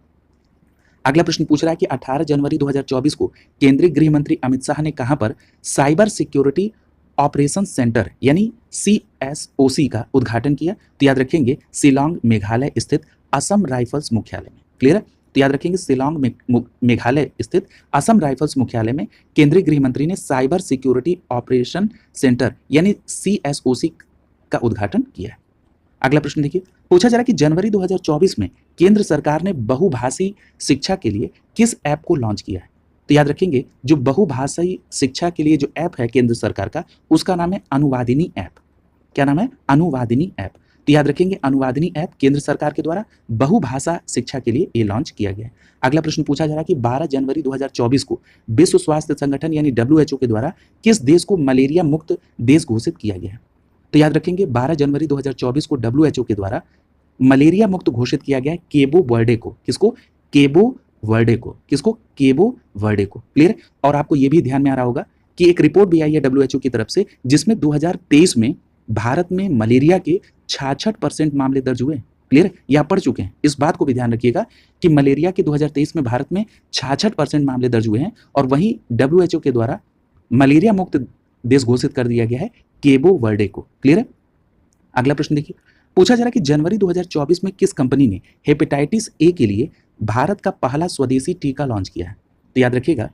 S1: अगला प्रश्न पूछ रहा है कि 18 जनवरी 2024 को केंद्रीय गृह मंत्री अमित शाह ने कहां पर साइबर सिक्योरिटी ऑपरेशन सेंटर यानी सीएसओसी का उद्घाटन किया। तो याद रखेंगे शिलांग मेघालय स्थित असम राइफल्स मुख्यालय में। क्लियर है? तो याद रखेंगे शिलांग मेघालय स्थित असम राइफल्स मुख्यालय में केंद्रीय गृह मंत्री ने साइबर सिक्योरिटी ऑपरेशन सेंटर यानी सीएसओसी का उद्घाटन किया है। अगला प्रश्न देखिए, पूछा जा रहा है कि जनवरी 2024 में केंद्र सरकार ने बहुभाषी शिक्षा के लिए किस ऐप को लॉन्च किया है। तो याद रखेंगे जो बहुभाषी शिक्षा के लिए जो ऐप है केंद्र सरकार का, उसका नाम है अनुवादिनी ऐप। क्या नाम है? अनुवादिनी ऐप। तो याद रखेंगे अनुवादिनी ऐप केंद्र सरकार के द्वारा बहुभाषा शिक्षा के लिए ये लॉन्च किया गया है। अगला प्रश्न पूछा जा रहा है कि 12 जनवरी 2024 को विश्व स्वास्थ्य संगठन यानी WHO के द्वारा किस देश को मलेरिया मुक्त देश घोषित किया गया है। तो याद रखेंगे 12 जनवरी 2024 को WHO के द्वारा मलेरिया मुक्त घोषित किया गया है केबो वर्डे को। किसको? केबो वर्डे को। किसको? केबो वर्डे को। क्लियर? और आपको यह भी ध्यान में आ रहा होगा कि एक रिपोर्ट भी आई है WHO की तरफ से, जिसमें 2023 में भारत में मलेरिया के 66% मामले दर्ज हुए। क्लियर? ये आप पढ़ चुके हैं। इस बात को भी ध्यान रखिएगा कि मलेरिया के 2023 में भारत में 66% मामले दर्ज हुए हैं, और वहीं WHO के द्वारा मलेरिया मुक्त देश घोषित कर दिया गया है केबो वर्डे को। क्लियर है? अगला प्रश्न देखिए, पूछा जा रहा है कि जनवरी 2024 में किस कंपनी ने हेपेटाइटिस ए के लिए भारत का पहला स्वदेशी टीका लॉन्च किया है। तो याद रखिएगा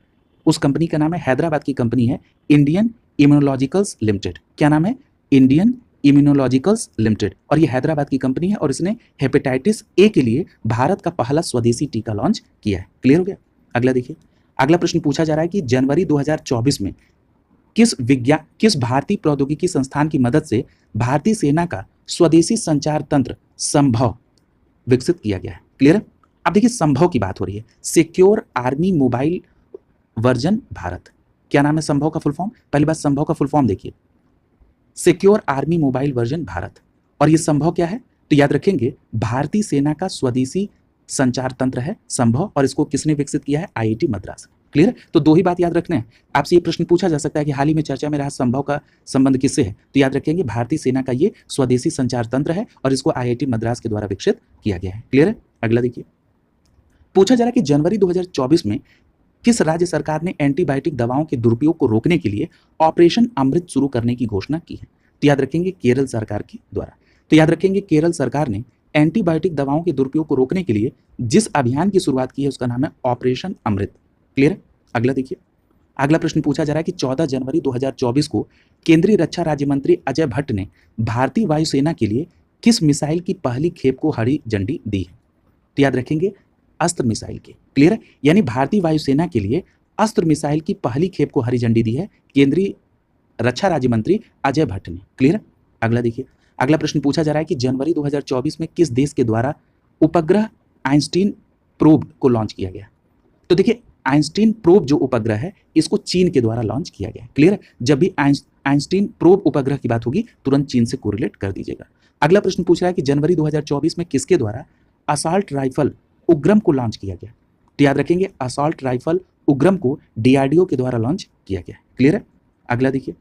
S1: उस कंपनी का नाम है, हैदराबाद की कंपनी है इंडियन इम्यूनोलॉजिकल्स लिमिटेड। क्या नाम है? इंडियन इम्यूनोलॉजिकल्स लिमिटेड, और ये हैदराबाद की कंपनी है, और इसने हेपेटाइटिस ए के लिए भारत का पहला स्वदेशी टीका लॉन्च किया है। क्लियर हो गया? अगला देखिए, अगला प्रश्न पूछा जा रहा है कि जनवरी 2024 में किस भारतीय प्रौद्योगिकी संस्थान की मदद से भारतीय सेना का स्वदेशी संचार तंत्र संभव विकसित किया गया है। क्लियर है? अब देखिए संभव की बात हो रही है, secure army mobile version Bharat. क्या नाम है संभव का फुल फॉर्म? पहली बात संभव का फुल फॉर्म देखिए, secure army mobile version Bharat. और ये संभव क्या है? तो याद रखेंगे भारतीय सेना का स्वदेशी संचार तंत्र है संभव, और इसको किसने विकसित किया है? IIT मद्रास। क्लियर? तो दो ही बात याद रखना है। आपसे ये प्रश्न पूछा जा सकता है कि हाल ही में चर्चा में रहा संभव का संबंध किससे है। तो याद रखेंगे भारतीय सेना का ये स्वदेशी संचार तंत्र है, और इसको IIT मद्रास के द्वारा विकसित किया गया है। क्लियर है? अगला देखिए, पूछा जा रहा है कि जनवरी 2024 में किस राज्य सरकार ने एंटीबायोटिक दवाओं के दुरुपयोग को रोकने के लिए ऑपरेशन अमृत शुरू करने की घोषणा की है। तो याद रखेंगे केरल सरकार के द्वारा। तो याद रखेंगे केरल सरकार ने एंटीबायोटिक दवाओं के दुरुपयोग को रोकने के लिए जिस अभियान की शुरुआत की है उसका नाम है ऑपरेशन अमृत। क्लियर है? अगला देखिए, अगला प्रश्न पूछा जा रहा है कि 14 जनवरी 2024 को केंद्रीय रक्षा राज्य मंत्री अजय भट्ट ने भारतीय वायुसेना के लिए किस मिसाइल की पहली खेप को हरी झंडी दी है। तो याद रखेंगे अस्त्र मिसाइल की। क्लियर है? यानी भारतीय वायुसेना के लिए अस्त्र मिसाइल की पहली खेप को हरी झंडी दी है केंद्रीय रक्षा राज्य मंत्री अजय भट्ट ने। क्लियर है? अगला देखिए, अगला प्रश्न पूछा जा रहा है कि जनवरी 2024 में किस देश के द्वारा उपग्रह आइंस्टीन प्रोब को लॉन्च किया गया। तो देखिए आइंस्टीन प्रोब जो उपग्रह है इसको चीन के द्वारा लॉन्च किया गया है। क्लियर है? जब भी आइंस्टीन प्रोब उपग्रह की बात होगी तुरंत चीन से कोरिलेट कर दीजिएगा। अगला प्रश्न पूछ रहा है कि जनवरी 2024 में किसके द्वारा असॉल्ट राइफल उग्रम को लॉन्च किया गया। तो याद रखेंगे असॉल्ट राइफल उग्रम को DRDO के द्वारा लॉन्च किया गया। क्लियर है? अगला देखिए,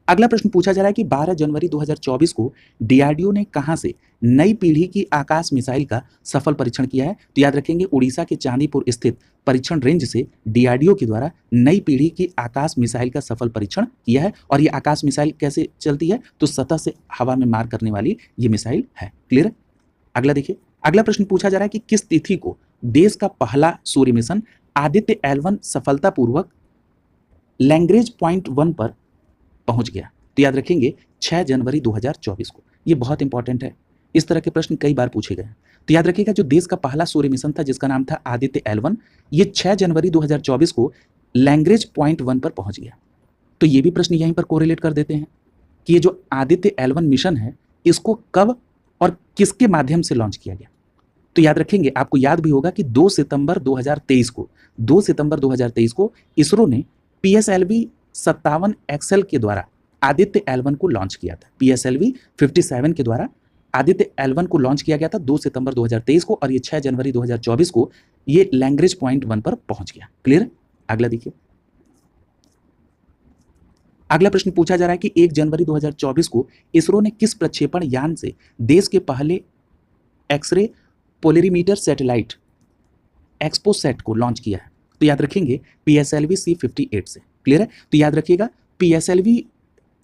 S1: अगला प्रश्न पूछा जा रहा है कि 12 जनवरी 2024 को DRDO ने कहां से नई पीढ़ी की आकाश मिसाइल का सफल परीक्षण किया है। तो याद रखेंगे उड़ीसा के चांदीपुर स्थित परीक्षण रेंज से DRDO के द्वारा नई पीढ़ी की आकाश मिसाइल का सफल परीक्षण किया है। और ये आकाश मिसाइल कैसे चलती है? तो सतह से हवा में मार करने वाली ये मिसाइल है। क्लियर है? अगला देखिए, अगला प्रश्न पूछा जा रहा है कि किस तिथि को देश का पहला सूर्य मिशन आदित्य L1 सफलतापूर्वक लैग्रेंज पॉइंट 1 पर पहुंच गया। तो याद रखेंगे 6 जनवरी 2024 को। ये बहुत इंपॉर्टेंट है, इस तरह के प्रश्न कई बार पूछे गए। तो याद रखिएगा जो देश का पहला सूर्य मिशन था जिसका नाम था आदित्य L1, ये 6 जनवरी 2024 को लैग्रेंज पॉइंट 1 पर पहुंच गया। तो ये भी प्रश्न यहीं पर कोरिलेट कर देते हैं कि ये जो आदित्य L1 मिशन है इसको कब और किसके माध्यम से लॉन्च किया गया। तो याद रखेंगे, आपको याद भी होगा कि 2 सितंबर 2023 को इसरो ने PSLV 57 XL के द्वारा आदित्य L1 को लॉन्च किया था। PSLV 57 के द्वारा आदित्य L1 को लॉन्च किया गया था 2 सितंबर 2023 को, और ये 6 जनवरी 2024 को ये लैंग्वेज पॉइंट 1 पर पहुंच गया। क्लियर? अगला देखिए, अगला प्रश्न पूछा जा रहा है कि 1 जनवरी 2024 को इसरो ने किस प्रक्षेपण यान से देश के पहले एक्सरे पोलरीमीटर सैटेलाइट एक्सपोसैट को लॉन्च किया है? तो याद रखेंगे PSLV C58 से। क्लियर है? तो याद रखिएगा PSLV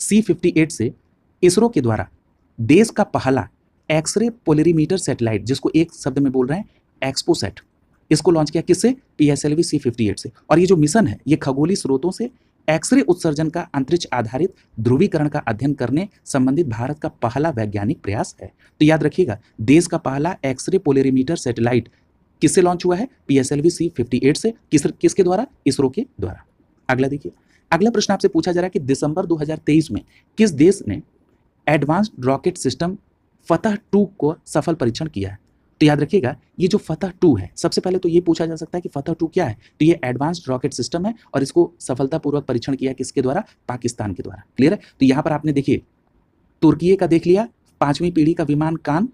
S1: C58 से इसरो के द्वारा देश का पहला एक्सरे पोलरीमीटर सैटेलाइट, जिसको एक शब्द में बोल रहे हैं एक्सपोसैट, इसको लॉन्च किया किससे? PSLV C58 से। और ये जो मिशन है ये खगोलीय स्रोतों से एक्सरे उत्सर्जन का अंतरिक्ष आधारित ध्रुवीकरण का अध्ययन करने संबंधित भारत का पहला वैज्ञानिक प्रयास है। तो याद रखिएगा देश का पहला एक्सरे पोलरीमीटर सैटेलाइट किससे लॉन्च हुआ है? PSLV C58 से। किसके द्वारा? इसरो के द्वारा। अगला देखिए, अगला प्रश्न आपसे पूछा जा रहा है कि दिसंबर 2023 में किस देश ने एडवांस्ड रॉकेट सिस्टम फतह 2 को सफल परीक्षण किया है? तो याद रखिएगा ये जो फतह 2 है, सबसे पहले तो ये पूछा जा सकता है कि फतह 2 क्या है? तो ये एडवांस्ड रॉकेट सिस्टम है और इसको सफलतापूर्वक परीक्षण किया किसके द्वारा? पाकिस्तान के द्वारा। क्लियर है? तो यहाँ पर आपने देखिए तुर्की का देख लिया 5वीं पीढ़ी का विमान कान,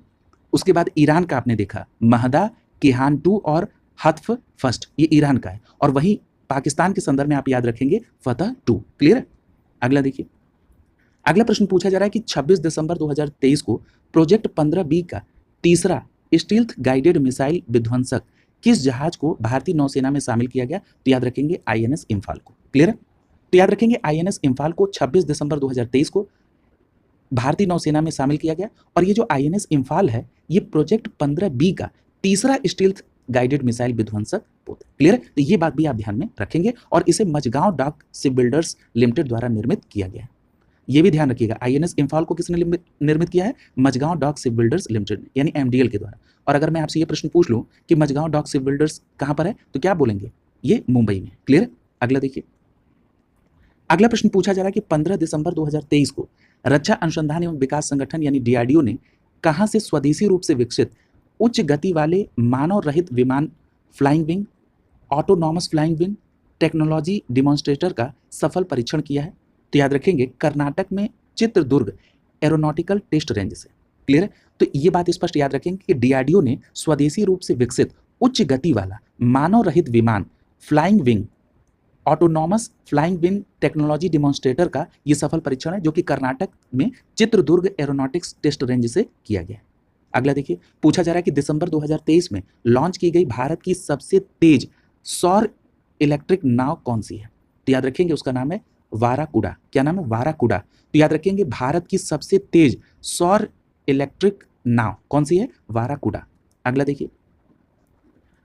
S1: उसके बाद ईरान का आपने देखा महदा, किहान 2 और हत्फ फर्स्ट, ये ईरान का है। और वहीं पाकिस्तान के संदर्भ में आप याद रखेंगे फतह 2। क्लियर है? अगला देखिए, अगला प्रश्न पूछा जा रहा है कि 26 दिसंबर 2023 को प्रोजेक्ट 15B का तीसरा स्टील्थ गाइडेड मिसाइल विध्वंसक किस जहाज को भारतीय नौसेना में शामिल किया गया? तो याद रखेंगे INS इम्फाल को। क्लियर है? तो याद रखेंगे INS इम्फाल को 26 दिसंबर 2023 को भारतीय नौसेना में शामिल किया गया। और ये जो INS इम्फाल है ये प्रोजेक्ट 15B का तीसरा स्टील्थ गाइडेड मिसाइल विध्वंसक पोत। क्लियर है? तो ये बात भी आप ध्यान में रखेंगे। और इसे Mazagon dock ship builders limited द्वारा निर्मित किया गया है। ये भी ध्यान रखिएगा INS इम्फाल को किसने निर्मित किया है? Mazagon dock ship builders limited यानी MDL के द्वारा। और अगर मैं आपसे ये प्रश्न पूछ लूं कि मझगांव डॉक शिप बिल्डर्स कहां पर है तो क्या बोलेंगे? ये मुंबई में। क्लियर? अगला देखिए, अगला प्रश्न पूछा जा रहा है कि 15 दिसंबर 2023 को रक्षा अनुसंधान एवं विकास संगठन यानी DRDO ने कहां से स्वदेशी रूप से विकसित उच्च गति वाले मानव रहित विमान flying wing autonomous flying wing technology demonstrator का सफल परीक्षण किया है? तो याद रखेंगे कर्नाटक में चित्रदुर्ग एरोनॉटिकल टेस्ट रेंज से। क्लियर है? तो ये बात स्पष्ट याद रखेंगे कि DRDO ने स्वदेशी रूप से विकसित उच्च गति वाला मानव रहित विमान flying wing autonomous flying wing technology demonstrator का ये सफल परीक्षण है जो कि कर्नाटक में चित्रदुर्ग एरोनॉटिक्स टेस्ट रेंज से किया गया। अगला देखिए, पूछा जा रहा है कि दिसंबर 2023 में लॉन्च की गई भारत की सबसे तेज सौर इलेक्ट्रिक नाव कौन सी है? तो याद रखेंगे उसका नाम है वाराकुडा। क्या नाम है? वाराकुडा। तो याद रखेंगे भारत की सबसे तेज सौर इलेक्ट्रिक नाव कौन सी है? वाराकुडा। अगला देखिए,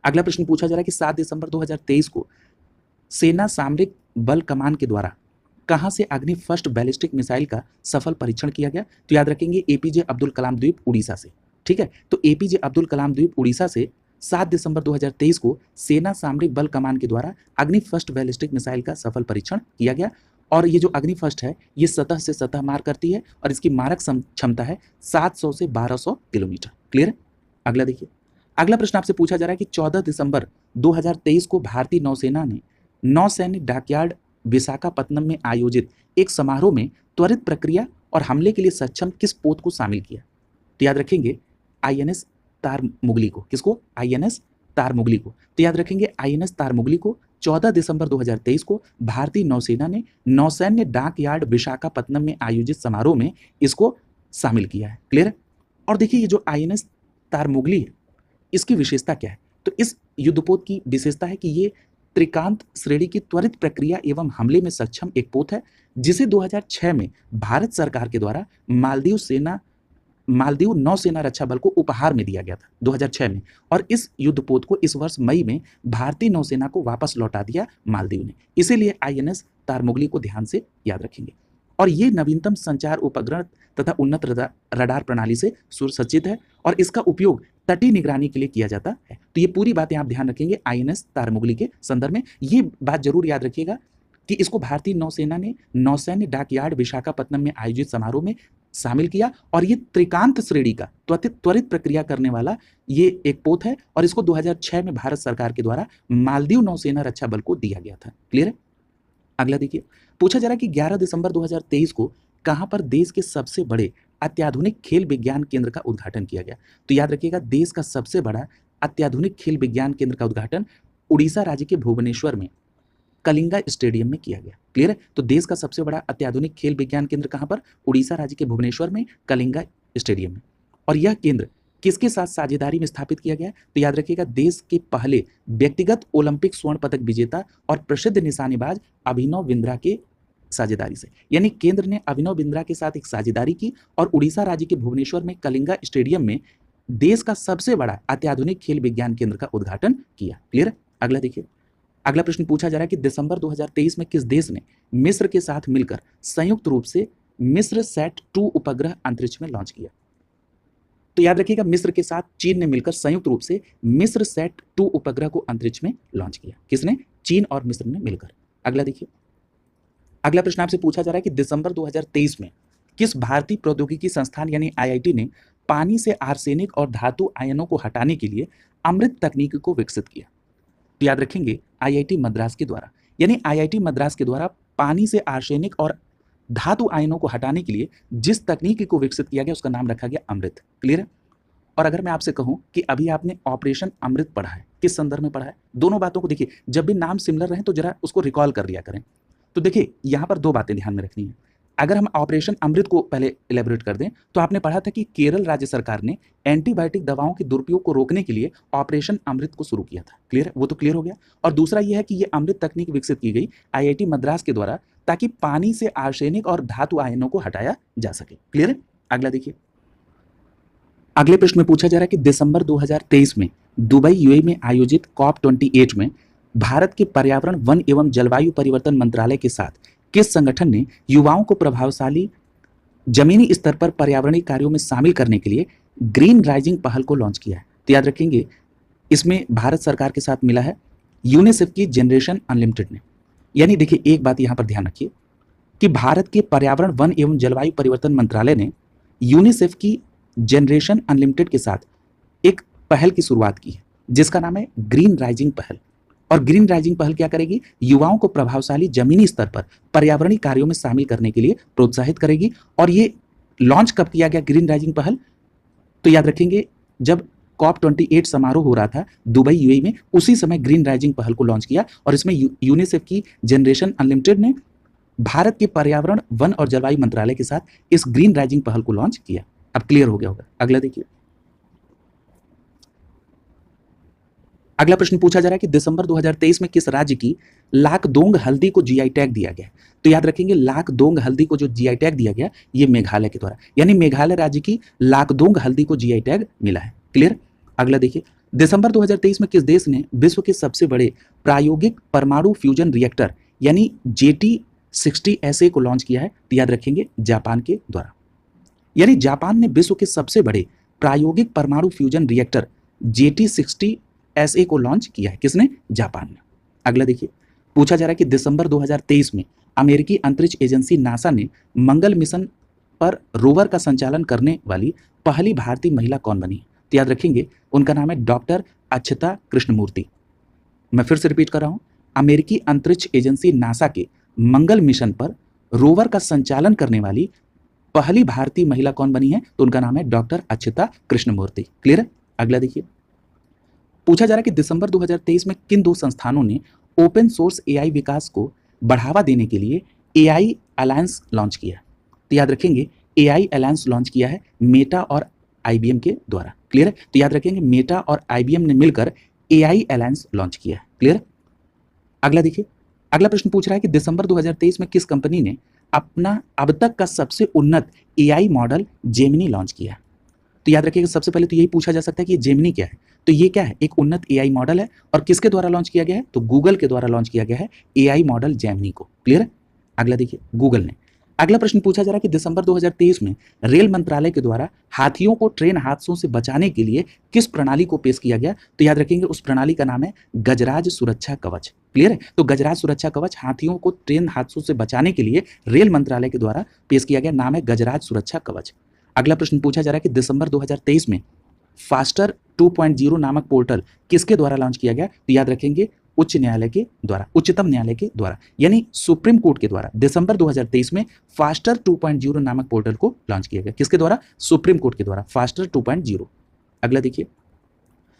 S1: अगला प्रश्न पूछा जा रहा है कि 7 दिसंबर 2023 को सेना सामरिक बल कमान के द्वारा कहां से अग्नि फर्स्ट बैलिस्टिक मिसाइल का सफल परीक्षण किया गया? तो याद रखेंगे APJ अब्दुल कलाम द्वीप उड़ीसा से। ठीक है? तो APJ अब्दुल कलाम द्वीप उड़ीसा से 7 दिसंबर 2023 को सेना सामरिक बल कमान के द्वारा अग्नि फर्स्ट बैलिस्टिक मिसाइल का सफल परीक्षण किया गया। और ये जो अग्नि फर्स्ट है ये सतह से सतह मार करती है और इसकी मारक क्षमता है 700 से 1200 किलोमीटर। क्लियर? अगला देखिए, अगला प्रश्न आपसे पूछा जा रहा है कि 14 दिसंबर 2023 को भारतीय नौसेना ने नौसैन्य डॉकयार्ड विशाखापत्तनम में आयोजित एक समारोह में त्वरित प्रक्रिया और हमले के लिए सक्षम किस पोत को शामिल किया? तो याद रखेंगे INS तारमुगली को। किसको? INS तारमुगली को। तो याद रखेंगे INS तारमुगली को 14 दिसंबर 2023 को भारतीय नौसेना ने नौसैन्य डॉकयार्ड विशाखापत्तनम में आयोजित समारोह में इसको शामिल किया है। क्लियर? और देखिए ये जो INS तारमुगली है इसकी विशेषता क्या है? तो इस युद्धपोत की विशेषता है कि ये त्रिकांत श्रेणी की त्वरित प्रक्रिया एवं हमले में सक्षम एक पोत है जिसे 2006 में भारत सरकार के द्वारा मालदीव नौसेना रक्षा बल को उपहार में दिया गया था 2006 में। और इस युद्धपोत को इस वर्ष मई में भारतीय नौसेना को वापस लौटा दिया मालदीव ने। इसीलिए INS तारमुगली को ध्यान से याद रखेंगे। और ये नवीनतम संचार उपग्रह तथा उन्नत रडार प्रणाली से सुसज्जित है और इसका उपयोग तटीय निगरानी के लिए किया जाता है। तो ये पूरी बातें आप ध्यान रखेंगे INS तारमुगली के संदर्भ में। ये बात जरूर याद रखिएगा कि इसको भारतीय नौसेना ने नौसैन्य डॉकयार्ड विशाखापत्तनम में आयोजित समारोह में शामिल किया और ये त्रिकांत श्रेणी का त्वरित प्रक्रिया करने वाला ये एक पोत है और इसको 2006 में भारत सरकार के द्वारा मालदीव नौसेना रक्षा बल को दिया गया था। क्लियर है? अगला देखिए, पूछा जा रहा है कि 11 दिसंबर 2023 को कहाँ पर देश के सबसे बड़े अत्याधुनिक खेल विज्ञान केंद्र का उद्घाटन किया गया? तो याद रखिएगा, देश का सबसे बड़ा अत्याधुनिक खेल विज्ञान केंद्र का उद्घाटन उड़ीसा राज्य के भुवनेश्वर में कलिंगा स्टेडियम में किया गया। क्लियर है? तो देश का सबसे बड़ा अत्याधुनिक खेल विज्ञान केंद्र कहाँ पर? उड़ीसा राज्य के भुवनेश्वर में कलिंगा स्टेडियम में। और यह केंद्र किसके साथ साझेदारी में स्थापित किया गया है? तो याद रखिएगा, देश के पहले व्यक्तिगत ओलंपिक स्वर्ण पदक विजेता और प्रसिद्ध निशानेबाज अभिनव बिंद्रा के साझेदारी से। यानी केंद्र ने अभिनव बिंद्रा के साथ एक साझेदारी की और उड़ीसा राज्य के भुवनेश्वर में कलिंगा स्टेडियम में देश का सबसे बड़ा अत्याधुनिक खेल विज्ञान केंद्र का उद्घाटन किया। क्लियर है? अगला देखिए, अगला प्रश्न पूछा जा रहा है कि दिसंबर 2023 में किस देश ने मिस्र के साथ मिलकर संयुक्त रूप से मिस्र सैट 2 उपग्रह अंतरिक्ष में लॉन्च किया? तो याद रखिएगा, मिस्र के साथ चीन ने मिलकर संयुक्त रूप से मिस्र सैट 2 उपग्रह को अंतरिक्ष में लॉन्च किया। किसने? चीन और मिस्र ने मिलकर। अगला देखिए, अगला प्रश्न आपसे पूछा जा रहा है कि दिसंबर 2023 में किस भारतीय प्रौद्योगिकी संस्थान यानी आईआईटी ने पानी से आर्सेनिक और धातु आयनों को हटाने के लिए अमृत तकनीक को विकसित किया? तो याद रखेंगे, आईआईटी मद्रास के द्वारा। यानी आईआईटी मद्रास के द्वारा पानी से आर्सेनिक और धातु आयनों को हटाने के लिए जिस तकनीक को विकसित किया गया उसका नाम रखा गया अमृत। क्लियर है? और अगर मैं आपसे कहूं कि अभी आपने ऑपरेशन अमृत पढ़ा है, किस संदर्भ में पढ़ा है? दोनों बातों को देखिए, जब भी नाम सिमिलर रहे तो जरा उसको रिकॉल कर लिया करें। तो देखिए, यहां पर 2 बातें ध्यान में रखनी है। अगर हम ऑपरेशन अमृत को पहले इलेबोरेट कर दें तो आपने पढ़ा था कि केरल राज्य सरकार ने एंटीबायोटिक दवाओं के दुरुपयोग को रोकने के लिए ऑपरेशन अमृत को शुरू किया था। क्लियर है? वो तो क्लियर हो गया। और दूसरा यह है कि ये अमृत तकनीक विकसित की गई आईआईटी मद्रास के द्वारा ताकि पानी से आर्सेनिक और धातु आयनों को हटाया जा सके। क्लियर है? अगला देखिए, अगले प्रश्न में पूछा जा रहा है कि दिसंबर 2023 में दुबई यूएई में आयोजित COP28 में भारत के पर्यावरण, वन एवं जलवायु परिवर्तन मंत्रालय के साथ किस संगठन ने युवाओं को प्रभावशाली जमीनी स्तर पर पर्यावरणीय कार्यों में शामिल करने के लिए ग्रीन राइजिंग पहल को लॉन्च किया है? तो याद रखेंगे, इसमें भारत सरकार के साथ मिला है यूनिसेफ की जनरेशन अनलिमिटेड ने। यानी देखिए, एक बात यहां पर ध्यान रखिए कि भारत के पर्यावरण, वन एवं जलवायु परिवर्तन मंत्रालय ने यूनिसेफ की जनरेशन अनलिमिटेड के साथ एक पहल की शुरुआत की है जिसका नाम है ग्रीन राइजिंग पहल। और ग्रीन राइजिंग पहल क्या करेगी? युवाओं को प्रभावशाली जमीनी स्तर पर पर्यावरणीय कार्यों में शामिल करने के लिए प्रोत्साहित करेगी। और ये लॉन्च कब किया गया ग्रीन राइजिंग पहल? तो याद रखेंगे, जब COP28 समारोह हो रहा था दुबई यूएई में, उसी समय ग्रीन राइजिंग पहल को लॉन्च किया। और इसमें यूनिसेफ की जनरेशन अनलिमिटेड ने भारत के पर्यावरण, वन और जलवायु मंत्रालय के साथ इस ग्रीन राइजिंग पहल को लॉन्च किया। अब क्लियर हो गया होगा। अगला देखिए, अगला प्रश्न पूछा जा रहा है कि दिसंबर 2023 में किस राज्य की लाकडोंग हल्दी को जीआई टैग दिया गया? तो याद रखेंगे, लाकडोंग हल्दी को जो जीआई टैग दिया गया ये मेघालय के द्वारा। यानी मेघालय राज्य की लाकडोंग हल्दी को जीआई टैग मिला है। क्लियर? अगला देखिए, दिसंबर 2023 में किस देश ने विश्व के सबसे बड़े प्रायोगिक परमाणु फ्यूजन रिएक्टर यानी JT60SA को लॉन्च किया है? तो याद रखेंगे, जापान के द्वारा। यानी जापान ने विश्व के सबसे बड़े प्रायोगिक परमाणु फ्यूजन रिएक्टर JT60SA को लॉन्च किया है। किसने? जापान ने। अगला देखिए, पूछा जा रहा है कि दिसंबर 2023 में अमेरिकी अंतरिक्ष एजेंसी नासा ने मंगल मिशन पर रोवर का संचालन करने वाली पहली भारतीय महिला कौन बनी? तो याद रखेंगे, उनका नाम है डॉक्टर अक्षता कृष्णमूर्ति। मैं फिर से रिपीट कर रहा हूं, अमेरिकी अंतरिक्ष एजेंसी नासा के मंगल मिशन पर रोवर का संचालन करने वाली पहली भारतीय महिला कौन बनी है? तो उनका नाम है डॉक्टर अक्षता कृष्णमूर्ति। क्लियर है? अगला देखिए, पूछा जा रहा है कि दिसंबर 2023 में किन 2 संस्थानों ने ओपन सोर्स एआई विकास को बढ़ावा देने के लिए एआई अलायंस लॉन्च किया? तो याद रखेंगे, एआई अलायंस लॉन्च किया है मेटा और आईबीएम के द्वारा। क्लियर है? तो याद रखेंगे, मेटा और आईबीएम ने मिलकर एआई अलायंस लॉन्च किया है। क्लियर? अगला देखिए, अगला प्रश्न पूछ रहा है कि दिसंबर 2023 में किस कंपनी ने अपना अब तक का सबसे उन्नत एआई मॉडल जेमिनी लॉन्च किया है? तो याद रखिएगा, सबसे पहले तो यही पूछा जा सकता है कि ये जेमिनी क्या है। तो ये क्या है? एक उन्नत एआई मॉडल है। और किसके द्वारा लॉन्च किया गया है? तो गूगल के द्वारा लॉन्च किया गया है एआई मॉडल जेमिनी को। क्लियर है? अगला देखिए, गूगल ने। अगला प्रश्न पूछा जा रहा है कि दिसंबर 2023 में रेल मंत्रालय के द्वारा हाथियों को ट्रेन हादसों से बचाने के लिए किस प्रणाली को पेश किया गया? तो याद रखेंगे, उस प्रणाली का नाम है गजराज सुरक्षा कवच। क्लियर है? तो गजराज सुरक्षा कवच हाथियों को ट्रेन हादसों से बचाने के लिए रेल मंत्रालय के द्वारा पेश किया गया नाम है गजराज सुरक्षा कवच। अगला प्रश्न पूछा जा रहा है कि दिसंबर 2023 में फास्टर 2.0 नामक पोर्टल किसके द्वारा लॉन्च किया गया? तो याद रखेंगे, उच्च न्यायालय के द्वारा, उच्चतम न्यायालय के द्वारा, यानी सुप्रीम कोर्ट के द्वारा दिसंबर 2023 में फास्टर 2.0 नामक पोर्टल को लॉन्च किया गया। किसके द्वारा? सुप्रीम कोर्ट के द्वारा, फास्टर 2.0। अगला देखिए,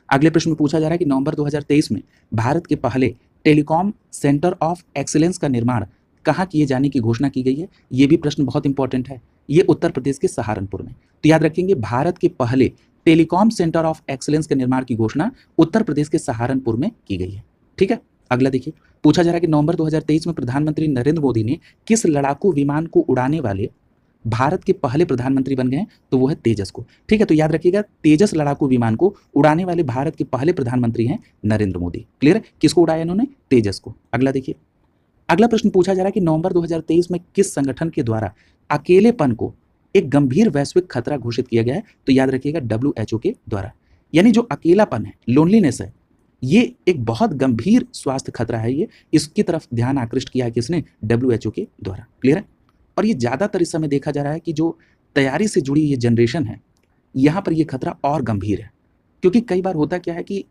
S1: अगले प्रश्न में पूछा जा रहा है कि नवंबर 2023 में भारत के पहले टेलीकॉम सेंटर ऑफ एक्सीलेंस का निर्माण कहाँ किए जाने की घोषणा की गई है। ये भी प्रश्न बहुत इंपॉर्टेंट है। ये उत्तर प्रदेश के सहारनपुर में। तो याद रखेंगे, भारत के पहले टेलीकॉम सेंटर ऑफ एक्सीलेंस के निर्माण की घोषणा उत्तर प्रदेश के सहारनपुर में की गई है। ठीक है, अगला देखिए, पूछा जा रहा है कि नवंबर 2023 में प्रधानमंत्री नरेंद्र मोदी ने किस लड़ाकू विमान को उड़ाने वाले भारत के पहले प्रधानमंत्री बन गए हैं? तो वो है तेजस को। ठीक है, तो याद रखिएगा, तेजस लड़ाकू विमान को उड़ाने वाले भारत के पहले प्रधानमंत्री हैं नरेंद्र मोदी। क्लियर है? किसको उड़ाया इन्होंने? तेजस को। अगला देखिए, अगला प्रश्न पूछा जा रहा है कि नवंबर 2023 में किस संगठन के द्वारा अकेलेपन को एक गंभीर वैश्विक खतरा घोषित किया गया है? तो याद रखिएगा, WHO के द्वारा। यानी जो अकेलापन है, लोनलीनेस है, ये एक बहुत गंभीर स्वास्थ्य खतरा है। ये इसकी तरफ ध्यान आकृष्ट किया है किसने? WHO के द्वारा। क्लियर है? और ये ज़्यादातर इस समय देखा जा रहा है कि जो तैयारी से जुड़ी ये जनरेशन है, यहाँ पर ये खतरा और गंभीर है। क्योंकि कई बार होता क्या है कि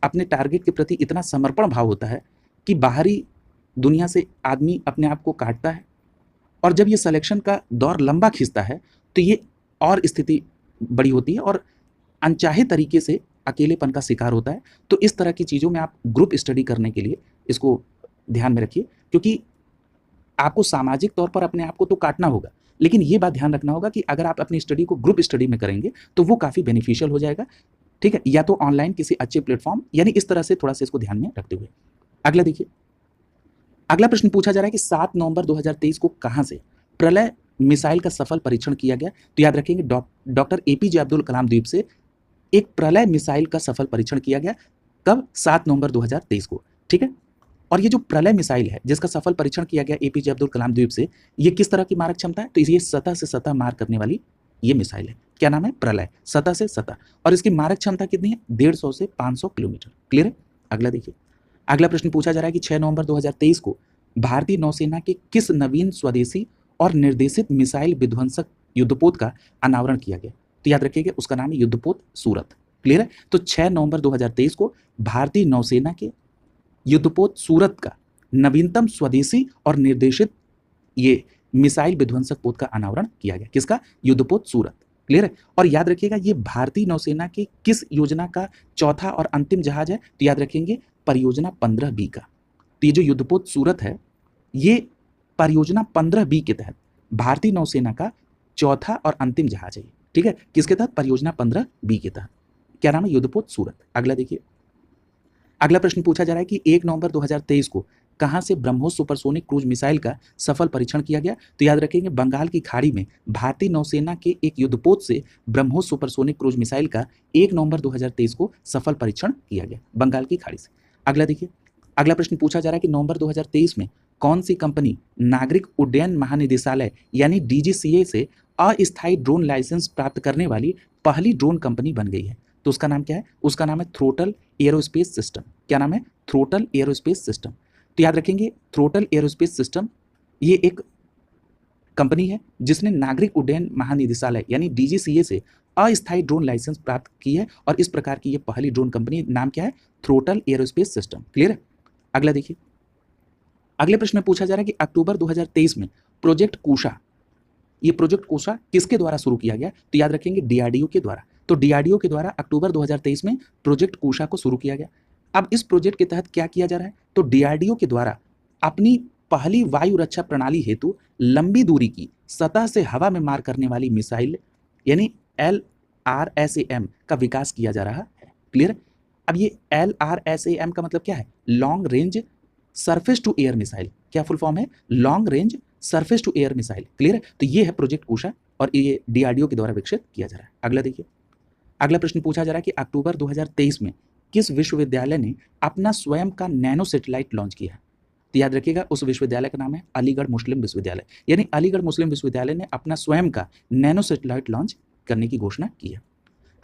S1: अपने टारगेट के प्रति इतना समर्पण भाव होता है कि बाहरी दुनिया से आदमी अपने आप को काटता है, और जब ये सिलेक्शन का दौर लंबा खिंचता है तो ये और स्थिति बड़ी होती है और अनचाहे तरीके से अकेलेपन का शिकार होता है। तो इस तरह की चीज़ों में आप ग्रुप स्टडी करने के लिए इसको ध्यान में रखिए, क्योंकि आपको सामाजिक तौर पर अपने आप को तो काटना होगा, लेकिन ये बात ध्यान रखना होगा कि अगर आप अपनी स्टडी को ग्रुप स्टडी में करेंगे तो वो काफ़ी बेनिफिशियल हो जाएगा। ठीक है, या तो ऑनलाइन किसी अच्छे प्लेटफॉर्म, यानी इस तरह से थोड़ा सा इसको ध्यान में रखते हुए। अगला देखिए, अगला प्रश्न पूछा जा रहा है कि 7 नवंबर 2023 को कहां से प्रलय मिसाइल का सफल परीक्षण किया गया? तो याद रखेंगे, डॉक्टर APJ अब्दुल कलाम द्वीप से एक प्रलय मिसाइल का सफल परीक्षण किया गया। कब? 7 नवंबर 2023 को। ठीक है, और ये जो प्रलय मिसाइल है जिसका सफल परीक्षण किया गया APJ अब्दुल कलाम द्वीप से, ये किस तरह की मारक क्षमता है? तो ये सतह से सतह मार करने वाली ये मिसाइल है। क्या नाम है? प्रलय, सतह से सतह। और इसकी मारक क्षमता कितनी है? 150 से 500 किलोमीटर। क्लियर है? अगला देखिए, अगला प्रश्न पूछा जा रहा है कि 6 नवंबर 2023 को भारतीय नौसेना के किस नवीन स्वदेशी और निर्देशित मिसाइल विध्वंसक युद्धपोत का अनावरण किया गया? तो याद रखिएगा, उसका नाम है युद्धपोत सूरत। क्लियर है? तो 6 नवंबर 2023 को भारतीय नौसेना के युद्धपोत सूरत का नवीनतम स्वदेशी और निर्देशित ये मिसाइल विध्वंसक पोत का अनावरण किया गया। किसका? युद्धपोत सूरत। क्लियर है? और याद रखिएगा, ये भारतीय नौसेना की किस योजना का चौथा और अंतिम जहाज है? तो याद रखेंगे, परियोजना 15B का। तो ये जो युद्धपोत सूरत है, ये परियोजना 15B के तहत भारतीय नौसेना का चौथा और अंतिम जहाज है। ठीक है, किसके तहत? परियोजना 15B के तहत। क्या नाम है? युद्धपोत सूरत। अगला देखिए, अगला प्रश्न पूछा जा रहा है कि 1 नवंबर 2023 को कहां से ब्रह्मोस सुपरसोनिक क्रूज मिसाइल का सफल परीक्षण किया गया? तो याद रखेंगे, बंगाल की खाड़ी में भारतीय नौसेना के एक युद्धपोत से ब्रह्मोस सुपरसोनिक क्रूज मिसाइल का 1 नवंबर 2023 को सफल परीक्षण किया गया, बंगाल की खाड़ी से। अगला देखिए, अगला प्रश्न पूछा जा रहा है कि नवंबर 2023 में कौन सी कंपनी नागरिक उड्डयन महानिदेशालय यानी DGCA से अस्थायी ड्रोन लाइसेंस प्राप्त करने वाली पहली ड्रोन कंपनी बन गई है? तो उसका नाम क्या है? उसका नाम है थ्रोटल एरोस्पेस सिस्टम। क्या नाम है? Throttle aerospace system. तो याद रखेंगे, थ्रोटल एरोस्पेस सिस्टम ये एक कंपनी है जिसने नागरिक उड्डयन महानिदेशालय यानी DGCA से अस्थायी ड्रोन लाइसेंस प्राप्त की है, और इस प्रकार की ये पहली ड्रोन कंपनी। नाम क्या है? Throttle aerospace system. क्लियर है? अगला देखिए, अगले प्रश्न में पूछा जा रहा है कि अक्टूबर 2023 में प्रोजेक्ट कुशा, ये प्रोजेक्ट कुशा किसके द्वारा शुरू किया गया? तो याद रखेंगे, DRDO के द्वारा। तो DRDO के द्वारा अक्टूबर 2023 में प्रोजेक्ट कुशा को शुरू किया गया। अब इस प्रोजेक्ट के तहत क्या किया जा रहा है? तो DRDO के द्वारा अपनी पहली वायु रक्षा प्रणाली हेतु लंबी दूरी की सतह से हवा में मार करने वाली मिसाइल यानी LRSAM का विकास किया जा रहा है। क्लियर? अब ये LRSAM का मतलब क्या है? Long range surface to air missile. क्या फुल फॉर्म है? Long range surface to air missile. Clear है? तो ये है प्रोजेक्ट कुशा और ये DRDO के द्वारा विकसित किया जा रहा है। अगला देखिए, अगला प्रश्न पूछा जा रहा है कि अक्टूबर 2023 में किस विश्वविद्यालय ने अपना स्वयं का नैनो सैटेलाइट लॉन्च किया? तो याद रखिएगा, उस विश्वविद्यालय का नाम है अलीगढ़ मुस्लिम विश्वविद्यालय। यानी अलीगढ़ मुस्लिम विश्वविद्यालय ने अपना स्वयं का नैनो सैटेलाइट लॉन्च करने की घोषणा की है।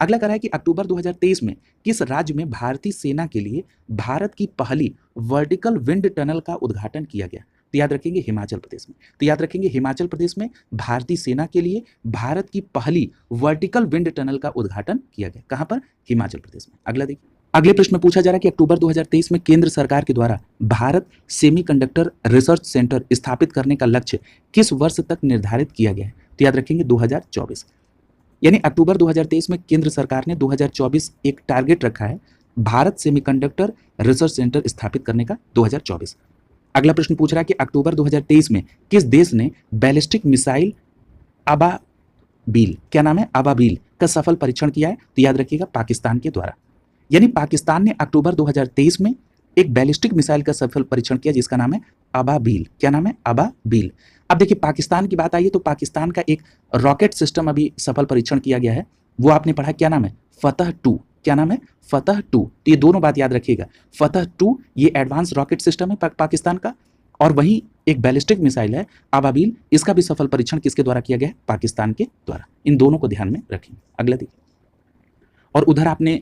S1: अगला कह रहा है कि अक्टूबर 2023 में किस राज्य में भारतीय सेना के लिए भारत की पहली वर्टिकल विंड टनल का उद्घाटन किया गया? तो याद रखेंगे, हिमाचल प्रदेश में। तो याद रखेंगे, हिमाचल प्रदेश में भारतीय सेना के लिए भारत की पहली वर्टिकल विंड टनल का उद्घाटन किया गया। कहां पर? हिमाचल प्रदेश में। अगला देखिए, अगले प्रश्न में पूछा जा रहा है कि अक्टूबर 2023 में केंद्र सरकार के द्वारा भारत सेमीकंडक्टर रिसर्च सेंटर स्थापित करने का लक्ष्य किस वर्ष तक निर्धारित किया गया है? तो याद रखेंगे 2024। यानी अक्टूबर 2023 में केंद्र सरकार ने 2024 एक टारगेट रखा है भारत सेमीकंडक्टर रिसर्च सेंटर स्थापित करने का 2024। अगला प्रश्न पूछ रहा है कि अक्टूबर 2023 में किस देश ने बैलिस्टिक मिसाइल अबाबील, क्या नाम है, अबाबील का सफल परीक्षण किया है? तो याद रखिएगा पाकिस्तान के द्वारा। यानी पाकिस्तान ने अक्टूबर 2023 में एक बैलिस्टिक मिसाइल का सफल परीक्षण किया जिसका नाम है अबाबील। क्या नाम है? अबाबील। अब देखिए पाकिस्तान की बात आई है तो पाकिस्तान का एक रॉकेट सिस्टम अभी सफल परीक्षण किया गया है, वो आपने पढ़ा, क्या नाम है? फतह 2। क्या नाम है? फतह 2। तो ये दोनों बात याद रखिएगा, फतह 2 ये एडवांस रॉकेट सिस्टम है पाकिस्तान का, और वहीं एक बैलिस्टिक मिसाइल है अबाबील, इसका भी सफल परीक्षण किसके द्वारा किया गया है? पाकिस्तान के द्वारा। इन दोनों को ध्यान में रखेंगे। अगला देखिए, और उधर आपने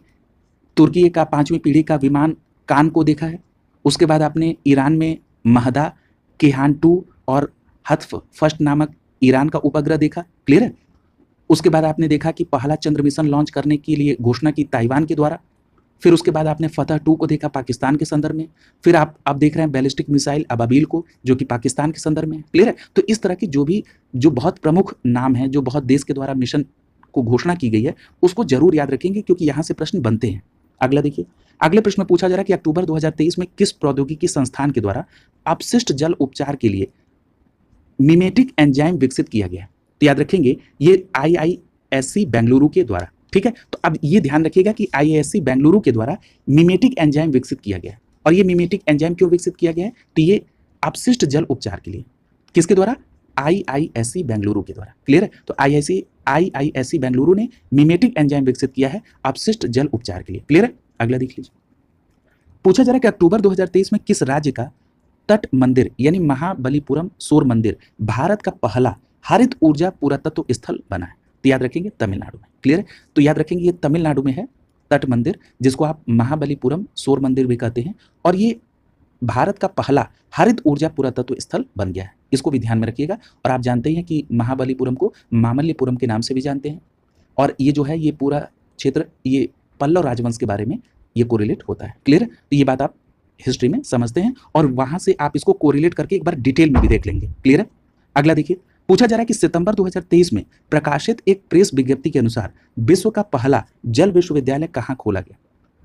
S1: तुर्की का 5वीं पीढ़ी का विमान कान को देखा है, उसके बाद आपने ईरान में महदा, केहान 2 और हत्फ फर्स्ट नामक ईरान का उपग्रह देखा, क्लियर है। उसके बाद आपने देखा कि पहला चंद्र मिशन लॉन्च करने के लिए घोषणा की ताइवान के द्वारा। फिर उसके बाद आपने फतह 2 को देखा पाकिस्तान के संदर्भ में। फिर आप देख रहे हैं बैलिस्टिक मिसाइल अबाबील को, जो कि पाकिस्तान के संदर्भ में, क्लियर है। तो इस तरह की जो बहुत प्रमुख नाम है, जो बहुत देश के द्वारा मिशन को घोषणा की गई है, उसको जरूर याद रखेंगे क्योंकि यहाँ से प्रश्न बनते हैं। अगला देखिए, अगले प्रश्न में पूछा जा रहा है कि अक्टूबर 2023 में किस प्रौद्योगिकी संस्थान के द्वारा अपशिष्ट जल उपचार के लिए मिमेटिक एंजाइम विकसित किया गया? तो याद रखेंगे ये IISc बेंगलुरु के द्वारा, ठीक है। तो अब ये ध्यान रखिएगा कि IISc बेंगलुरु के द्वारा मिमेटिक एंजाइम विकसित किया गया है। और ये मिमेटिक एंजाइम क्यों विकसित किया गया है? तो ये अपशिष्ट जल उपचार के लिए, किसके द्वारा? IISc बेंगलुरु के द्वारा, क्लियर है। तो IISc बेंगलुरु ने मिमेटिक एंजाइम विकसित किया है अपशिष्ट जल उपचार के लिए, क्लियर है। अगला देख लीजिए, पूछा जा रहा है कि अक्टूबर 2023 में किस राज्य का तट मंदिर यानी महाबलीपुरम सौर मंदिर भारत का पहला हरित ऊर्जा पुरातत्व स्थल बना है? तो याद रखेंगे तमिलनाडु में, क्लियर है। तो याद रखेंगे ये तमिलनाडु में है तट मंदिर, जिसको आप महाबलीपुरम सौर मंदिर भी कहते हैं, और ये भारत का पहला हरित ऊर्जा पुरातत्व स्थल बन गया है, इसको भी ध्यान में रखिएगा। और आप जानते हैं कि महाबलीपुरम को मामल्लपुरम के नाम से भी जानते हैं, और ये जो है ये पूरा क्षेत्र ये पल्लव राजवंश के बारे में ये कोरिलेट होता है, क्लियर। तो ये बात आप हिस्ट्री में समझते हैं और वहां से आप इसको कोरिलेट करके एक बार डिटेल में भी देख लेंगे, क्लियर है। अगला देखिए, पूछा जा रहा है कि सितंबर 2023 में प्रकाशित एक प्रेस विज्ञप्ति के अनुसार विश्व का पहला जल विश्वविद्यालय कहाँ खोला गया?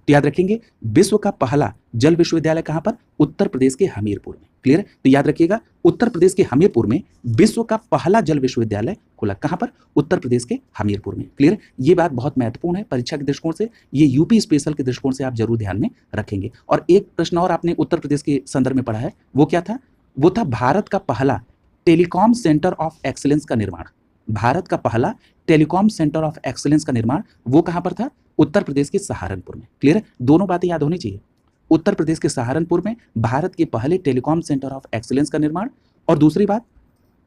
S1: तो याद रखेंगे विश्व का पहला जल विश्वविद्यालय कहाँ पर? उत्तर प्रदेश के हमीरपुर में, क्लियर है। तो याद रखिएगा उत्तर प्रदेश के हमीरपुर में विश्व का पहला जल विश्वविद्यालय खुला, कहाँ पर? उत्तर प्रदेश के हमीरपुर में, क्लियर। ये बात बहुत महत्वपूर्ण है परीक्षा के दृष्टिकोण से, ये यूपी स्पेशल के दृष्टिकोण से आप जरूर ध्यान में रखेंगे। और एक प्रश्न और आपने उत्तर प्रदेश के संदर्भ में पढ़ा है, वो क्या था? वो था भारत का पहला टेलीकॉम सेंटर ऑफ एक्सीलेंस का निर्माण। भारत का पहला टेलीकॉम सेंटर ऑफ एक्सीलेंस का निर्माण वो कहां पर था? उत्तर प्रदेश के सहारनपुर में, क्लियर है। दोनों बातें याद होनी चाहिए, उत्तर प्रदेश के सहारनपुर में भारत के पहले टेलीकॉम सेंटर ऑफ एक्सीलेंस का निर्माण, और दूसरी बात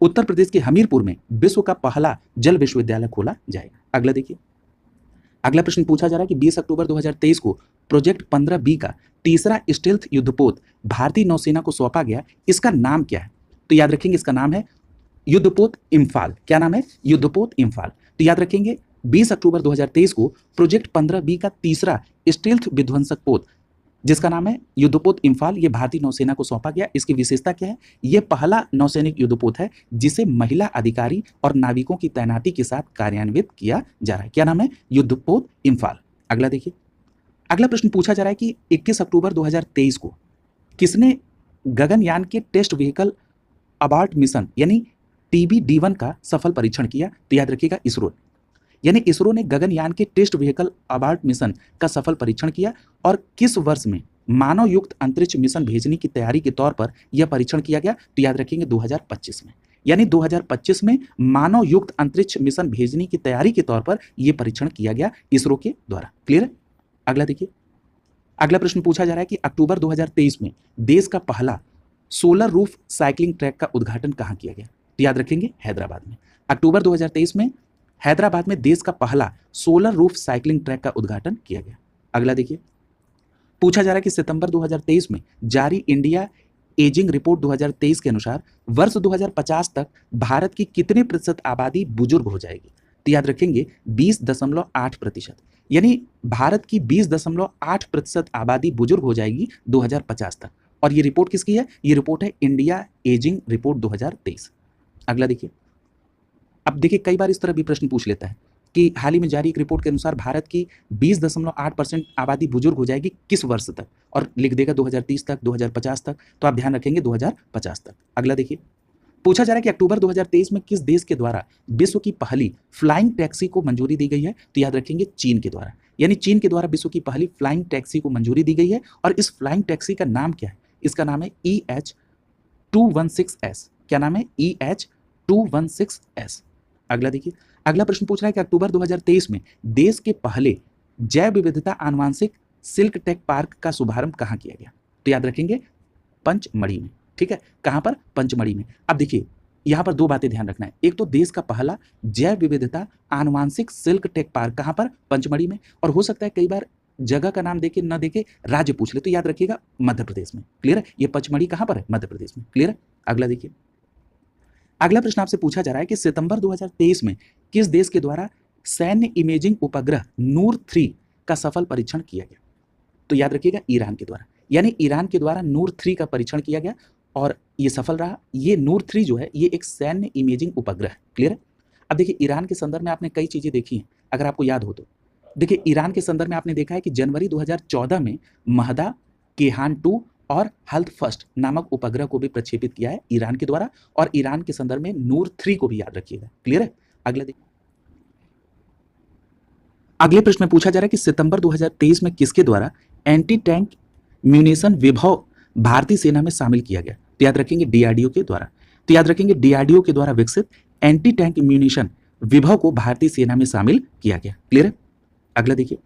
S1: उत्तर प्रदेश के हमीरपुर में विश्व का पहला जल विश्वविद्यालय खोला जाएगा। अगला देखिए, अगला प्रश्न पूछा जा रहा है कि 20 अक्टूबर 2023 को प्रोजेक्ट 15B का तीसरा स्टेल्थ युद्धपोत भारतीय नौसेना को सौंपा गया, इसका नाम क्या है? तो याद रखेंगे इसका नाम है युद्धपोत इम्फाल। क्या नाम है? युद्धपोत इम्फाल। तो याद रखेंगे 20 अक्टूबर 2023 को प्रोजेक्ट 15B का तीसरा स्टेल्थ विध्वंसक पोत जिसका नाम है युद्धपोत इम्फाल, ये भारतीय नौसेना को सौंपा गया। इसकी विशेषता क्या है? ये पहला नौसैनिक युद्धपोत है जिसे महिला अधिकारी और नाविकों की तैनाती के साथ कार्यान्वित किया जा रहा है। क्या नाम है? युद्धपोत इम्फाल। अगला देखिए, अगला प्रश्न पूछा जा रहा है कि 21 अक्टूबर 2023 को किसने गगनयान के टेस्ट व्हीकल अबार्ट मिशन यानी TBD1 का सफल परीक्षण किया? तो याद रखिएगा इसरो, यानी इसरो ने गगनयान के टेस्ट व्हीकल अबार्ट मिशन का सफल परीक्षण किया। और किस वर्ष में मानव युक्त अंतरिक्ष मिशन भेजने की तैयारी के तौर पर यह परीक्षण किया गया? तो याद रखेंगे 2025 में, यानी 2025 में मानव युक्त अंतरिक्ष मिशन भेजने की तैयारी के तौर पर यह परीक्षण किया गया इसरो के द्वारा, क्लियर है। अगला देखिए, अगला प्रश्न पूछा जा रहा है कि अक्टूबर 2023 में देश का पहला सोलर रूफ साइकिलिंग ट्रैक का उद्घाटन कहाँ किया गया? तो याद रखेंगे हैदराबाद में। अक्टूबर 2023 में हैदराबाद में देश का पहला सोलर रूफ साइकिलिंग ट्रैक का उद्घाटन किया गया। अगला देखिए, पूछा जा रहा है कि सितंबर 2023 में जारी इंडिया एजिंग रिपोर्ट 2023 के अनुसार वर्ष 2050 तक भारत की कितने प्रतिशत आबादी बुजुर्ग हो जाएगी? तो याद रखेंगे 20.8%। यानी भारत की 20.8% आबादी बुजुर्ग हो जाएगी 2050 तक। और ये रिपोर्ट किसकी है? ये रिपोर्ट है इंडिया एजिंग रिपोर्ट 2023। अगला देखिए, अब देखिए कई बार इस तरह भी प्रश्न पूछ लेता है कि हाल ही में जारी एक रिपोर्ट के अनुसार भारत की 20.8% आबादी बुजुर्ग हो जाएगी किस वर्ष तक, और लिख देगा 2030 तक, 2050 तक। तो आप ध्यान रखेंगे 2050 तक। अगला देखिए, पूछा जा रहा है कि अक्टूबर 2023 में किस देश के द्वारा विश्व की पहली फ्लाइंग टैक्सी को मंजूरी दी गई है? तो याद रखेंगे चीन के द्वारा। यानी चीन के द्वारा विश्व की पहली फ्लाइंग टैक्सी को मंजूरी दी गई है। और इस फ्लाइंग टैक्सी का नाम क्या है? इसका नाम है EH216S। क्या नाम है? EH216S। अगला देखिए, अगला प्रश्न पूछ रहा है कि अक्टूबर 2023 में देश के पहले जैव विविधता आनुवांशिक सिल्क टेक पार्क का शुभारंभ कहाँ किया गया? तो याद रखेंगे पंचमढ़ी में। ठीक है, कहां पर? पंचमढ़ी में। अब देखिए यहां पर दो बातें ध्यान रखना है। एक तो देश का पहला जैव विविधता आनुवांशिक सिल्क टेक पार्क कहां पर? पंचमढ़ी में। और हो सकता है कई बार जगह का नाम देके न देके राज्य पूछ ले, तो याद रखिएगा मध्य प्रदेश में। क्लियर है? ये पंचमढ़ी कहां पर है? मध्य प्रदेश में। क्लियर है? अगला देखिए, अगला प्रश्न आपसे पूछा जा रहा है कि सितंबर 2023 में किस देश के द्वारा सैन्य इमेजिंग उपग्रह नूर 3 का सफल परीक्षण किया गया? तो याद रखिएगा ईरान के द्वारा। यानी ईरान के द्वारा नूर 3 का परीक्षण किया गया और ये सफल रहा। ये नूर 3 जो है ये एक सैन्य इमेजिंग उपग्रह है। क्लियर है? अब देखिए ईरान के संदर्भ में आपने कई चीजें देखी हैं, अगर आपको याद हो तो। देखिए ईरान के संदर्भ में आपने देखा है कि जनवरी 2014 में महदा, केहान 2 और हेल्थ फर्स्ट नामक उपग्रह को भी प्रक्षेपित किया है ईरान के द्वारा। और ईरान के संदर्भ में नूर 3 को भी याद रखिएगा। क्लियर है? अगले प्रश्न में पूछा जा रहा है कि सितंबर 2023 में किसके द्वारा एंटी टैंक म्यूनिशन विभव भारतीय सेना में शामिल किया गया? तो याद रखेंगे डीआरडीओ के द्वारा। तो याद रखेंगे डीआरडीओ के द्वारा विकसित एंटी टैंक म्यूनिशन विभव को भारतीय सेना में शामिल किया गया। क्लियर है? अगला देखिए,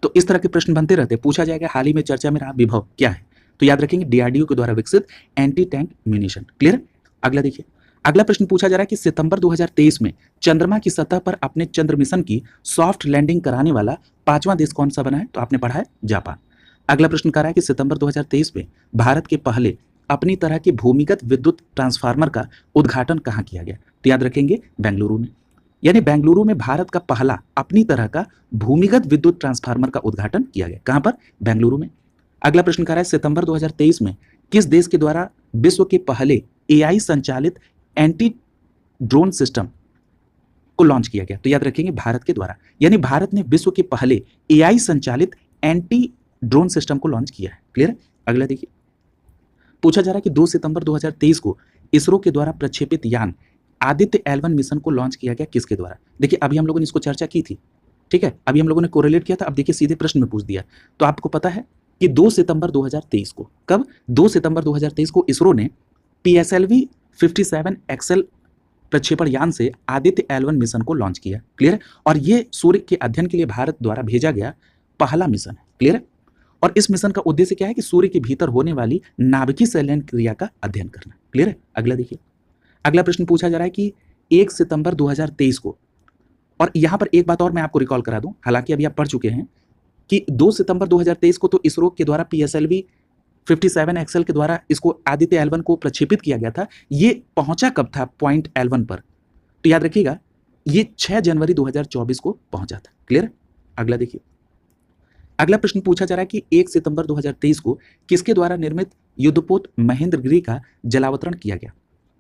S1: तो इस तरह के प्रश्न बनते रहते हैं। पूछा जाएगा हाल ही में चर्चा में रहा विभव क्या है? तो याद रखेंगे डीआरडीओ के द्वारा विकसित एंटी टैंक म्यूनिशन। क्लियर? अगला देखिए, अगला प्रश्न पूछा जा रहा है कि सितंबर 2023 में चंद्रमा की सतह पर अपने चंद्र मिशन की सॉफ्ट लैंडिंग कराने वाला 5वां देश कौन सा बना है? तो आपने पढ़ा है जापान। अगला प्रश्न कह रहा है कि सितंबर 2023 में भारत के पहले अपनी तरह के भूमिगत विद्युत ट्रांसफार्मर का उद्घाटन कहाँ किया गया? तो याद रखेंगे बेंगलुरु में। यानी बेंगलुरु में भारत का पहला अपनी तरह का भूमिगत विद्युत ट्रांसफार्मर का उद्घाटन किया गया। कहां पर? बेंगलुरु में। अगला प्रश्न कह रहा है सितंबर 2023 में किस देश के द्वारा विश्व के पहले एआई संचालित एंटी ड्रोन सिस्टम को लॉन्च किया गया? तो याद रखेंगे भारत के द्वारा। यानी भारत ने विश्व के पहले एआई संचालित एंटी ड्रोन सिस्टम को लॉन्च किया है। क्लियर है? अगला देखिए, पूछा जा रहा है कि 2 सितंबर 2023 को इसरो के द्वारा प्रक्षेपित यान आदित्य L1 मिशन को लॉन्च किया गया किसके द्वारा? देखिए अभी हम लोगों ने इसको चर्चा की थी। ठीक है, अभी हम लोगों ने कोरिलेट किया था। अब देखिए सीधे प्रश्न में पूछ दिया। तो आपको पता है कि 2 सितंबर 2023 को, कब? 2 सितंबर 2023 को इसरो ने PSLV 57 XL प्रक्षेपण यान से आदित्य L1 मिशन को लॉन्च किया। क्लियर है? और ये सूर्य के अध्ययन के लिए भारत द्वारा भेजा गया पहला मिशन है। क्लियर है? और इस मिशन का उद्देश्य क्या है? कि सूर्य के भीतर होने वाली नाभिकीय संलयन क्रिया का अध्ययन करना। क्लियर है? अगला देखिए, अगला प्रश्न पूछा जा रहा है कि 1 सितंबर 2023 को, और यहां पर एक बात और मैं आपको रिकॉल करा दूं, हालांकि अभी आप पढ़ चुके हैं कि 2 सितंबर 2023 को तो इसरो के द्वारा PSLV 57 XL के द्वारा इसको आदित्य L1 को प्रक्षेपित किया गया था। ये पहुंचा कब था पॉइंट L1 पर? तो याद रखिएगा ये 6 जनवरी 2024 को पहुंचा था। क्लियर? अगला देखिए, अगला प्रश्न पूछा जा रहा है कि 1 सितंबर 2023 को किसके द्वारा निर्मित युद्धपोत महेंद्रगिरी का जलावतरण किया गया?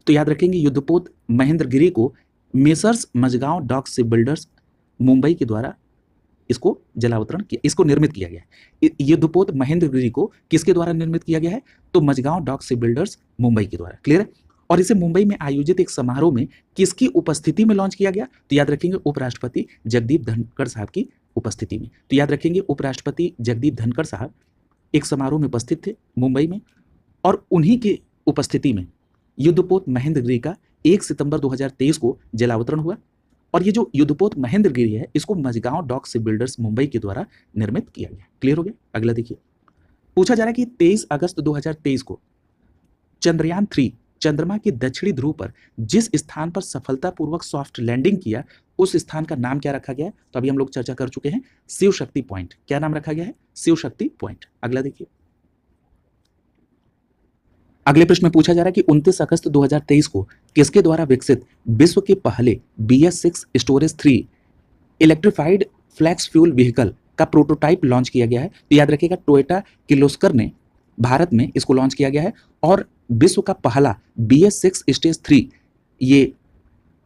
S1: तो याद रखेंगे युद्धपोत महेंद्रगिरी को messrs Mazagon dock ship builders Mumbai के द्वारा इसको जलावतरण किया, इसको निर्मित किया गया है। युद्धपोत महेंद्रगिरी को किसके द्वारा निर्मित किया गया है? तो Mazagon dock ship builders Mumbai के द्वारा। क्लियर है? और इसे मुंबई में आयोजित एक समारोह में किसकी उपस्थिति में लॉन्च किया गया? तो याद रखेंगे उपराष्ट्रपति जगदीप धनखड़ साहब की उपस्थिति में। तो याद रखेंगे उपराष्ट्रपति जगदीप धनखड़ साहब एक समारोह में उपस्थित थे मुंबई में, और उन्हीं की उपस्थिति में युद्धपोत महेंद्रगिरी का 1 सितंबर 2023 को जलावतरण हुआ। और ये जो युद्धपोत महेंद्रगिरी है इसको Mazagon dock ship builders Mumbai के द्वारा निर्मित किया गया। क्लियर हो गया? अगला देखिए, पूछा जा रहा है कि 23 अगस्त 2023 को चंद्रयान 3 चंद्रमा के दक्षिणी ध्रुव पर जिस स्थान पर सफलतापूर्वक सॉफ्ट लैंडिंग किया उस स्थान का नाम क्या रखा गया है? तो अभी हम लोग चर्चा कर चुके हैं, शिव शक्ति पॉइंट। क्या नाम रखा गया है? शिव शक्ति पॉइंट। अगला देखिए, अगले प्रश्न में पूछा जा रहा है कि 29 अगस्त 2023 को किसके द्वारा विकसित विश्व के पहले BS6 storage 3 electrified flex fuel vehicle का प्रोटोटाइप लॉन्च किया गया है। तो याद रखिएगा, टोयोटा किर्लोस्कर ने भारत में इसको लॉन्च किया गया है और विश्व का पहला BS6 स्टेज 3 ये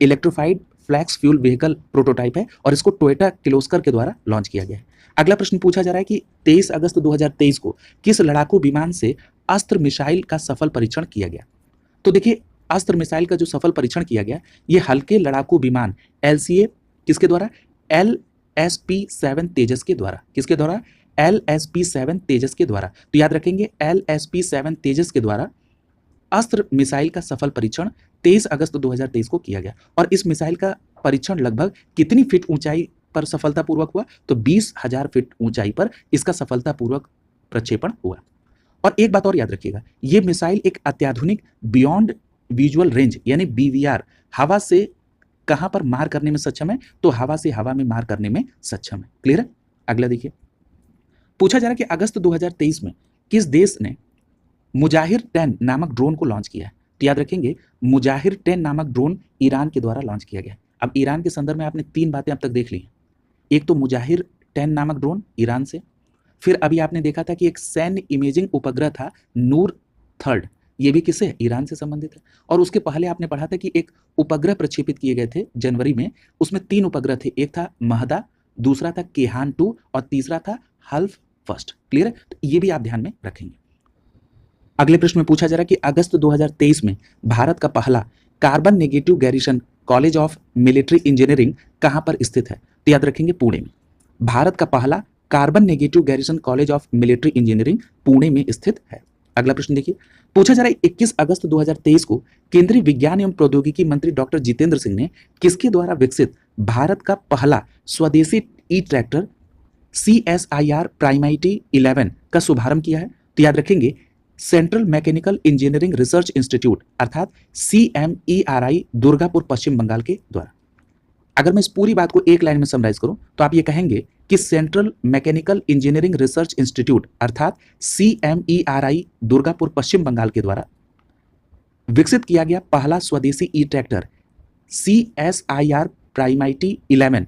S1: electrified flex fuel vehicle prototype है और इसको टोयोटा किर्लोस्कर के द्वारा लॉन्च किया गया है। अगला प्रश्न पूछा जा रहा है कि 23 अगस्त 2023 को किस लड़ाकू विमान से अस्त्र मिसाइल का सफल परीक्षण किया गया? तो देखिए, अस्त्र मिसाइल का जो सफल परीक्षण किया गया ये हल्के लड़ाकू विमान LCA किसके द्वारा? LSP-7 तेजस के द्वारा। किसके द्वारा? LSP-7 तेजस के द्वारा। तो याद रखेंगे, LSP-7 तेजस के द्वारा अस्त्र मिसाइल का सफल परीक्षण 23 अगस्त 2023 को किया गया। और इस मिसाइल का परीक्षण लगभग कितनी फीट ऊंचाई पर सफलतापूर्वक हुआ? तो 20,000 फीट ऊंचाई पर इसका सफलतापूर्वक प्रक्षेपण हुआ। और एक बात और याद रखिएगा, ये मिसाइल एक अत्याधुनिक बियॉन्ड विजुअल रेंज यानी BVR हवा से कहां पर मार करने में सक्षम है? तो हवा से हवा में मार करने में सक्षम है। क्लियर है? अगला देखिए, पूछा जा रहा है कि अगस्त 2023 में किस देश ने मुजाहिर 10 नामक ड्रोन को लॉन्च किया है? तो याद रखेंगे, मुजाहिर 10 नामक ड्रोन ईरान के द्वारा लॉन्च किया गया। अब ईरान के संदर्भ में आपने 3 बातें अब तक देख ली। एक तो मुजाहिर 10 नामक ड्रोन ईरान से, फिर अभी आपने देखा था कि एक सैन्य इमेजिंग उपग्रह था नूर 3, ये भी किससे? ईरान से संबंधित है। और उसके पहले आपने पढ़ा था कि एक उपग्रह प्रक्षेपित किए गए थे जनवरी में, उसमें 3 उपग्रह थे, एक था महदा, दूसरा था केहान 2 और तीसरा था हल्फ फर्स्ट। क्लियर है? तो ये भी आप ध्यान में रखेंगे। अगले प्रश्न में पूछा जा रहा है कि अगस्त 2023 में भारत का पहला carbon negative garrison college of military engineering कहां पर स्थित है? तो याद रखेंगे, पुणे में। भारत का पहला carbon negative garrison college of military engineering Pune में स्थित है। अगला प्रश्न देखिए, पूछा जा रहा है 21 अगस्त 2023 को केंद्रीय विज्ञान एवं प्रौद्योगिकी मंत्री डॉक्टर जितेंद्र सिंह ने किसके द्वारा विकसित भारत का पहला स्वदेशी ट्रैक्टर CSIR प्राइमरी 11 का शुभारंभ किया है? तो याद रखेंगे, central mechanical engineering research Institute अर्थात CMERI दुर्गापुर पश्चिम बंगाल के द्वारा। अगर मैं इस पूरी बात को एक लाइन में समराइज करूं तो आप ये कहेंगे कि central mechanical engineering research Institute अर्थात CMERI दुर्गापुर पश्चिम बंगाल के द्वारा विकसित किया गया पहला स्वदेशी ट्रैक्टर CSIR प्राइमरी 11,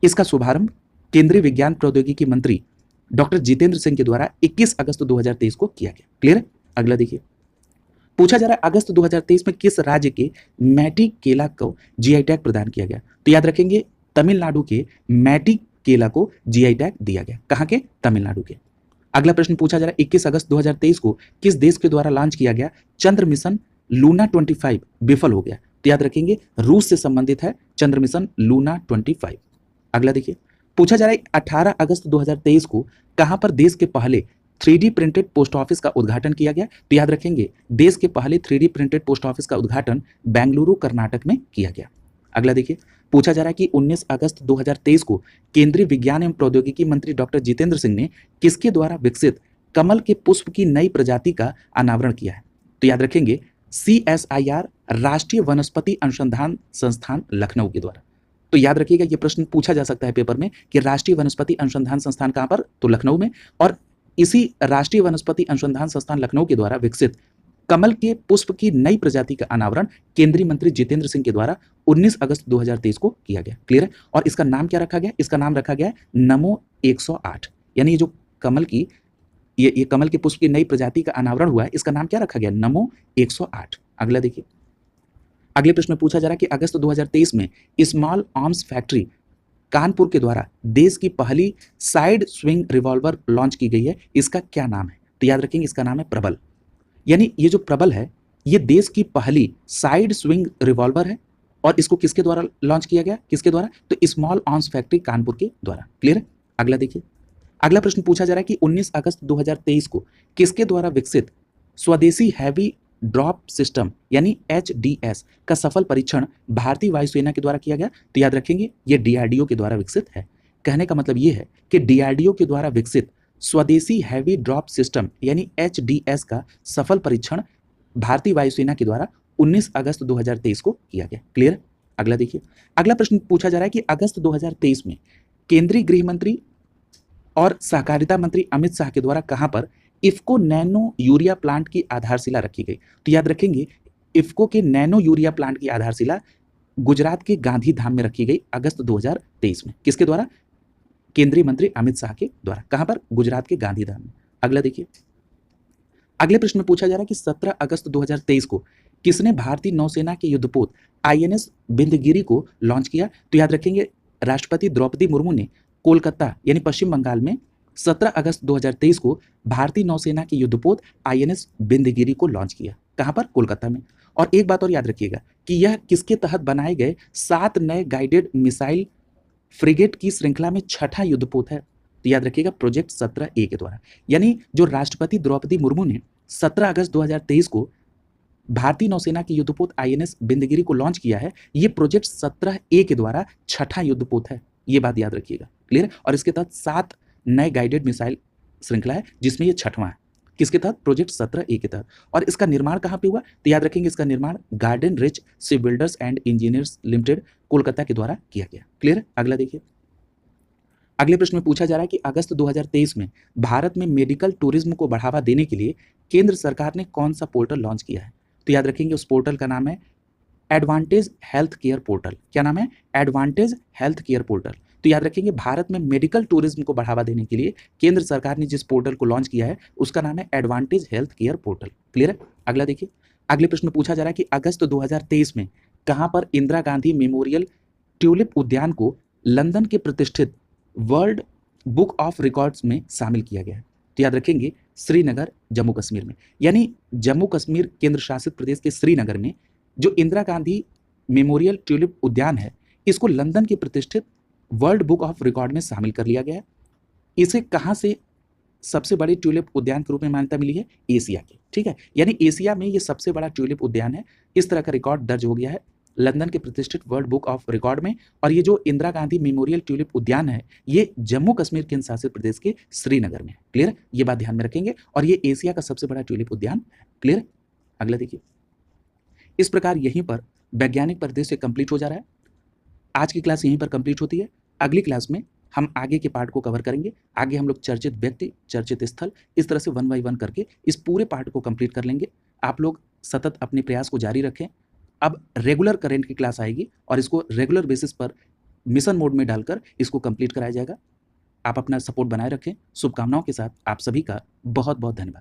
S1: इसका शुभारंभ केंद्रीय विज्ञान प्रौद्योगिकी मंत्री डॉक्टर जितेंद्र सिंह के द्वारा 21 अगस्त 2023 को किया गया। क्लियर है? अगला देखिए, पूछा जा रहा है अगस्त 2023 में किस राज्य के मैटी केला को GI टैग प्रदान किया गया? तो याद रखेंगे, तमिलनाडु के मैटी केला को GI टैग दिया गया। कहां के? तमिलनाडु के। अगला प्रश्न पूछा जा रहा है 21 अगस्त 2023 को किस देश के द्वारा लॉन्च किया गया चंद्र मिशन लूना 25 विफल हो गया? तो याद रखेंगे, रूस से संबंधित है चंद्र मिशन लूना 25। अगला देखिए, पूछा जा रहा है 18 अगस्त 2023 को कहां पर देश के पहले 3D प्रिंटेड पोस्ट ऑफिस का उद्घाटन किया गया? तो याद रखेंगे, देश के पहले 3D प्रिंटेड पोस्ट ऑफिस का उद्घाटन बेंगलुरु कर्नाटक में किया गया। अगला देखिए, पूछा जा रहा है कि 19 अगस्त 2023 को केंद्रीय विज्ञान एवं प्रौद्योगिकी मंत्री डॉक्टर जितेंद्र सिंह ने किसके द्वारा विकसित कमल के पुष्प की नई प्रजाति का अनावरण किया है? तो याद रखेंगे, CSIR राष्ट्रीय वनस्पति अनुसंधान संस्थान लखनऊ के द्वारा। तो याद रखिएगा, यह प्रश्न पूछा जा सकता है पेपर में कि राष्ट्रीय वनस्पति अनुसंधान संस्थान कहां पर? तो लखनऊ में। और इसी राष्ट्रीय वनस्पति अनुसंधान संस्थान लखनऊ के द्वारा विकसित कमल के पुष्प की नई प्रजाति का अनावरण केंद्रीय मंत्री जितेंद्र सिंह के द्वारा 19 अगस्त 2023 को किया गया। क्लियर है? और इसका नाम क्या रखा गया? इसका नाम रखा गया नमो 108। यानी ये जो कमल की ये कमल के पुष्प की नई प्रजाति का अनावरण हुआ है, इसका नाम क्या रखा गया? नमो 108। अगला देखिए, अगले प्रश्न में पूछा जा रहा है कि अगस्त 2023 में स्मॉल आर्म्स फैक्ट्री कानपुर के द्वारा देश की पहली साइड स्विंग रिवॉल्वर लॉन्च की गई है, इसका क्या नाम है? तो याद रखेंगे, इसका नाम है प्रबल। यानी ये जो प्रबल है, ये देश की पहली साइड स्विंग रिवॉल्वर है और इसको किसके द्वारा लॉन्च किया गया? किसके द्वारा? तो स्मॉल आर्म्स फैक्ट्री कानपुर के द्वारा। क्लियर है? अगला देखिए, अगला प्रश्न पूछा जा रहा है कि 19 अगस्त 2023 को किसके द्वारा विकसित स्वदेशी हैवी ड्रॉप सिस्टम यानी HDS का सफल परीक्षण भारतीय वायुसेना के द्वारा किया गया? तो याद रखेंगे, यह DRDO के द्वारा विकसित है। कहने का मतलब यह है कि DRDO के द्वारा विकसित स्वदेशी हैवी ड्रॉप सिस्टम यानी HDS का सफल परीक्षण भारतीय वायुसेना के द्वारा 19 अगस्त 2023 को किया गया। क्लियर? अगला देखिए, अगला प्रश्न पूछा जा रहा है कि अगस्त 2023 में केंद्रीय गृह मंत्री और सहकारिता मंत्री अमित शाह के द्वारा कहां पर इफ्को नैनो यूरिया प्लांट की आधारशिला रखी गई? तो याद रखेंगे, इफ्को के नैनो यूरिया प्लांट की आधारशिला गुजरात के गांधी धाम में रखी गई अगस्त 2023 में। किसके द्वारा? केंद्रीय मंत्री अमित शाह के द्वारा। कहां पर? गुजरात के गांधी धाम में। अगला देखिए, अगले प्रश्न में पूछा जा रहा है कि 17 अगस्त 2023 को किसने भारतीय नौसेना के युद्धपोत आईएनएस बिंदगिरी को लॉन्च किया? तो याद रखेंगे, राष्ट्रपति द्रौपदी मुर्मू ने कोलकाता यानी पश्चिम बंगाल में 17 अगस्त 2023 को भारतीय नौसेना के युद्धपोत आईएनएस बिंदगिरी को लॉन्च किया। कहां पर? कोलकाता में। और एक बात और याद रखिएगा कि यह किसके तहत बनाए गए 7 नए गाइडेड मिसाइल फ्रिगेट की श्रृंखला में छठा युद्धपोत है। तो याद रखिएगा, प्रोजेक्ट 17A के द्वारा। यानी जो राष्ट्रपति द्रौपदी मुर्मू ने 17 अगस्त 2023 को भारतीय नौसेना की युद्धपोत आईएनएस बिंदगिरी को लॉन्च किया है, ये प्रोजेक्ट 17A के द्वारा छठा युद्धपोत है। ये बात याद रखिएगा, क्लियर? और इसके तहत 7 नए गाइडेड मिसाइल श्रृंखला है, जिसमें ये छठवां है। किसके तहत? प्रोजेक्ट 17A के तहत। और इसका निर्माण कहां पे हुआ? तो याद रखेंगे, इसका निर्माण garden rich ship builders and engineers limited Kolkata के द्वारा किया गया। क्लियर? अगला देखिए, अगले प्रश्न में पूछा जा रहा है कि अगस्त 2023 में भारत में मेडिकल टूरिज्म को बढ़ावा देने के लिए केंद्र सरकार ने कौन सा पोर्टल लॉन्च किया है? तो याद रखेंगे, उस पोर्टल का नाम है एडवांटेज हेल्थ केयर पोर्टल। क्या नाम है? Advantage health care portal. तो याद रखेंगे, भारत में मेडिकल टूरिज्म को बढ़ावा देने के लिए केंद्र सरकार ने जिस पोर्टल को लॉन्च किया है उसका नाम है advantage health care portal. Clear है? अगला देखिए, अगले प्रश्न में पूछा जा रहा है कि अगस्त 2023 में कहां पर इंदिरा गांधी मेमोरियल ट्यूलिप उद्यान को लंदन के प्रतिष्ठित वर्ल्ड बुक ऑफ रिकॉर्ड्स में शामिल किया गया है? तो याद रखेंगे, श्रीनगर, जम्मू कश्मीर में। यानी जम्मू कश्मीर केंद्र शासित प्रदेश के श्रीनगर में जो इंदिरा गांधी मेमोरियल ट्यूलिप उद्यान है, इसको लंदन के प्रतिष्ठित वर्ल्ड बुक ऑफ रिकॉर्ड में शामिल कर लिया गया है। इसे कहां से सबसे बड़े ट्यूलिप उद्यान के रूप में मान्यता मिली है? एशिया की। ठीक है, यानी एशिया में ये सबसे बड़ा ट्यूलिप उद्यान है। इस तरह का रिकॉर्ड दर्ज हो गया है लंदन के प्रतिष्ठित वर्ल्ड बुक ऑफ रिकॉर्ड में। और ये जो इंदिरा गांधी मेमोरियल ट्यूलिप उद्यान है, ये जम्मू कश्मीर केंद्र शासित प्रदेश के श्रीनगर में। क्लियर? ये बात ध्यान में रखेंगे। और ये एशिया का सबसे बड़ा ट्यूलिप उद्यान है। क्लियर? अगला देखिए, इस प्रकार यहीं पर वैज्ञानिक परिदृश्य कंप्लीट हो जा रहा है। आज की क्लास यहीं पर कंप्लीट होती है। अगली क्लास में हम आगे के पार्ट को कवर करेंगे। आगे हम लोग चर्चित व्यक्ति, चर्चित स्थल, इस तरह से 1 बाय 1 करके इस पूरे पार्ट को कंप्लीट कर लेंगे। आप लोग सतत अपने प्रयास को जारी रखें। अब रेगुलर करंट की क्लास आएगी और इसको रेगुलर बेसिस पर मिशन मोड में डालकर इसको कंप्लीट कराया जाएगा। आप अपना सपोर्ट बनाए रखें। शुभकामनाओं के साथ आप सभी का बहुत बहुत धन्यवाद।